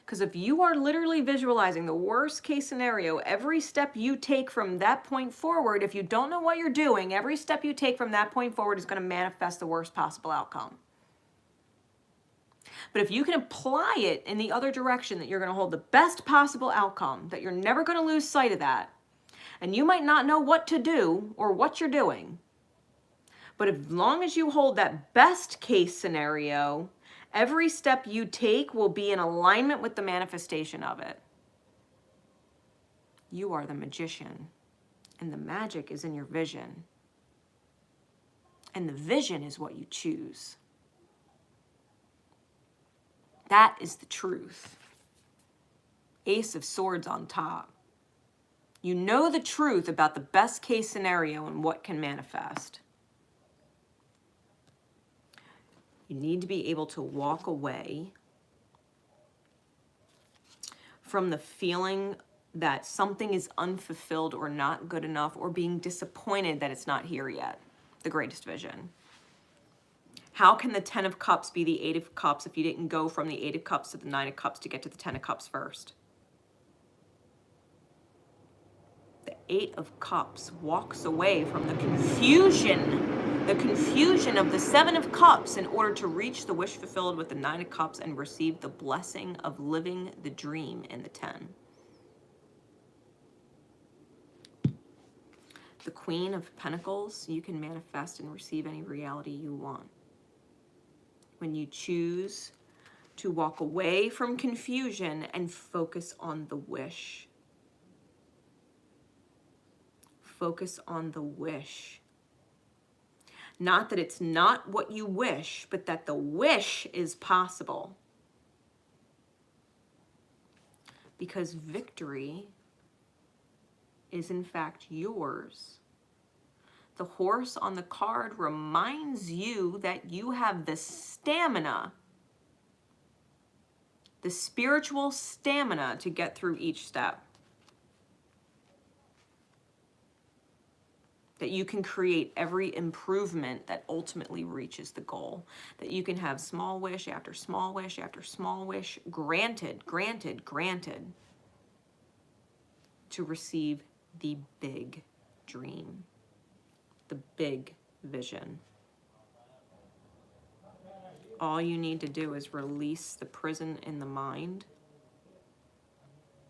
Because if you are literally visualizing the worst case scenario, every step you take from that point forward, if you don't know what you're doing, every step you take from that point forward is going to manifest the worst possible outcome. But if you can apply it in the other direction, that you're going to hold the best possible outcome, that you're never going to lose sight of that, and you might not know what to do or what you're doing, but as long as you hold that best case scenario, every step you take will be in alignment with the manifestation of it. You are the magician, and the magic is in your vision. And the vision is what you choose. That is the truth. Ace of Swords on top. You know the truth about the best case scenario and what can manifest. You need to be able to walk away from the feeling that something is unfulfilled or not good enough, or being disappointed that it's not here yet. The greatest vision. How can the 10 of Cups be the 8 of Cups if you didn't go from the 8 of Cups to the 9 of Cups to get to the 10 of Cups first? The 8 of Cups walks away from the confusion of the 7 of Cups in order to reach the wish fulfilled with the 9 of Cups and receive the blessing of living the dream in the 10. The Queen of Pentacles, you can manifest and receive any reality you want. When you choose to walk away from confusion and focus on the wish. Focus on the wish. Not that it's not what you wish, but that the wish is possible. Because victory is in fact yours. The horse on the card reminds you that you have the stamina, the spiritual stamina to get through each step. That you can create every improvement that ultimately reaches the goal. That you can have small wish after small wish after small wish granted, granted, granted to receive the big dream, the big vision. All you need to do is release the prison in the mind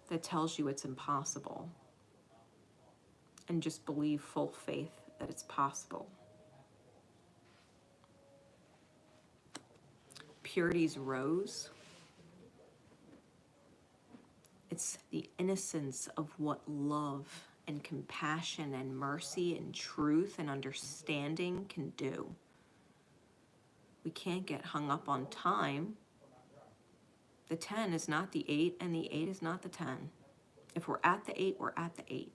that tells you it's impossible. And just believe full faith that it's possible. Purity's rose. It's the innocence of what love and compassion and mercy and truth and understanding can do. We can't get hung up on time. The 10 is not the 8, and the 8 is not the 10. If we're at the 8, we're at the 8.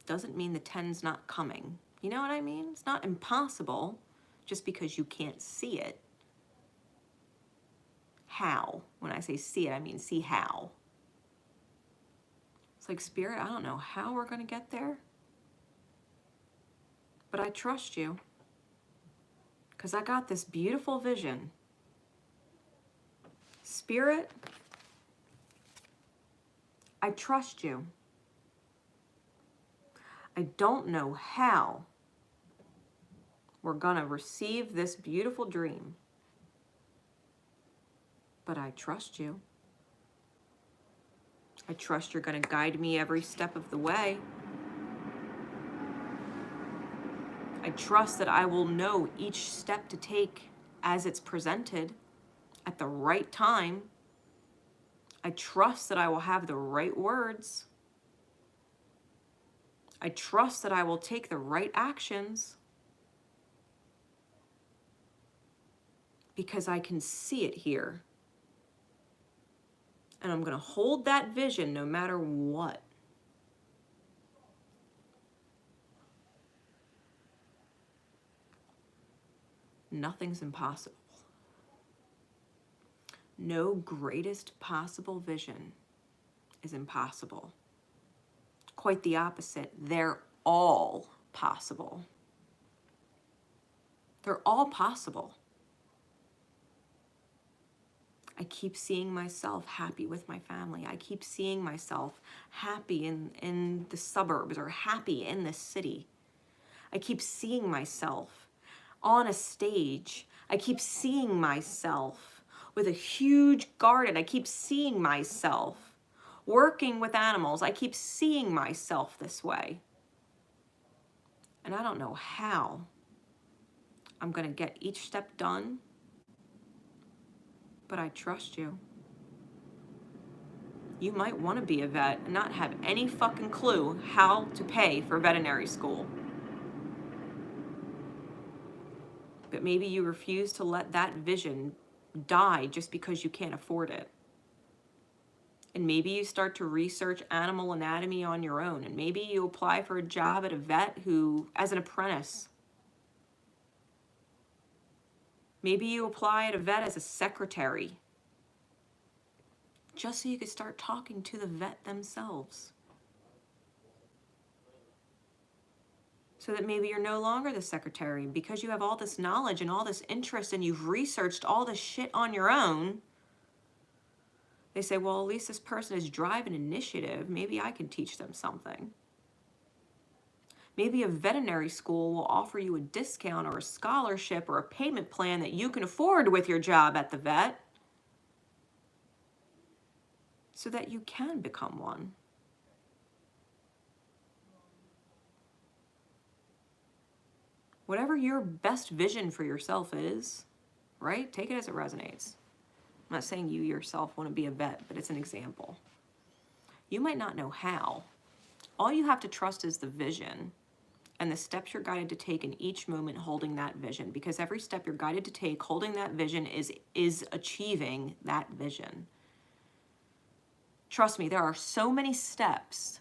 Doesn't mean the 10's not coming. You know what I mean? It's not impossible just because you can't see it. How? When I say see it, I mean see how. It's like, Spirit, I don't know how we're going to get there, but I trust you. because I got this beautiful vision. Spirit, I trust you. I don't know how we're gonna receive this beautiful dream, but I trust you. I trust you're gonna guide me every step of the way. I trust that I will know each step to take as it's presented at the right time. I trust that I will have the right words. I trust that I will take the right actions because I can see it here. And I'm going to hold that vision no matter what. Nothing's impossible. No greatest possible vision is impossible. Quite the opposite. They're all possible. They're all possible. I keep seeing myself happy with my family. I keep seeing myself happy in the suburbs or happy in the city. I keep seeing myself on a stage. I keep seeing myself with a huge garden. I keep seeing myself working with animals. I keep seeing myself this way. And I don't know how I'm going to get each step done, but I trust you. You might want to be a vet and not have any fucking clue how to pay for veterinary school. But maybe you refuse to let that vision die just because you can't afford it. And maybe you start to research animal anatomy on your own. And maybe you apply for a job at a vet as an apprentice. Maybe you apply at a vet as a secretary, just so you could start talking to the vet themselves. So that maybe you're no longer the secretary because you have all this knowledge and all this interest and you've researched all this shit on your own. They say, well, at least this person is driving initiative. Maybe I can teach them something. Maybe a veterinary school will offer you a discount or a scholarship or a payment plan that you can afford with your job at the vet so that you can become one. Whatever your best vision for yourself is, right? Take it as it resonates. I'm not saying you yourself want to be a vet, but it's an example. You might not know how. All you have to trust is the vision and the steps you're guided to take in each moment holding that vision, because every step you're guided to take holding that vision is achieving that vision. Trust me, there are so many steps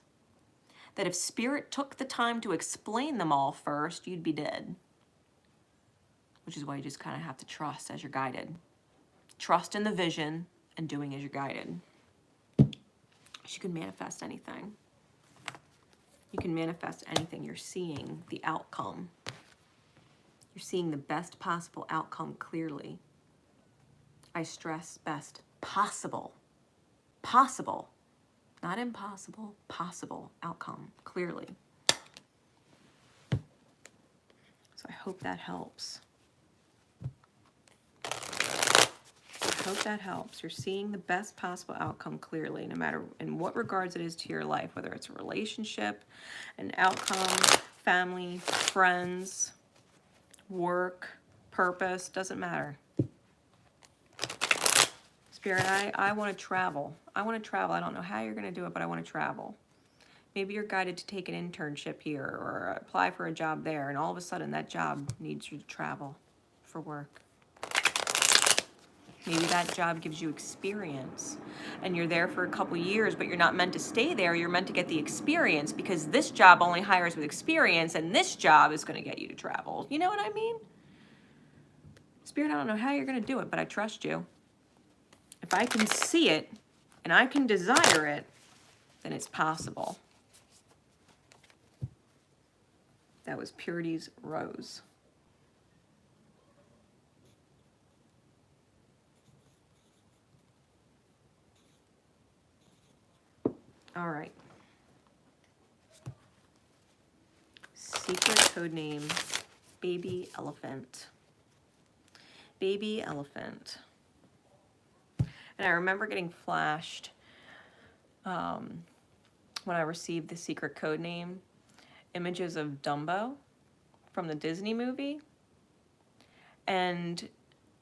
that if Spirit took the time to explain them all first, you'd be dead. Which is why you just kind of have to trust as you're guided. Trust in the vision and doing as you're guided. You can manifest anything. You can manifest anything. You're seeing the outcome. You're seeing the best possible outcome clearly. I stress best possible. Possible. Not impossible. Possible outcome clearly. So I hope that helps. I hope that helps. You're seeing the best possible outcome clearly, no matter in what regards it is to your life, whether it's a relationship, an outcome, family, friends, work, purpose, doesn't matter. Spirit, I want to travel. I want to travel. I don't know how you're going to do it, but I want to travel. Maybe you're guided to take an internship here or apply for a job there, and all of a sudden that job needs you to travel for work. Maybe that job gives you experience and you're there for a couple years, but you're not meant to stay there. You're meant to get the experience because this job only hires with experience and this job is going to get you to travel. You know what I mean? Spirit, I don't know how you're going to do it, but I trust you. If I can see it and I can desire it, then it's possible. That was Purity's Rose. All right. Secret code name, Baby Elephant. Baby Elephant. And I remember getting flashed when I received the secret code name, images of Dumbo from the Disney movie, and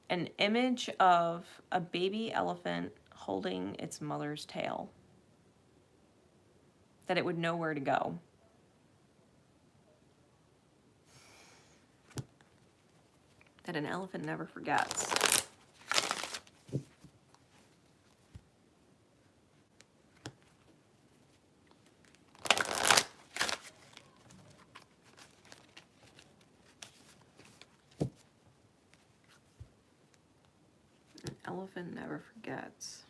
an image of a baby elephant holding its mother's tail, that it would know where to go. That an elephant never forgets. An elephant never forgets.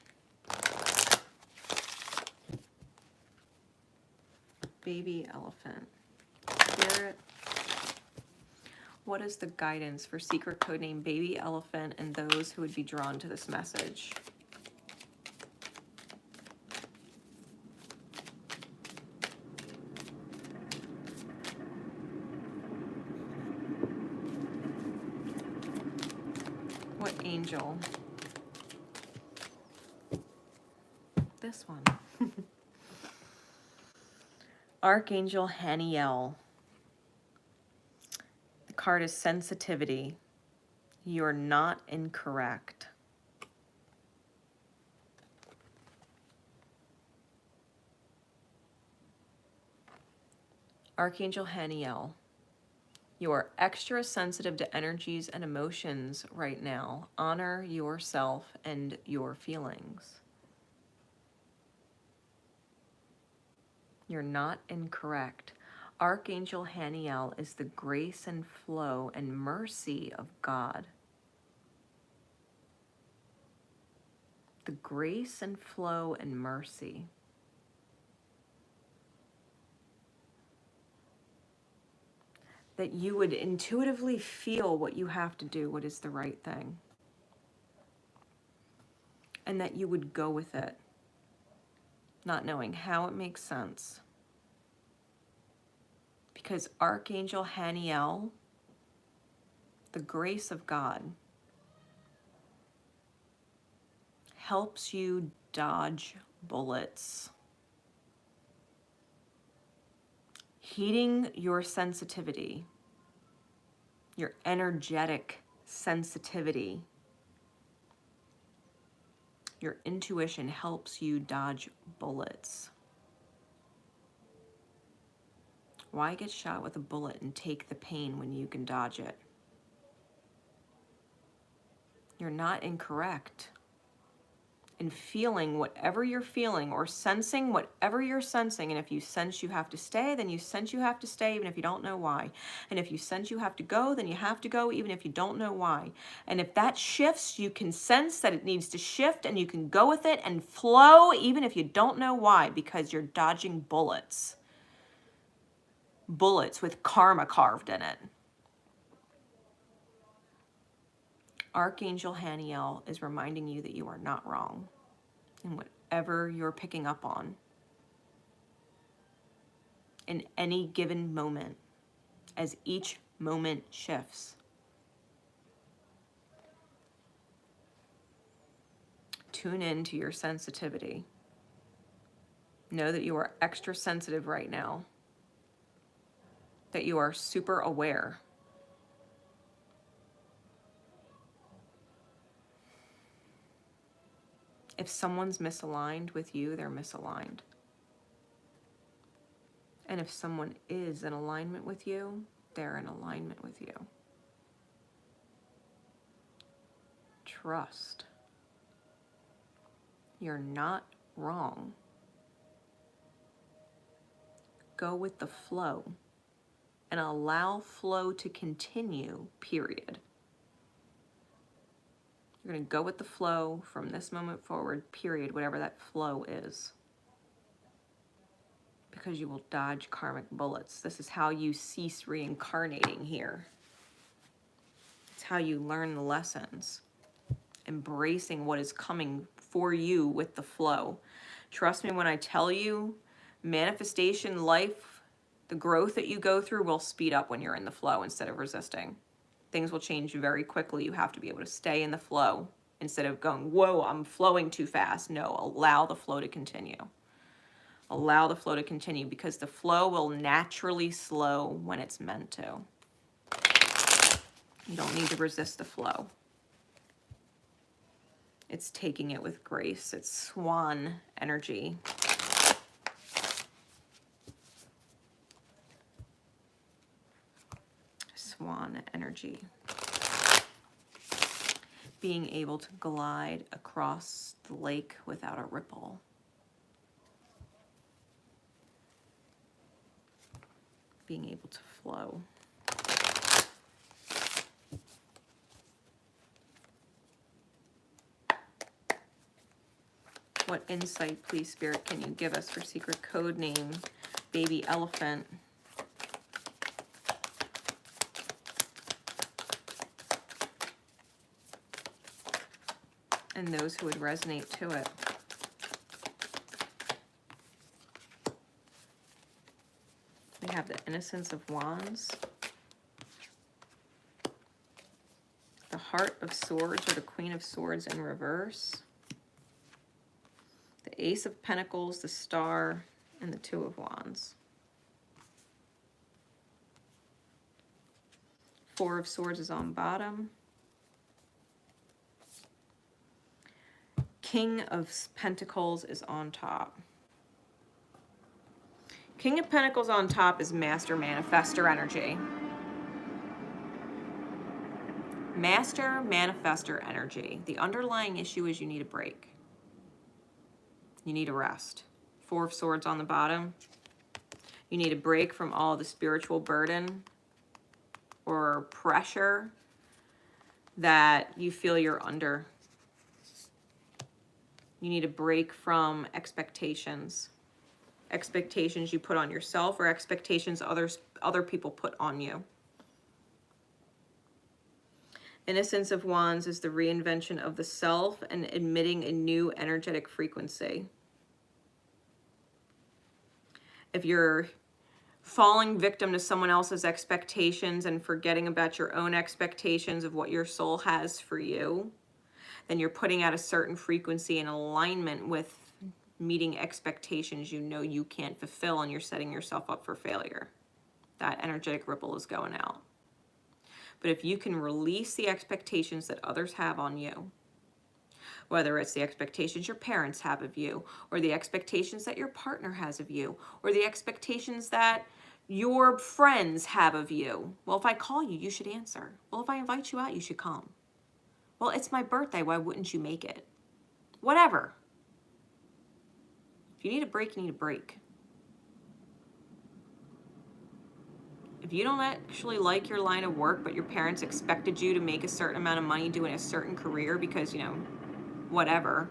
Baby elephant. Spirit. What is the guidance for secret codename Baby Elephant and those who would be drawn to this message? What angel? This one. Archangel Haniel. The card is sensitivity. You're not incorrect. Archangel Haniel. You are extra sensitive to energies and emotions right now. Honor yourself and your feelings. You're not incorrect. Archangel Haniel is the grace and flow and mercy of God. The grace and flow and mercy. That you would intuitively feel what you have to do, what is the right thing. And that you would go with it, not knowing how it makes sense. Because Archangel Haniel, the grace of God, helps you dodge bullets. Heating your sensitivity, your energetic sensitivity, your intuition helps you dodge bullets. Why get shot with a bullet and take the pain when you can dodge it? You're not incorrect in feeling whatever you're feeling or sensing whatever you're sensing. And if you sense you have to stay, then you sense you have to stay, even if you don't know why. And if you sense you have to go, then you have to go, even if you don't know why. And if that shifts, you can sense that it needs to shift and you can go with it and flow, even if you don't know why, because you're dodging bullets. Bullets with karma carved in it. Archangel Haniel is reminding you that you are not wrong in whatever you're picking up on in any given moment as each moment shifts. Tune in to your sensitivity. Know that you are extra sensitive right now, that you are super aware. If someone's misaligned with you, they're misaligned. And if someone is in alignment with you, they're in alignment with you. Trust. You're not wrong. Go with the flow and allow flow to continue, period. You're going to go with the flow from this moment forward, period, whatever that flow is. Because you will dodge karmic bullets. This is how you cease reincarnating here. It's how you learn the lessons. Embracing what is coming for you with the flow. Trust me when I tell you, manifestation life, the growth that you go through will speed up when you're in the flow instead of resisting. Things will change very quickly. You have to be able to stay in the flow instead of going, whoa, I'm flowing too fast. No, allow the flow to continue. Allow the flow to continue because the flow will naturally slow when it's meant to. You don't need to resist the flow. It's taking it with grace. It's swan energy. Swan energy. Being able to glide across the lake without a ripple. Being able to flow. What insight, please, Spirit, can you give us for secret code name, Baby Elephant? And those who would resonate to it. We have the Innocence of Wands, the Heart of Swords, or the Queen of Swords in reverse, the Ace of Pentacles, the Star, and the Two of Wands. Four of Swords is on bottom. King of Pentacles is on top. King of Pentacles on top is Master Manifestor energy. Master Manifestor energy. The underlying issue is you need a break. You need a rest. Four of Swords on the bottom. You need a break from all the spiritual burden or pressure that you feel you're under. You need a break from expectations. Expectations you put on yourself or expectations other people put on you. Innocence of Wands is the reinvention of the self and admitting a new energetic frequency. If you're falling victim to someone else's expectations and forgetting about your own expectations of what your soul has for you, then you're putting out a certain frequency in alignment with meeting expectations you know you can't fulfill, and you're setting yourself up for failure. That energetic ripple is going out. But if you can release the expectations that others have on you, whether it's the expectations your parents have of you, or the expectations that your partner has of you, or the expectations that your friends have of you. Well, if I call you, you should answer. Well, if I invite you out, you should come. Well, it's my birthday, why wouldn't you make it? Whatever. If you need a break, you need a break. If you don't actually like your line of work, but your parents expected you to make a certain amount of money doing a certain career because, whatever,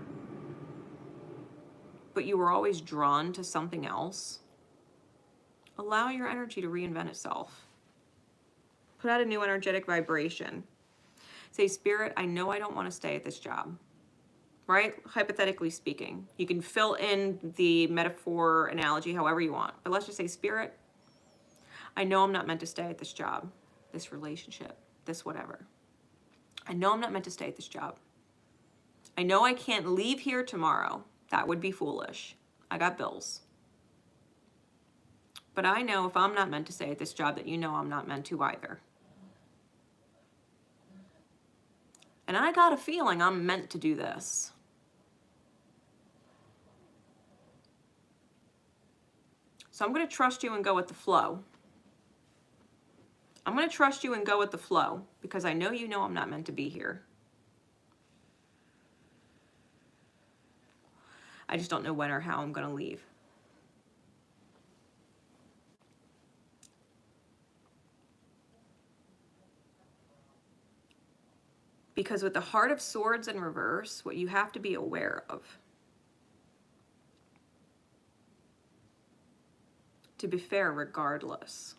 but you were always drawn to something else, allow your energy to reinvent itself. Put out a new energetic vibration. Say, Spirit, I know I don't want to stay at this job, right? Hypothetically speaking. You can fill in the metaphor, analogy, however you want. But let's just say, Spirit, I know I'm not meant to stay at this job, this relationship, this whatever. I know I'm not meant to stay at this job. I know I can't leave here tomorrow. That would be foolish. I got bills. But I know if I'm not meant to stay at this job, that you know I'm not meant to either. And I got a feeling I'm meant to do this. So I'm going to trust you and go with the flow. I'm going to trust you and go with the flow because I know you know I'm not meant to be here. I just don't know when or how I'm going to leave. Because with the Heart of Swords in reverse, what you have to be aware of, to be fair regardless,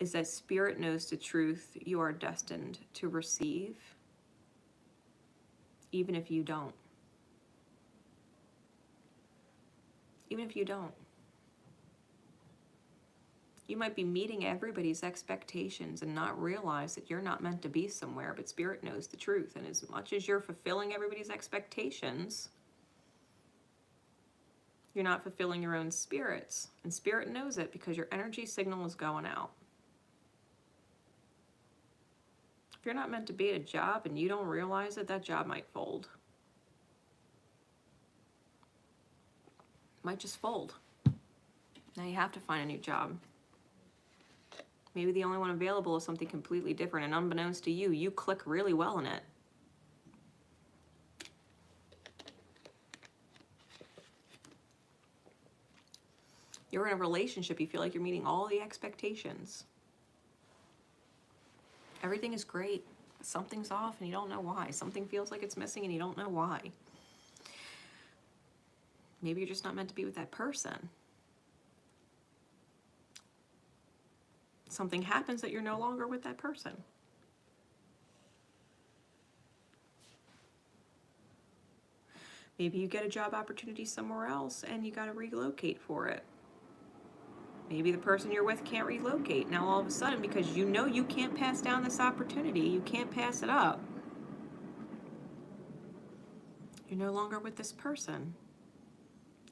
is that Spirit knows the truth you are destined to receive, even if you don't. even if you don't. You might be meeting everybody's expectations and not realize that you're not meant to be somewhere, but Spirit knows the truth. And as much as you're fulfilling everybody's expectations, you're not fulfilling your own spirits. And Spirit knows it because your energy signal is going out. If you're not meant to be at a job and you don't realize it, that job might fold. Might just fold. Now you have to find a new job. Maybe the only one available is something completely different, and unbeknownst to you, you click really well in it. You're in a relationship, you feel like you're meeting all the expectations. Everything is great. Something's off and you don't know why. Something feels like it's missing and you don't know why. Maybe you're just not meant to be with that person. Something happens that you're no longer with that person. Maybe you get a job opportunity somewhere else and you got to relocate for it. Maybe the person you're with can't relocate. Now all of a sudden, because you know you can't pass down this opportunity, you can't pass it up, you're no longer with this person.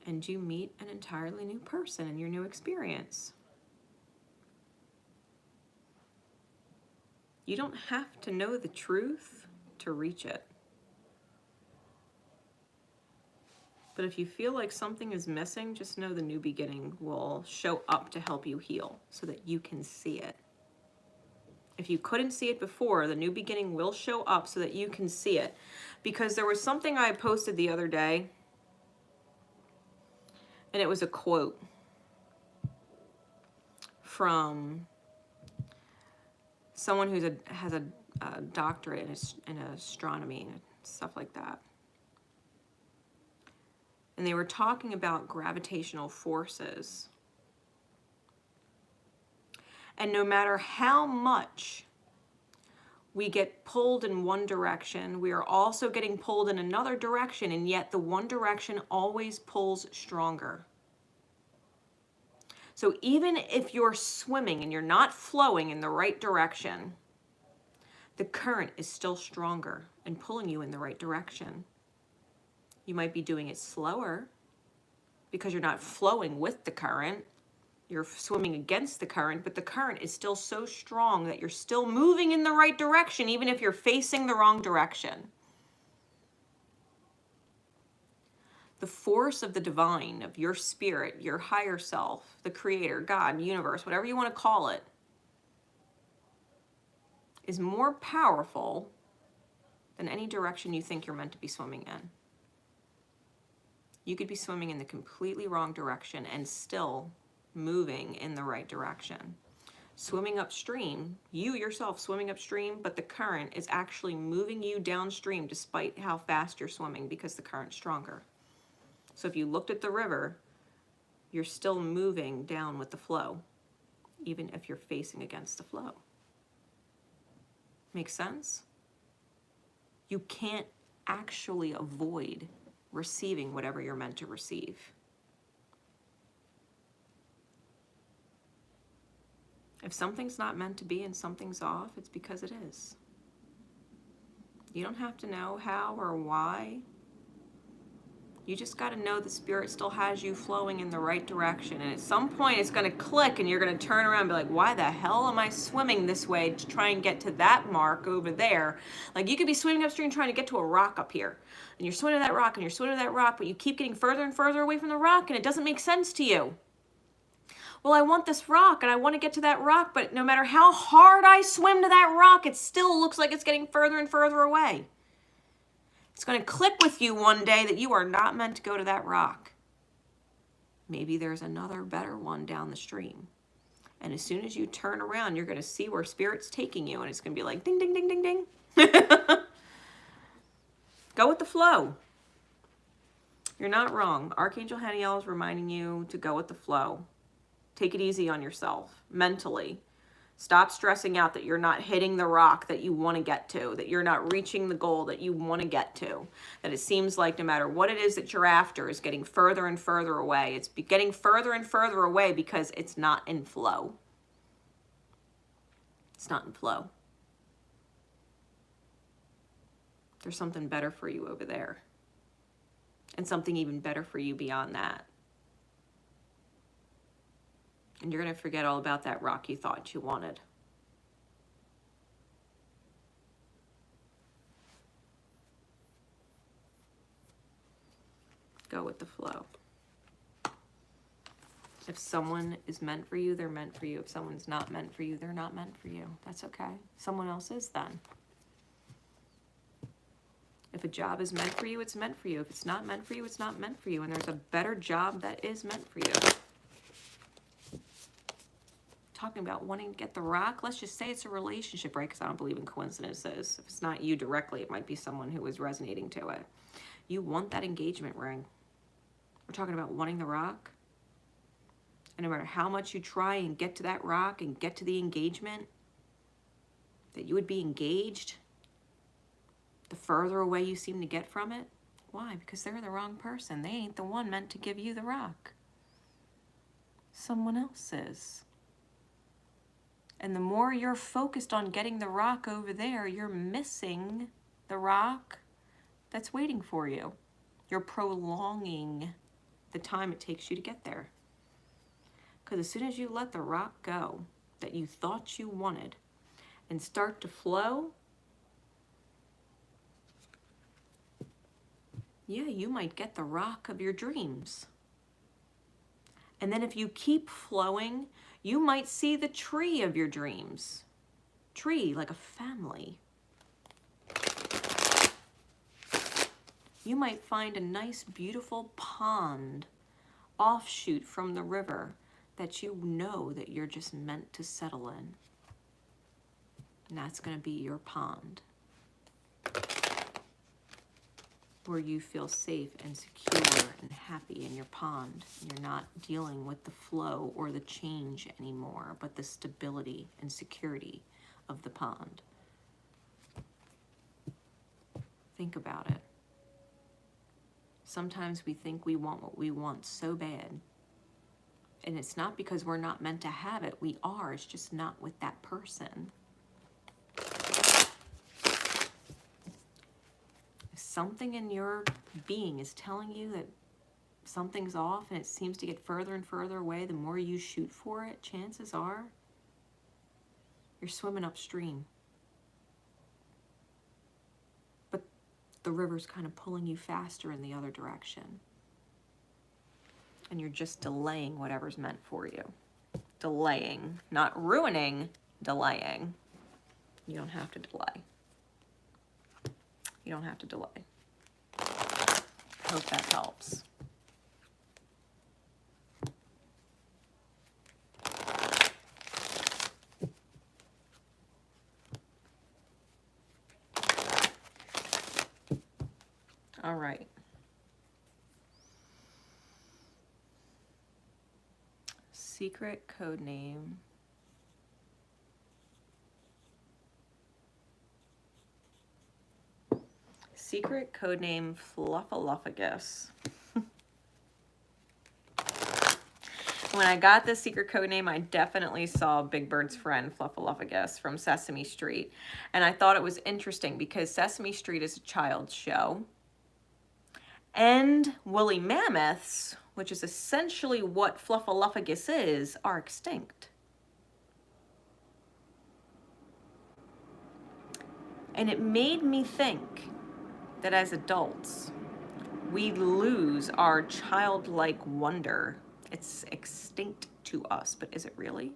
And you meet an entirely new person in your new experience. You don't have to know the truth to reach it. But if you feel like something is missing, just know the new beginning will show up to help you heal so that you can see it. If you couldn't see it before, the new beginning will show up so that you can see it. Because there was something I posted the other day, and it was a quote from someone who has a doctorate in astronomy and stuff like that. And they were talking about gravitational forces. And no matter how much we get pulled in one direction, we are also getting pulled in another direction, and yet the one direction always pulls stronger. So even if you're swimming and you're not flowing in the right direction, the current is still stronger and pulling you in the right direction. You might be doing it slower because you're not flowing with the current. You're swimming against the current, but the current is still so strong that you're still moving in the right direction, even if you're facing the wrong direction. The force of the divine, of your spirit, your higher self, the creator, God, universe, whatever you want to call it, is more powerful than any direction you think you're meant to be swimming in. You could be swimming in the completely wrong direction and still moving in the right direction. Swimming upstream, you yourself swimming upstream, but the current is actually moving you downstream despite how fast you're swimming because the current's stronger. So if you looked at the river, you're still moving down with the flow, even if you're facing against the flow. Make sense? You can't actually avoid receiving whatever you're meant to receive. If something's not meant to be and something's off, it's because it is. You don't have to know how or why. You just got to know the spirit still has you flowing in the right direction. And at some point it's going to click and you're going to turn around and be like, why the hell am I swimming this way to try and get to that mark over there? Like you could be swimming upstream trying to get to a rock up here. And you're swimming to that rock and you're swimming to that rock, but you keep getting further and further away from the rock and it doesn't make sense to you. Well, I want this rock and I want to get to that rock, but no matter how hard I swim to that rock, it still looks like it's getting further and further away. It's going to click with you one day that you are not meant to go to that rock. Maybe there's another better one down the stream. And as soon as you turn around, you're going to see where Spirit's taking you. And it's going to be like, ding, ding, ding, ding, ding. Go with the flow. You're not wrong. Archangel Helios is reminding you to go with the flow. Take it easy on yourself mentally. Stop stressing out that you're not hitting the rock that you want to get to, that you're not reaching the goal that you want to get to, that it seems like no matter what it is that you're after is getting further and further away. It's getting further and further away because it's not in flow. It's not in flow. There's something better for you over there. And something even better for you beyond that. And you're going to forget all about that rock you thought you wanted. Go with the flow. If someone is meant for you, they're meant for you. If someone's not meant for you, they're not meant for you. That's okay. Someone else is then. If a job is meant for you, it's meant for you. If it's not meant for you, it's not meant for you. And there's a better job that is meant for you. Talking about wanting to get the rock, let's just say it's a relationship, right? Because I don't believe in coincidences. If it's not you directly, it might be someone who is resonating to it. You want that engagement ring. We're talking about wanting the rock. And no matter how much you try and get to that rock and get to the engagement, that you would be engaged, the further away you seem to get from it. Why? Because they're the wrong person. They ain't the one meant to give you the rock. Someone else is. And the more you're focused on getting the rock over there, you're missing the rock that's waiting for you. You're prolonging the time it takes you to get there. Because as soon as you let the rock go that you thought you wanted and start to flow, yeah, you might get the rock of your dreams. And then if you keep flowing, you might see the tree of your dreams. Tree, like a family. You might find a nice, beautiful pond offshoot from the river that you know that you're just meant to settle in. And that's going to be your pond, where you feel safe and secure and happy in your pond. You're not dealing with the flow or the change anymore, but the stability and security of the pond. Think about it. Sometimes we think we want what we want so bad. And it's not because we're not meant to have it. We are. It's just not with that person. Something in your being is telling you that something's off and it seems to get further and further away, the more you shoot for it, chances are you're swimming upstream. But the river's kind of pulling you faster in the other direction. And you're just delaying whatever's meant for you. Delaying, not ruining, delaying. You don't have to delay. You don't have to delay. Hope that helps. All right. Secret code name. Secret codename Fluffaluffagus. When I got this secret codename, I definitely saw Big Bird's friend Fluffaluffagus from Sesame Street. And I thought it was interesting because Sesame Street is a child's show. And woolly mammoths, which is essentially what Fluffaluffagus is, are extinct. And it made me think that as adults, we lose our childlike wonder. It's extinct to us, but is it really?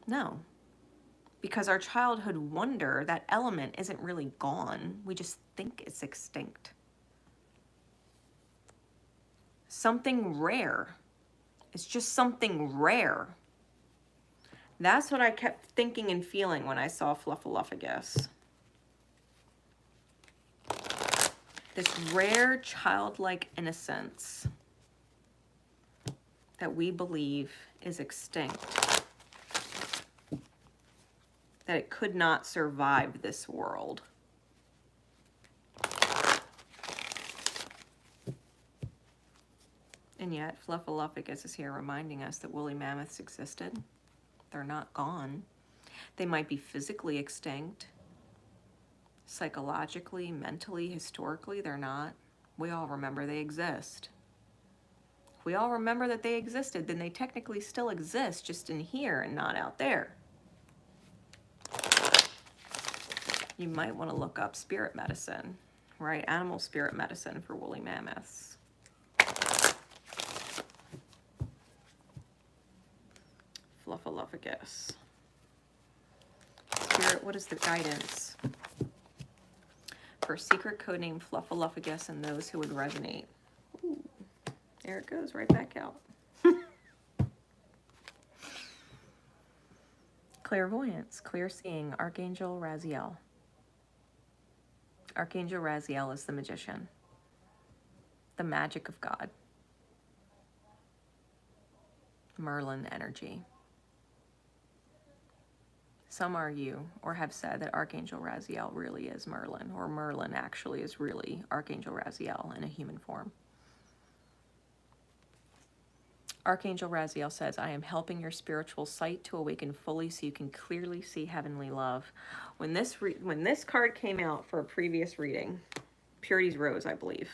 No. Because our childhood wonder, that element isn't really gone. We just think it's extinct. Something rare. It's just something rare. That's what I kept thinking and feeling when I saw Fluffaluffagus. This rare childlike innocence that we believe is extinct. that it could not survive this world. And yet, Fluffaluffagus is here reminding us that woolly mammoths existed. They're not gone. They might be physically extinct. Psychologically, mentally, historically, they're not. We all remember they exist. If we all remember that they existed, then they technically still exist, just in here and not out there. You might want to look up spirit medicine, right? Animal spirit medicine for woolly mammoths. Fluffaluffagus. Spirit, what is the guidance for secret codename Fluffaluffagus and those who would resonate? Ooh, there it goes, right back out. Clairvoyance, clear seeing, Archangel Raziel. Archangel Raziel is the magician, the magic of God. Merlin energy. Some argue or have said that Archangel Raziel really is Merlin, or Merlin actually is really Archangel Raziel in a human form. Archangel Raziel says, I am helping your spiritual sight to awaken fully so you can clearly see heavenly love. When this card came out for a previous reading, Purity's Rose, I believe.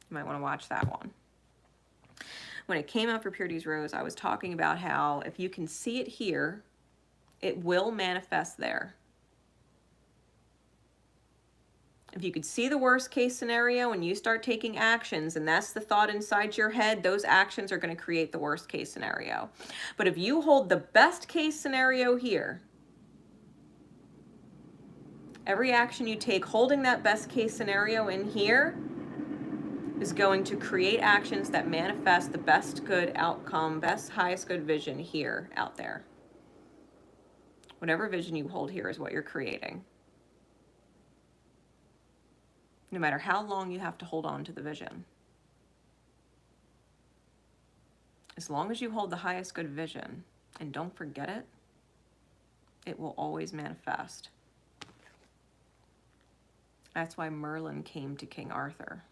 You might want to watch that one. When it came out for Purity's Rose, I was talking about how if you can see it here, it will manifest there. If you could see the worst case scenario and you start taking actions, and that's the thought inside your head, those actions are going to create the worst case scenario. But if you hold the best case scenario here, every action you take holding that best case scenario in here is going to create actions that manifest the best good outcome, best, highest good vision here, out there. Whatever vision you hold here is what you're creating. No matter how long you have to hold on to the vision. As long as you hold the highest good vision and don't forget it, it will always manifest. That's why Merlin came to King Arthur.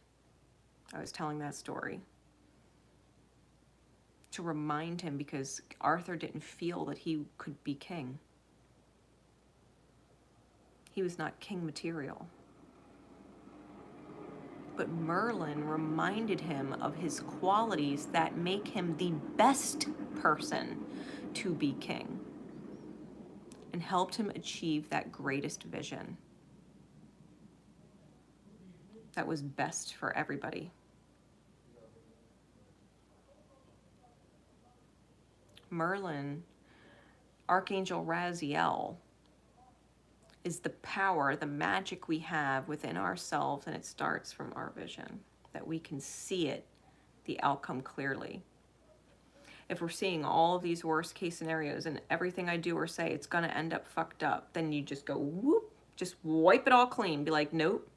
I was telling that story to remind him, because Arthur didn't feel that he could be king. He was not king material. But Merlin reminded him of his qualities that make him the best person to be king, and helped him achieve that greatest vision that was best for everybody. Merlin, Archangel Raziel, is the power, the magic we have within ourselves, and it starts from our vision, that we can see it, the outcome clearly. If we're seeing all of these worst case scenarios and everything I do or say, it's gonna end up fucked up, then you just go whoop, just wipe it all clean, be like, nope,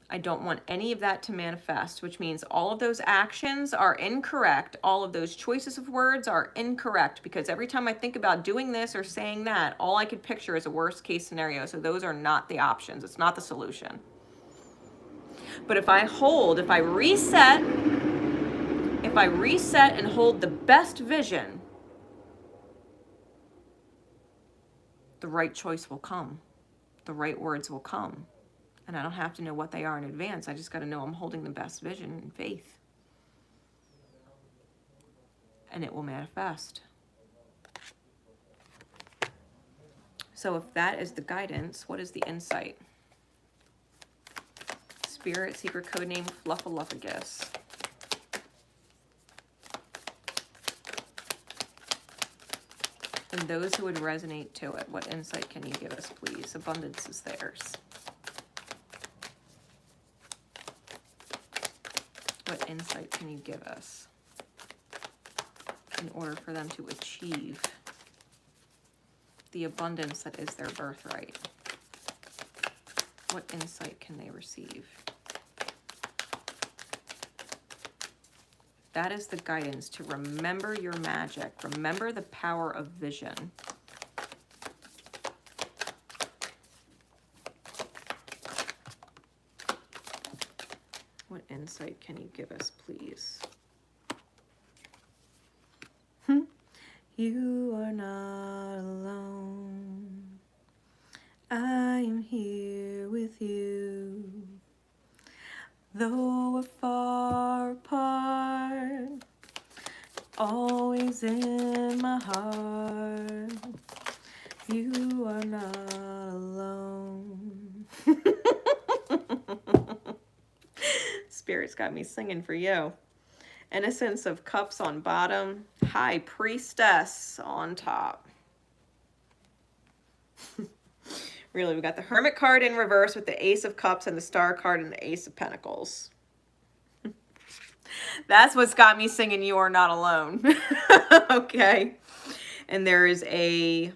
I don't want any of that to manifest, which means all of those actions are incorrect. All of those choices of words are incorrect, because every time I think about doing this or saying that, all I could picture is a worst case scenario. So those are not the options. It's not the solution. But if I reset and hold the best vision, the right choice will come. The right words will come. And I don't have to know what they are in advance. I just got to know I'm holding the best vision and faith. And it will manifest. So if that is the guidance, what is the insight? Spirit, secret codename Fluffaluffagus. And those who would resonate to it, what insight can you give us, please? Abundance is theirs. What insight can you give us in order for them to achieve the abundance that is their birthright? What insight can they receive? That is the guidance, to remember your magic. Remember the power of vision. insight can you give us, please? You are not alone. I am here with you. Though we're far apart, always in my heart. You are not alone. Spirit's got me singing for you. Innocence of Cups on bottom, High Priestess on top. Really, we got the Hermit card in reverse with the Ace of Cups and the Star card and the Ace of Pentacles. That's what's got me singing You Are Not Alone. Okay. And there is a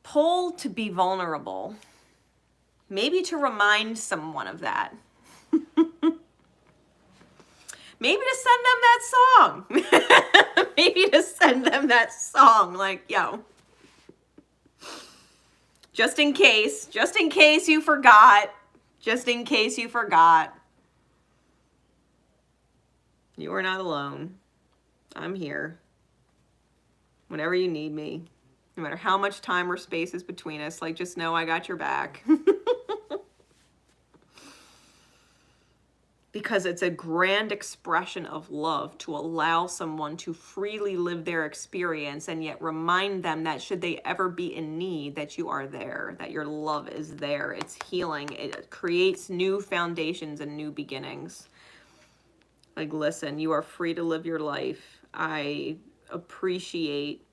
pull to be vulnerable. Maybe to remind someone of that. Maybe to send them that song. Maybe to send them that song. Like, yo. Just in case you forgot. Just in case you forgot. You are not alone. I'm here. Whenever you need me. No matter how much time or space is between us. Like, just know I got your back. Because it's a grand expression of love to allow someone to freely live their experience and yet remind them that should they ever be in need, that you are there, that your love is there. It's healing. It creates new foundations and new beginnings. Like, listen, you are free to live your life. I appreciate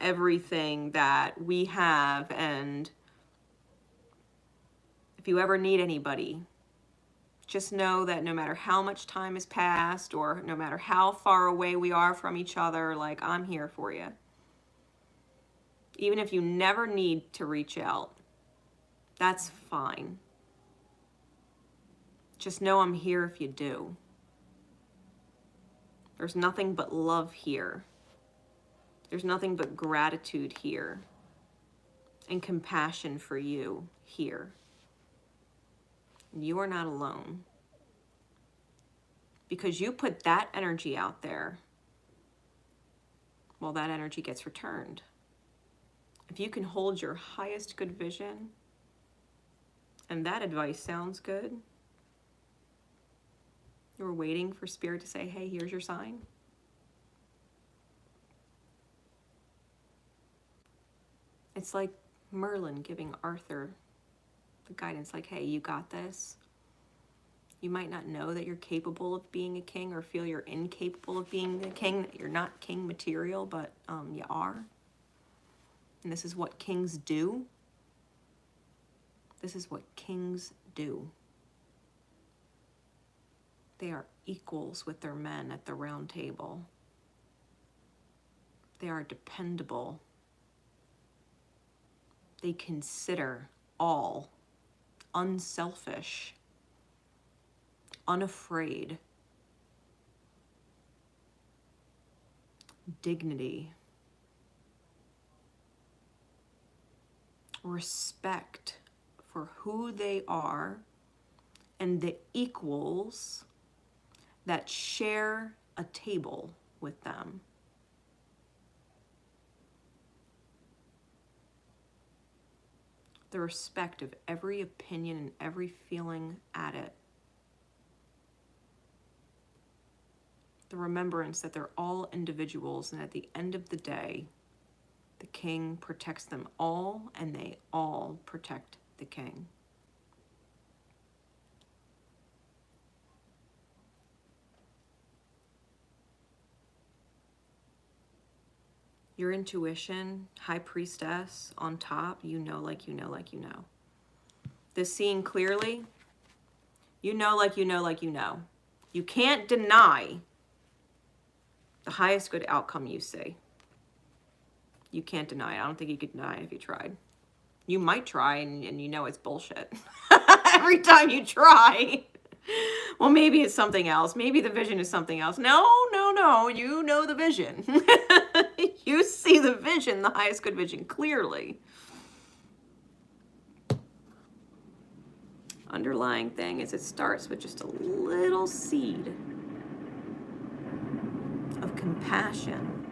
everything that we have, and if you ever need anybody, just know that no matter how much time has passed or no matter how far away we are from each other, like, I'm here for you. Even if you never need to reach out, that's fine. Just know I'm here if you do. There's nothing but love here. There's nothing but gratitude here and compassion for you here. You are not alone. Because you put that energy out there, well, that energy gets returned. If you can hold your highest good vision, and that advice sounds good, you were waiting for Spirit to say, hey, here's your sign. It's like Merlin giving Arthur the guidance, like, hey, you got this. You might not know that you're capable of being a king or feel you're incapable of being a king, that you're not king material, but you are. And this is what kings do. This is what kings do. They are equals with their men at the round table. They are dependable. They consider all, unselfish, unafraid, dignity, respect for who they are and the equals that share a table with them. The respect of every opinion and every feeling at it. The remembrance that they're all individuals, and at the end of the day, the king protects them all, and they all protect the king. Your intuition, High Priestess on top, you know like you know like you know. This seeing clearly, you know like you know like you know. You can't deny the highest good outcome you see. You can't deny it. I don't think you could deny it if you tried. You might try and you know it's bullshit. Every time you try. Well, maybe it's something else. Maybe the vision is something else. No. You know the vision. You see the vision, the highest good vision, clearly. underlying thing is it starts with just a little seed of compassion,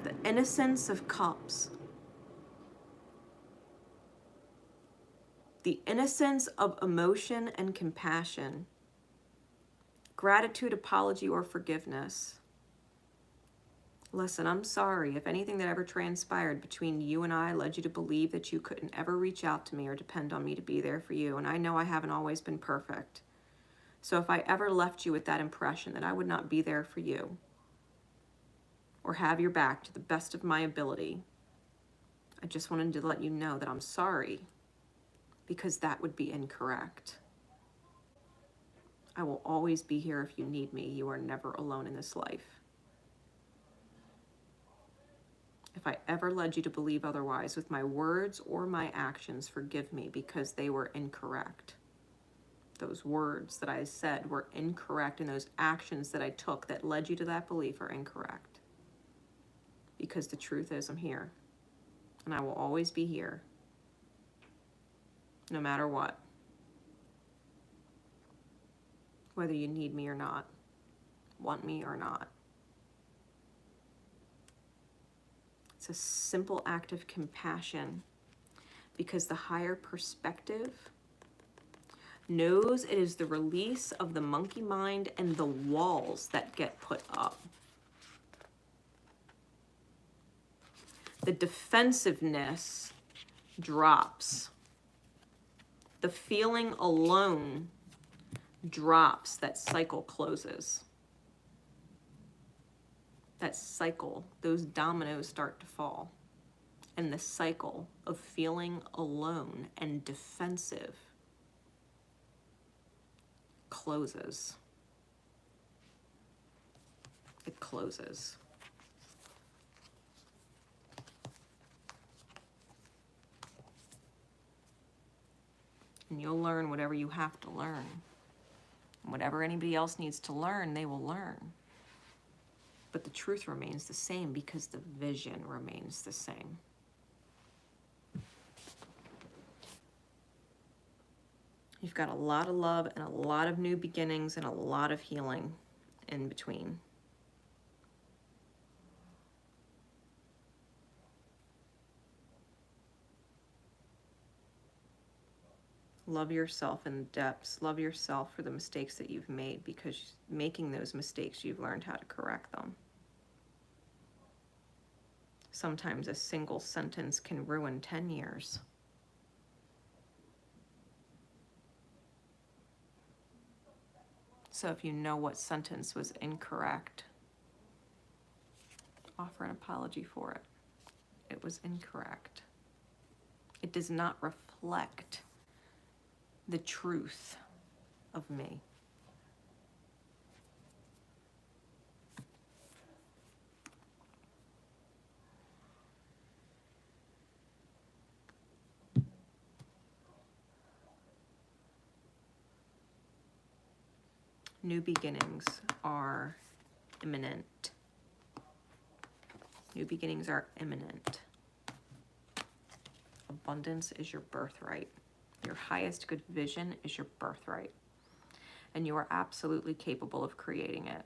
the innocence of cups, the innocence of emotion and compassion, gratitude, apology, or forgiveness. Listen, I'm sorry if anything that ever transpired between you and I led you to believe that you couldn't ever reach out to me or depend on me to be there for you. And I know I haven't always been perfect. So if I ever left you with that impression that I would not be there for you or have your back to the best of my ability, I just wanted to let you know that I'm sorry, because that would be incorrect. I will always be here if you need me. You are never alone in this life. If I ever led you to believe otherwise with my words or my actions, forgive me, because they were incorrect. Those words that I said were incorrect, and those actions that I took that led you to that belief are incorrect. Because the truth is, I'm here, and I will always be here, no matter what. Whether you need me or not, want me or not. It's a simple act of compassion, because the higher perspective knows it is the release of the monkey mind and the walls that get put up. The defensiveness drops. The feeling alone drops. That cycle closes. That cycle, those dominoes start to fall. And the cycle of feeling alone and defensive closes. It closes. And you'll learn whatever you have to learn. And whatever anybody else needs to learn, they will learn. But the truth remains the same, because the vision remains the same. You've got a lot of love and a lot of new beginnings and a lot of healing in between. Love yourself in the depths. Love yourself for the mistakes that you've made, because making those mistakes, you've learned how to correct them. Sometimes a single sentence can ruin 10 years. So if you know what sentence was incorrect, offer an apology for it. It was incorrect. It does not reflect the truth of me. New beginnings are imminent. New beginnings are imminent. Abundance is your birthright. Your highest good vision is your birthright. And you are absolutely capable of creating it.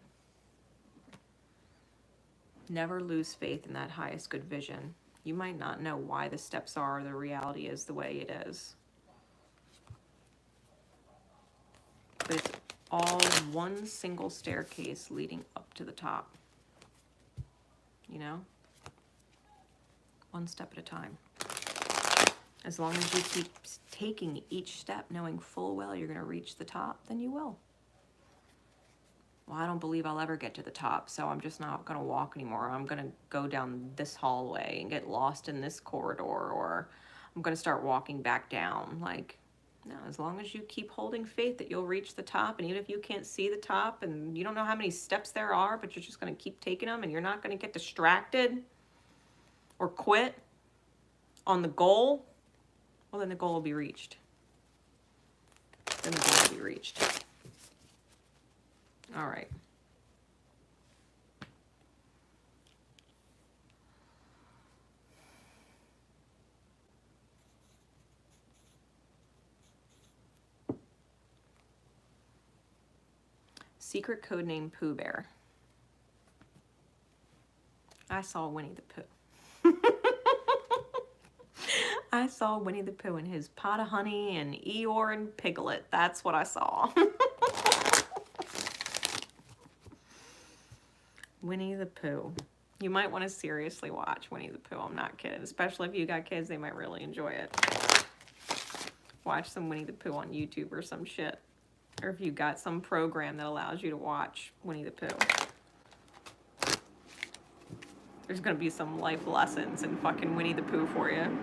Never lose faith in that highest good vision. You might not know why the steps are, the reality is the way it is. But it's all one single staircase leading up to the top. You know? One step at a time. As long as you keep taking each step, knowing full well you're going to reach the top, then you will. Well, I don't believe I'll ever get to the top, so I'm just not going to walk anymore. I'm going to go down this hallway and get lost in this corridor, or I'm going to start walking back down. Like, no, as long as you keep holding faith that you'll reach the top, and even if you can't see the top and you don't know how many steps there are, but you're just going to keep taking them, and you're not going to get distracted or quit on the goal, well, then the goal will be reached. Then the goal will be reached. All right. Secret code name Pooh Bear. I saw Winnie the Pooh. I saw Winnie the Pooh in his pot of honey and Eeyore and Piglet. That's what I saw. Winnie the Pooh. You might want to seriously watch Winnie the Pooh. I'm not kidding. Especially if you got kids, they might really enjoy it. Watch some Winnie the Pooh on YouTube or some shit. Or if you got some program that allows you to watch Winnie the Pooh. There's gonna be some life lessons in fucking Winnie the Pooh for you.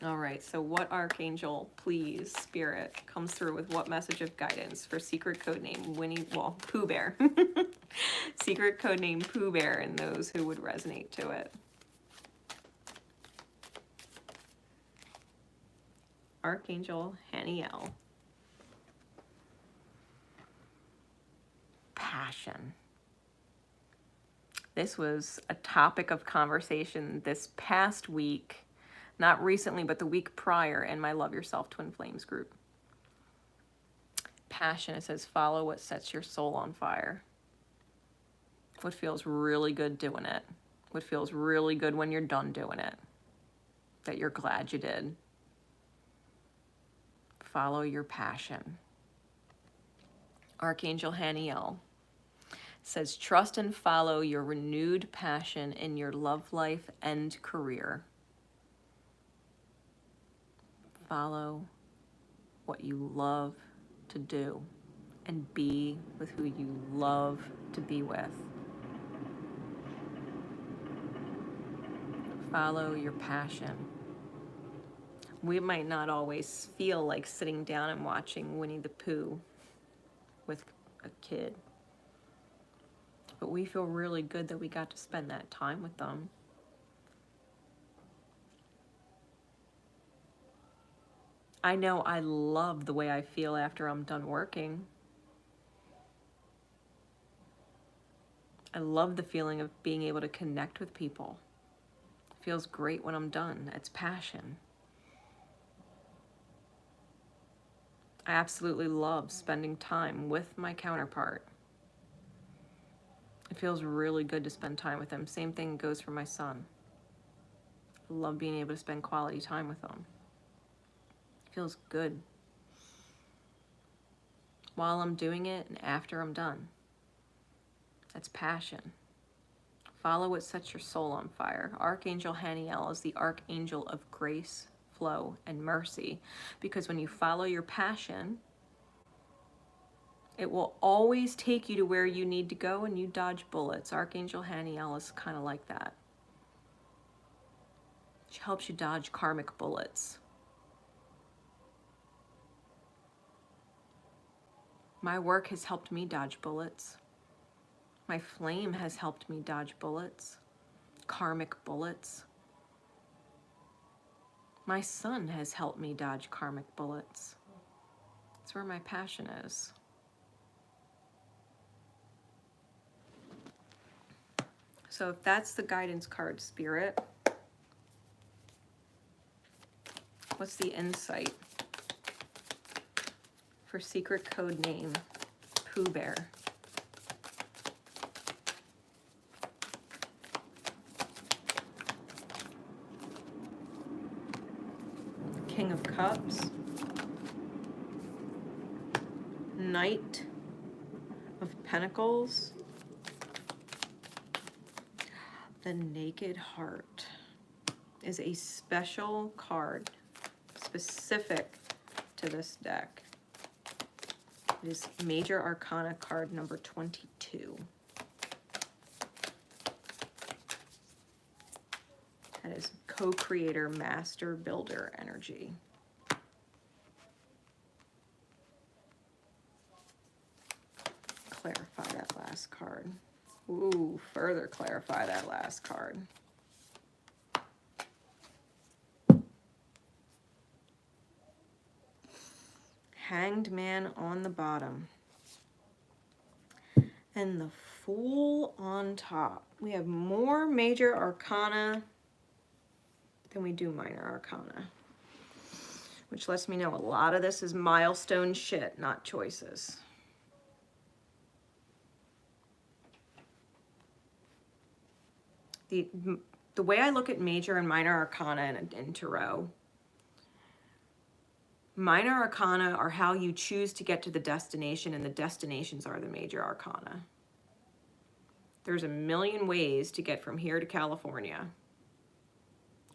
All right, so what archangel, please, spirit, comes through with what message of guidance for secret codename Pooh Bear. Secret codename Pooh Bear and those who would resonate to it. Archangel Haniel. Passion. This was a topic of conversation this past week. Not recently, but the week prior in my Love Yourself Twin Flames group. Passion, it says, follow what sets your soul on fire. What feels really good doing it. What feels really good when you're done doing it. That you're glad you did. Follow your passion. Archangel Haniel says, trust and follow your renewed passion in your love life and career. Follow what you love to do and be with who you love to be with. Follow your passion. We might not always feel like sitting down and watching Winnie the Pooh with a kid, but we feel really good that we got to spend that time with them. I know I love the way I feel after I'm done working. I love the feeling of being able to connect with people. It feels great when I'm done. It's passion. I absolutely love spending time with my counterpart. It feels really good to spend time with them. Same thing goes for my son. I love being able to spend quality time with them. Feels good while I'm doing it and after I'm done. That's passion. Follow what sets your soul on fire. Archangel Haniel is the archangel of grace, flow, and mercy, because when you follow your passion, it will always take you to where you need to go and you dodge bullets. Archangel Haniel is kind of like that. She helps you dodge karmic bullets. My work has helped me dodge bullets. My flame has helped me dodge bullets, karmic bullets. My son has helped me dodge karmic bullets. That's where my passion is. So if that's the guidance card, Spirit, what's the insight for secret code name Pooh Bear? King of Cups, Knight of Pentacles, the Naked Heart is a special card specific to this deck. It is Major Arcana card number 22. That is co-creator, master builder energy. Clarify that last card. Ooh, further clarify that last card. Hanged Man on the bottom. And the Fool on top. We have more Major Arcana than we do minor arcana. Which lets me know a lot of this is milestone shit, not choices. The way I look at major and minor arcana in tarot, minor arcana are how you choose to get to the destination, and the destinations are the major arcana. There's a million ways to get from here to California.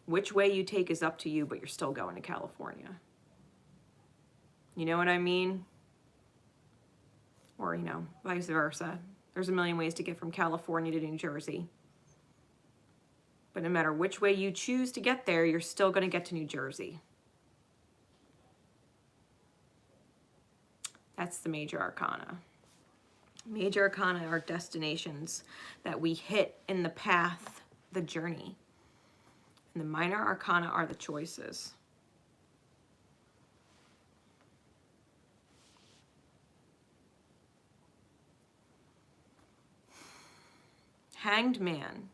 Which way you take is up to you, but you're still going to California. You know what I mean? Or, you know, vice versa. There's a million ways to get from California to New Jersey. But no matter which way you choose to get there, you're still going to get to New Jersey. That's the major arcana. Major arcana are destinations that we hit in the path, the journey. And the minor arcana are the choices. Hanged Man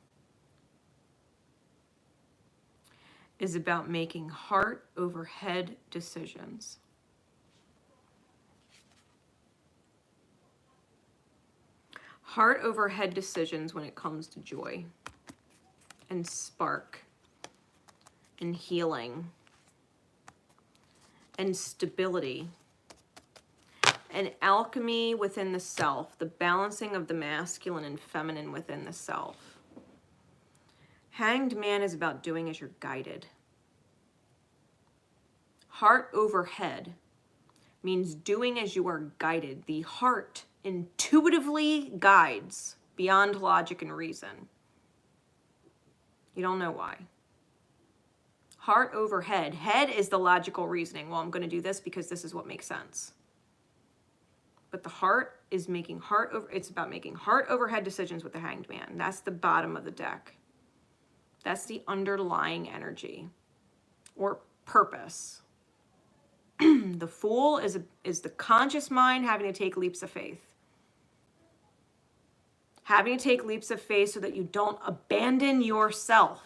is about making heart over head decisions. Heart over head decisions when it comes to joy and spark and healing and stability and alchemy within the self, the balancing of the masculine and feminine within the self. Hanged Man is about doing as you're guided. Heart over head means doing as you are guided. The heart intuitively guides beyond logic and reason. You don't know why. Heart over head. Head is the logical reasoning. Well, I'm going to do this because this is what makes sense. But the heart is it's about making heart over head decisions with the Hanged Man. That's the bottom of the deck. That's the underlying energy or purpose. The Fool is the conscious mind having to take leaps of faith. Having to take leaps of faith so that you don't abandon yourself.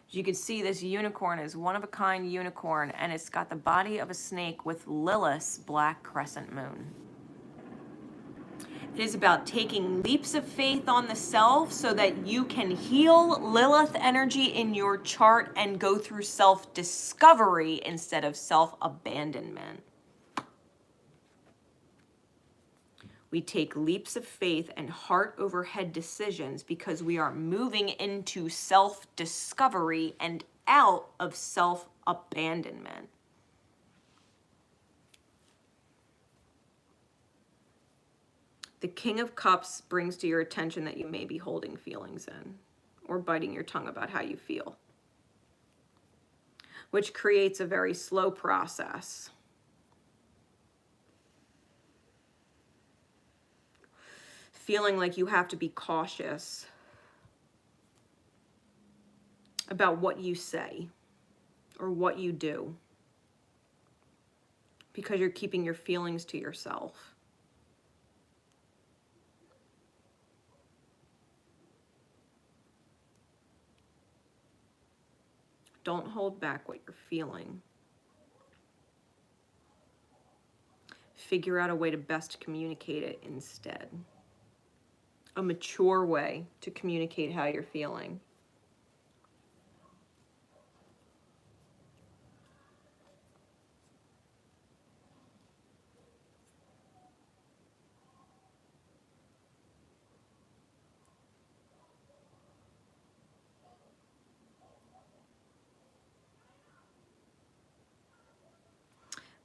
As you can see, this unicorn is one-of-a-kind unicorn, and it's got the body of a snake with Lilith's black crescent moon. It is about taking leaps of faith on the self so that you can heal Lilith energy in your chart and go through self-discovery instead of self-abandonment. We take leaps of faith and heart over head decisions because we are moving into self-discovery and out of self-abandonment. The King of Cups brings to your attention that you may be holding feelings in or biting your tongue about how you feel, which creates a very slow process. Feeling like you have to be cautious about what you say or what you do because you're keeping your feelings to yourself. Don't hold back what you're feeling. Figure out a way to best communicate it instead. A mature way to communicate how you're feeling.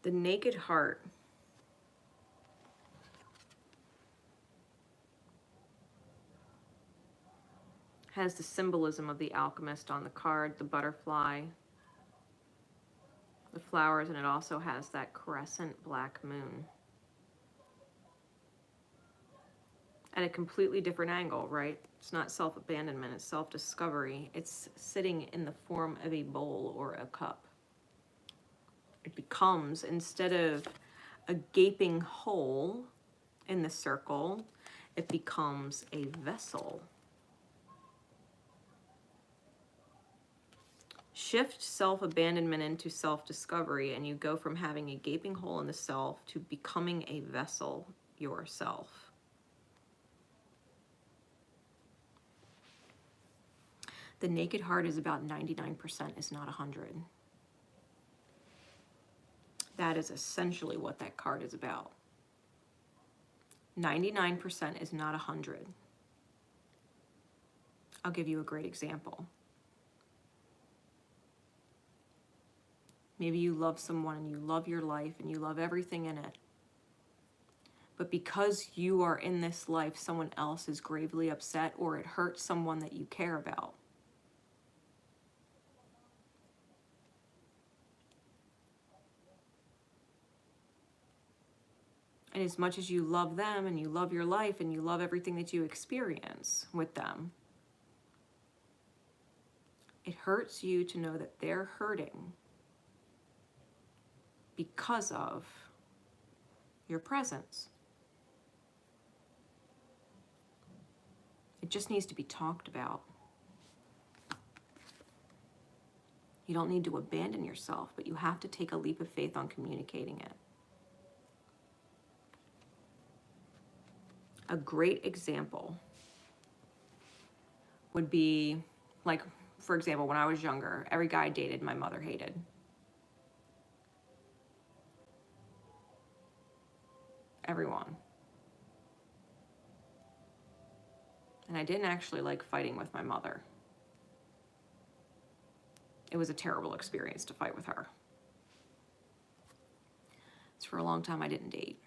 The Naked Heart has the symbolism of the alchemist on the card, the butterfly, the flowers, and it also has that crescent black moon. At a completely different angle, right? It's not self-abandonment, it's self-discovery. It's sitting in the form of a bowl or a cup. It becomes, instead of a gaping hole in the circle, it becomes a vessel. Shift self-abandonment into self-discovery, and you go from having a gaping hole in the self to becoming a vessel yourself. The naked heart is about 99%, is not 100. That is essentially what that card is about. 99% is not 100. I'll give you a great example. Maybe you love someone and you love your life and you love everything in it. But because you are in this life, someone else is gravely upset or it hurts someone that you care about. And as much as you love them and you love your life and you love everything that you experience with them, it hurts you to know that they're hurting because of your presence. It just needs to be talked about. You don't need to abandon yourself, but you have to take a leap of faith on communicating it. A great example would be, like, for example, when I was younger, every guy I dated, my mother hated. Everyone. And I didn't actually like fighting with my mother. It was a terrible experience to fight with her. So for a long time, I didn't date.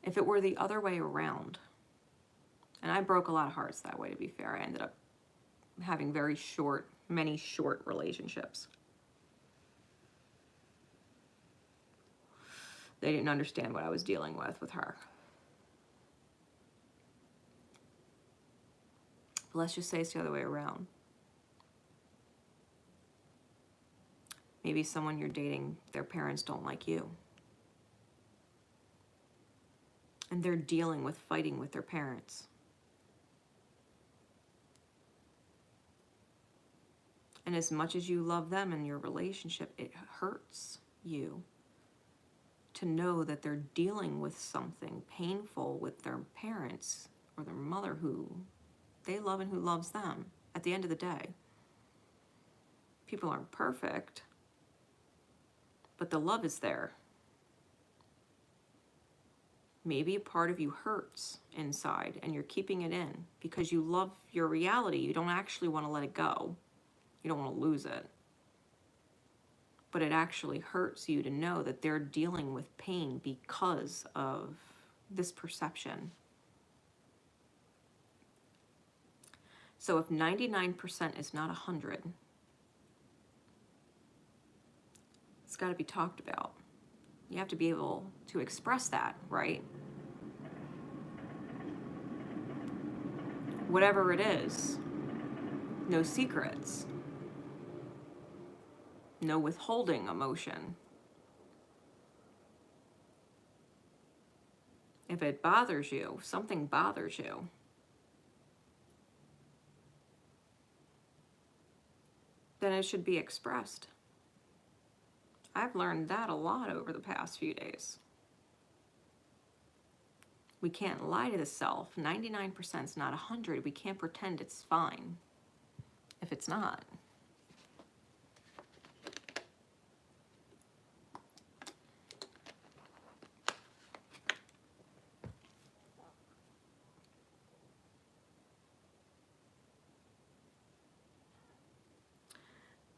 If it were the other way around, and I broke a lot of hearts that way, to be fair, I ended up having many short relationships. They didn't understand what I was dealing with her. But let's just say it's the other way around. Maybe someone you're dating, their parents don't like you. And they're dealing with fighting with their parents. And as much as you love them and your relationship, it hurts you to know that they're dealing with something painful with their parents or their mother who they love and who loves them. At the end of the day, people aren't perfect, but the love is there. Maybe a part of you hurts inside and you're keeping it in because you love your reality. You don't actually want to let it go. You don't want to lose it. But it actually hurts you to know that they're dealing with pain because of this perception. So if 99% is not 100, it's got to be talked about. You have to be able to express that, right? Whatever it is, no secrets, no withholding emotion. If it bothers you, something bothers you, then it should be expressed. I've learned that a lot over the past few days. We can't lie to the self. 99% is not 100. We can't pretend it's fine if it's not.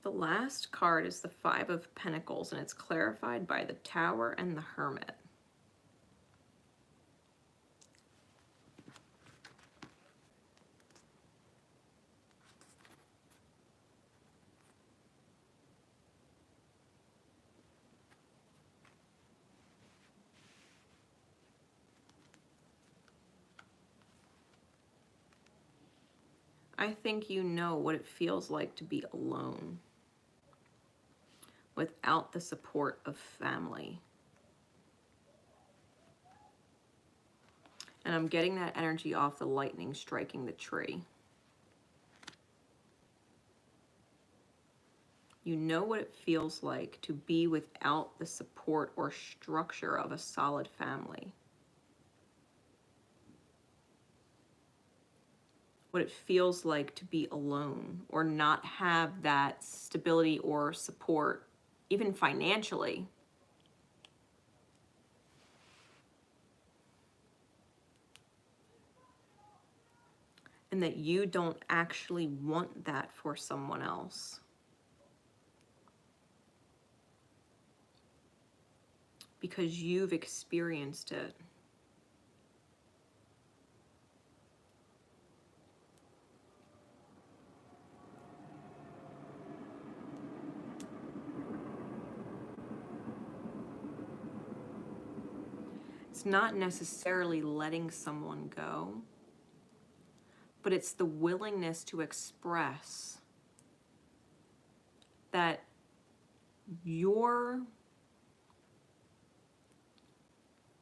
The last card is the Five of Pentacles, and it's clarified by the Tower and the Hermit. I think you know what it feels like to be alone without the support of family. And I'm getting that energy off the lightning striking the tree. You know what it feels like to be without the support or structure of a solid family. What it feels like to be alone or not have that stability or support, even financially. And that you don't actually want that for someone else. Because you've experienced it. It's not necessarily letting someone go, but it's the willingness to express that you're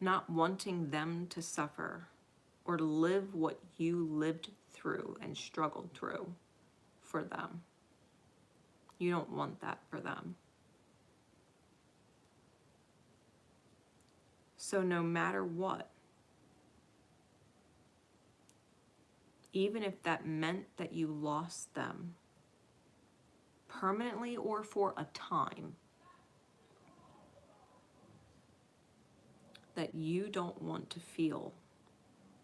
not wanting them to suffer or live what you lived through and struggled through for them. You don't want that for them. So no matter what, even if that meant that you lost them permanently or for a time, that you don't want to feel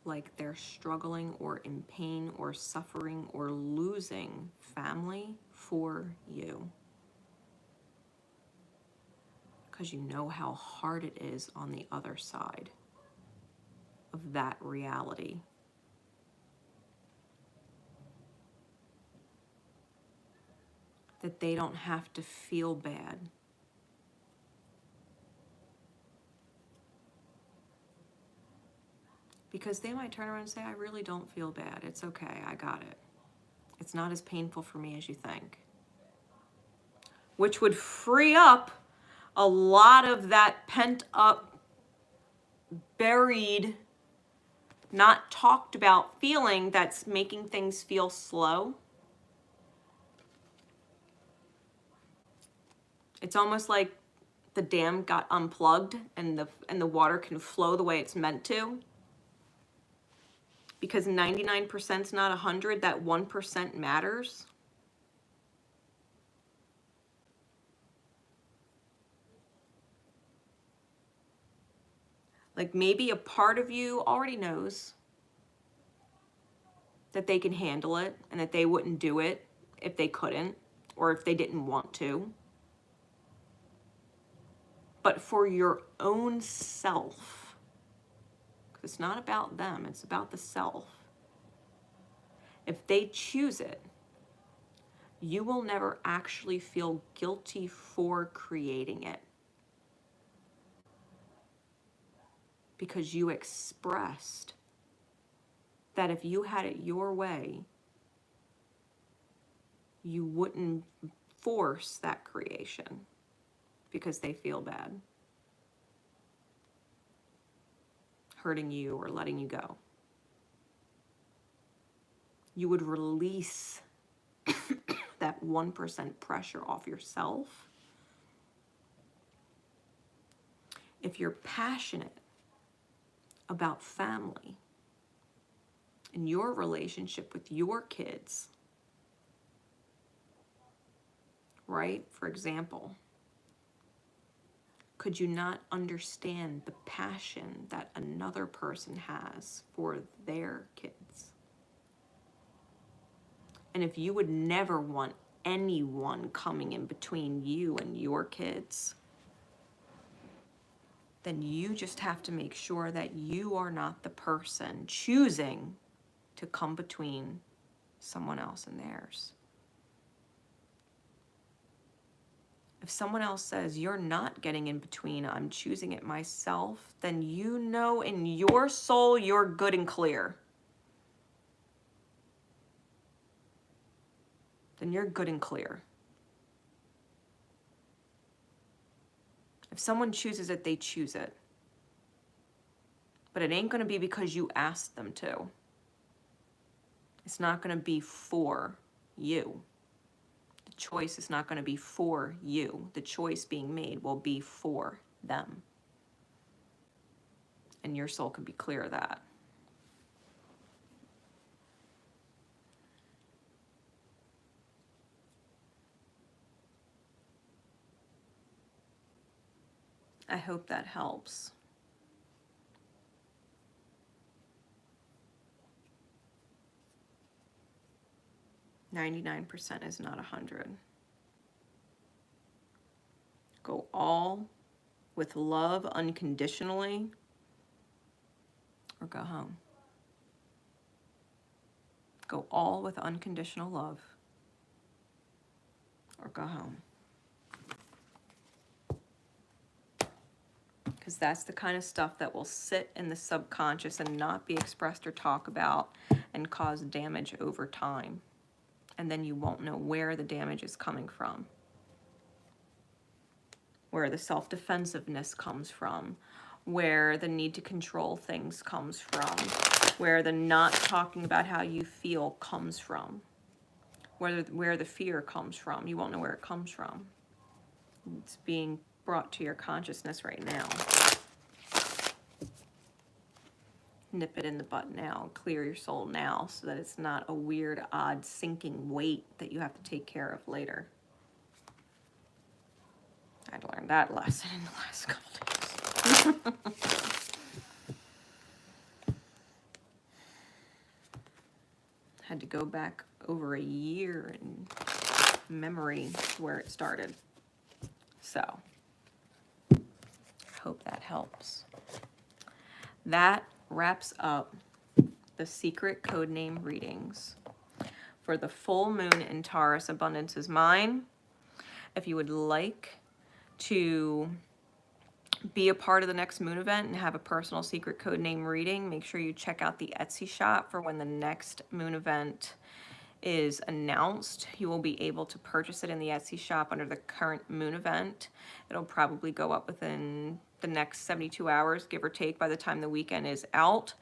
like they're struggling or in pain or suffering or losing family for you. Because you know how hard it is on the other side of that reality. That they don't have to feel bad. Because they might turn around and say, I really don't feel bad. It's okay, I got it. It's not as painful for me as you think. Which would free up a lot of that pent up, buried, not talked about feeling that's making things feel slow. It's almost like the dam got unplugged and the water can flow the way it's meant to. Because 99% is not 100, that 1% matters. Like maybe a part of you already knows that they can handle it and that they wouldn't do it if they couldn't or if they didn't want to. But for your own self, because it's not about them, it's about the self. If they choose it, you will never actually feel guilty for creating it. Because you expressed that if you had it your way, you wouldn't force that creation because they feel bad, hurting you or letting you go. You would release that 1% pressure off yourself if you're passionate about family and your relationship with your kids, right? For example, could you not understand the passion that another person has for their kids? And if you would never want anyone coming in between you and your kids, then you just have to make sure that you are not the person choosing to come between someone else and theirs. If someone else says, you're not getting in between, I'm choosing it myself, then you know in your soul you're good and clear. Then you're good and clear. If someone chooses it, they choose it. But it ain't going to be because you asked them to. It's not going to be for you. The choice is not going to be for you. The choice being made will be for them. And your soul can be clear of that. I hope that helps. %99 is not 100. Go all with love unconditionally, or go home. Go all with unconditional love, or go home. Because that's the kind of stuff that will sit in the subconscious and not be expressed or talked about and cause damage over time. And then you won't know where the damage is coming from, where the self-defensiveness comes from, where the need to control things comes from, where the not talking about how you feel comes from, where the fear comes from. You won't know where it comes from. It's being brought to your consciousness right now. Nip it in the bud now. Clear your soul now so that it's not a weird, odd, sinking weight that you have to take care of later. I'd learned that lesson in the last couple days. Had to go back over a year in memory to where it started. So, hope that helps. That wraps up the secret codename readings for the full moon in Taurus. Abundance is mine. If you would like to be a part of the next moon event and have a personal secret codename reading, make sure you check out the Etsy shop for when the next moon event is announced. You will be able to purchase it in the Etsy shop under the current moon event. It'll probably go up within the next 72 hours, give or take, by the time the weekend is out.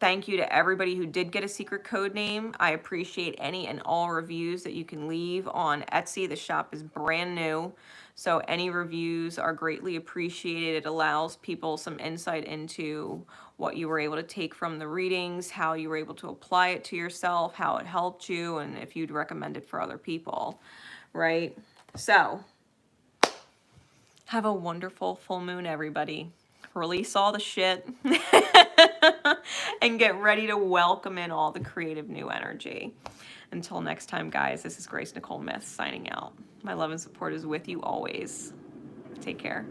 Thank you to everybody who did get a secret code name. I appreciate any and all reviews that you can leave on Etsy. The shop is brand new, so any reviews are greatly appreciated. It allows people some insight into what you were able to take from the readings, how you were able to apply it to yourself, how it helped you, and if you'd recommend it for other people, right? So, have a wonderful full moon, everybody. Release all the shit and get ready to welcome in all the creative new energy. Until next time, guys, this is Grace Nicole Myths signing out. My love and support is with you always. Take care.